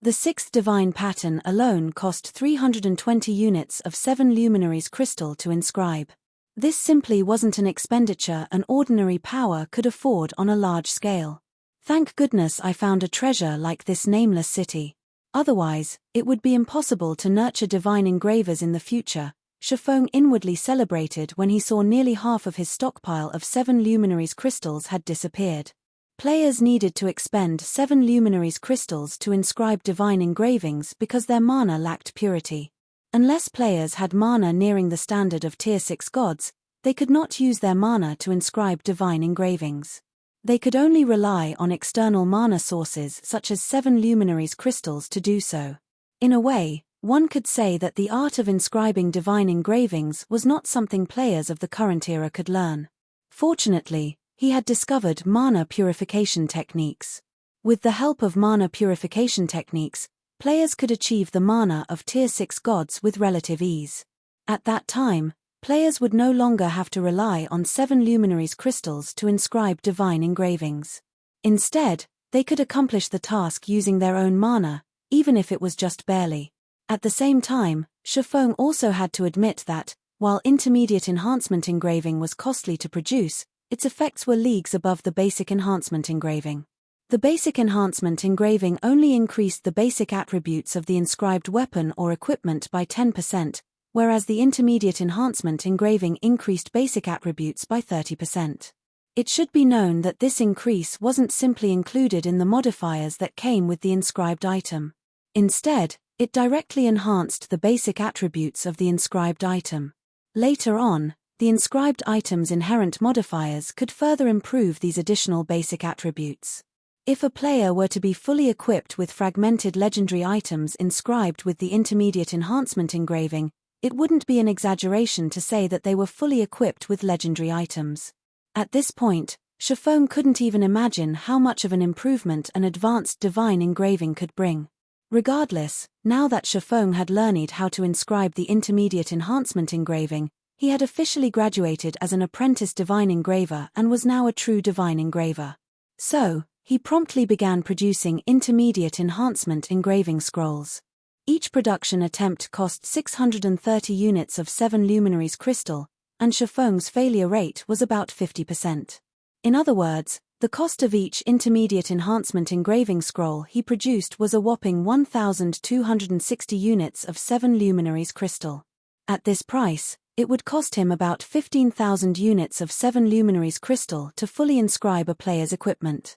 The 6th divine pattern alone cost 320 units of 7 luminaries crystal to inscribe. This simply wasn't an expenditure an ordinary power could afford on a large scale. Thank goodness I found a treasure like this Nameless City. Otherwise, it would be impossible to nurture divine engravers in the future. Shifeng inwardly celebrated when he saw nearly half of his stockpile of 7 luminaries crystals had disappeared. Players needed to expend 7 luminaries crystals to inscribe divine engravings because their mana lacked purity. Unless players had mana nearing the standard of Tier 6 gods, they could not use their mana to inscribe divine engravings. They could only rely on external mana sources such as 7 luminaries crystals to do so. In a way, one could say that the art of inscribing divine engravings was not something players of the current era could learn. Fortunately, he had discovered mana purification techniques. With the help of mana purification techniques, players could achieve the mana of Tier 6 gods with relative ease. At that time, Players would no longer have to rely on 7 luminaries crystals to inscribe divine engravings. Instead, they could accomplish the task using their own mana, even if it was just barely. At the same time, Shifeng also had to admit that, while intermediate enhancement engraving was costly to produce, its effects were leagues above the basic enhancement engraving. The basic enhancement engraving only increased the basic attributes of the inscribed weapon or equipment by 10%, whereas the intermediate enhancement engraving increased basic attributes by 30%. It should be known that this increase wasn't simply included in the modifiers that came with the inscribed item. Instead, it directly enhanced the basic attributes of the inscribed item. Later on, the inscribed item's inherent modifiers could further improve these additional basic attributes. If a player were to be fully equipped with fragmented legendary items inscribed with the intermediate enhancement engraving, it wouldn't be an exaggeration to say that they were fully equipped with legendary items. At this point, Shifeng couldn't even imagine how much of an improvement an advanced divine engraving could bring. Regardless, now that Shifeng had learned how to inscribe the intermediate enhancement engraving, he had officially graduated as an apprentice divine engraver and was now a true divine engraver. So, he promptly began producing intermediate enhancement engraving scrolls. Each production attempt cost 630 units of 7 luminaries crystal, and Shifeng's failure rate was about 50%. In other words, the cost of each intermediate enhancement engraving scroll he produced was a whopping 1,260 units of 7 luminaries crystal. At this price, it would cost him about 15,000 units of 7 luminaries crystal to fully inscribe a player's equipment.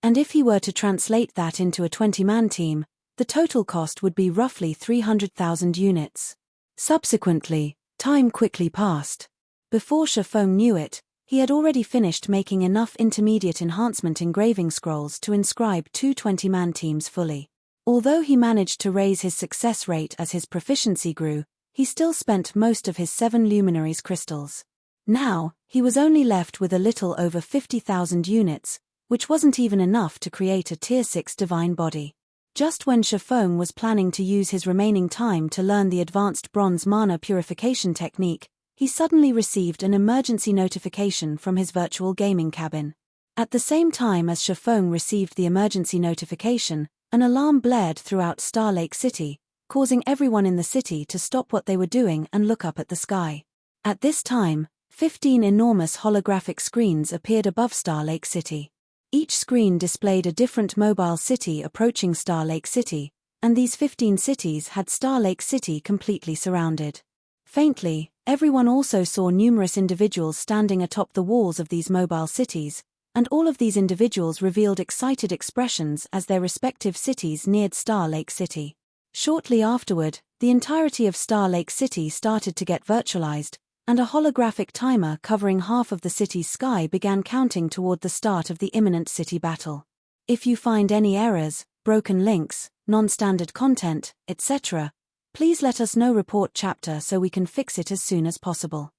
And if he were to translate that into a 20-man team, the total cost would be roughly 300,000 units. Subsequently, time quickly passed. Before Shifeng knew it, he had already finished making enough intermediate enhancement engraving scrolls to inscribe 2 20-man teams fully. Although he managed to raise his success rate as his proficiency grew, he still spent most of his 7 luminaries crystals. Now, he was only left with a little over 50,000 units, which wasn't even enough to create a Tier 6 divine body. Just when Shifeng was planning to use his remaining time to learn the advanced bronze mana purification technique, he suddenly received an emergency notification from his virtual gaming cabin. At the same time as Shifeng received the emergency notification, an alarm blared throughout Star Lake City, causing everyone in the city to stop what they were doing and look up at the sky. At this time, 15 enormous holographic screens appeared above Star Lake City. Each screen displayed a different mobile city approaching Star Lake City, and these 15 cities had Star Lake City completely surrounded. Faintly, everyone also saw numerous individuals standing atop the walls of these mobile cities, and all of these individuals revealed excited expressions as their respective cities neared Star Lake City. Shortly afterward, the entirety of Star Lake City started to get virtualized, and a holographic timer covering half of the city's sky began counting toward the start of the imminent city battle. If you find any errors, broken links, non-standard content, etc., please let us know. Report chapter so we can fix it as soon as possible.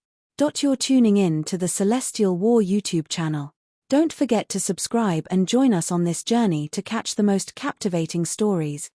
You're tuning in to the Celestial War YouTube channel. Don't forget to subscribe and join us on this journey to catch the most captivating stories,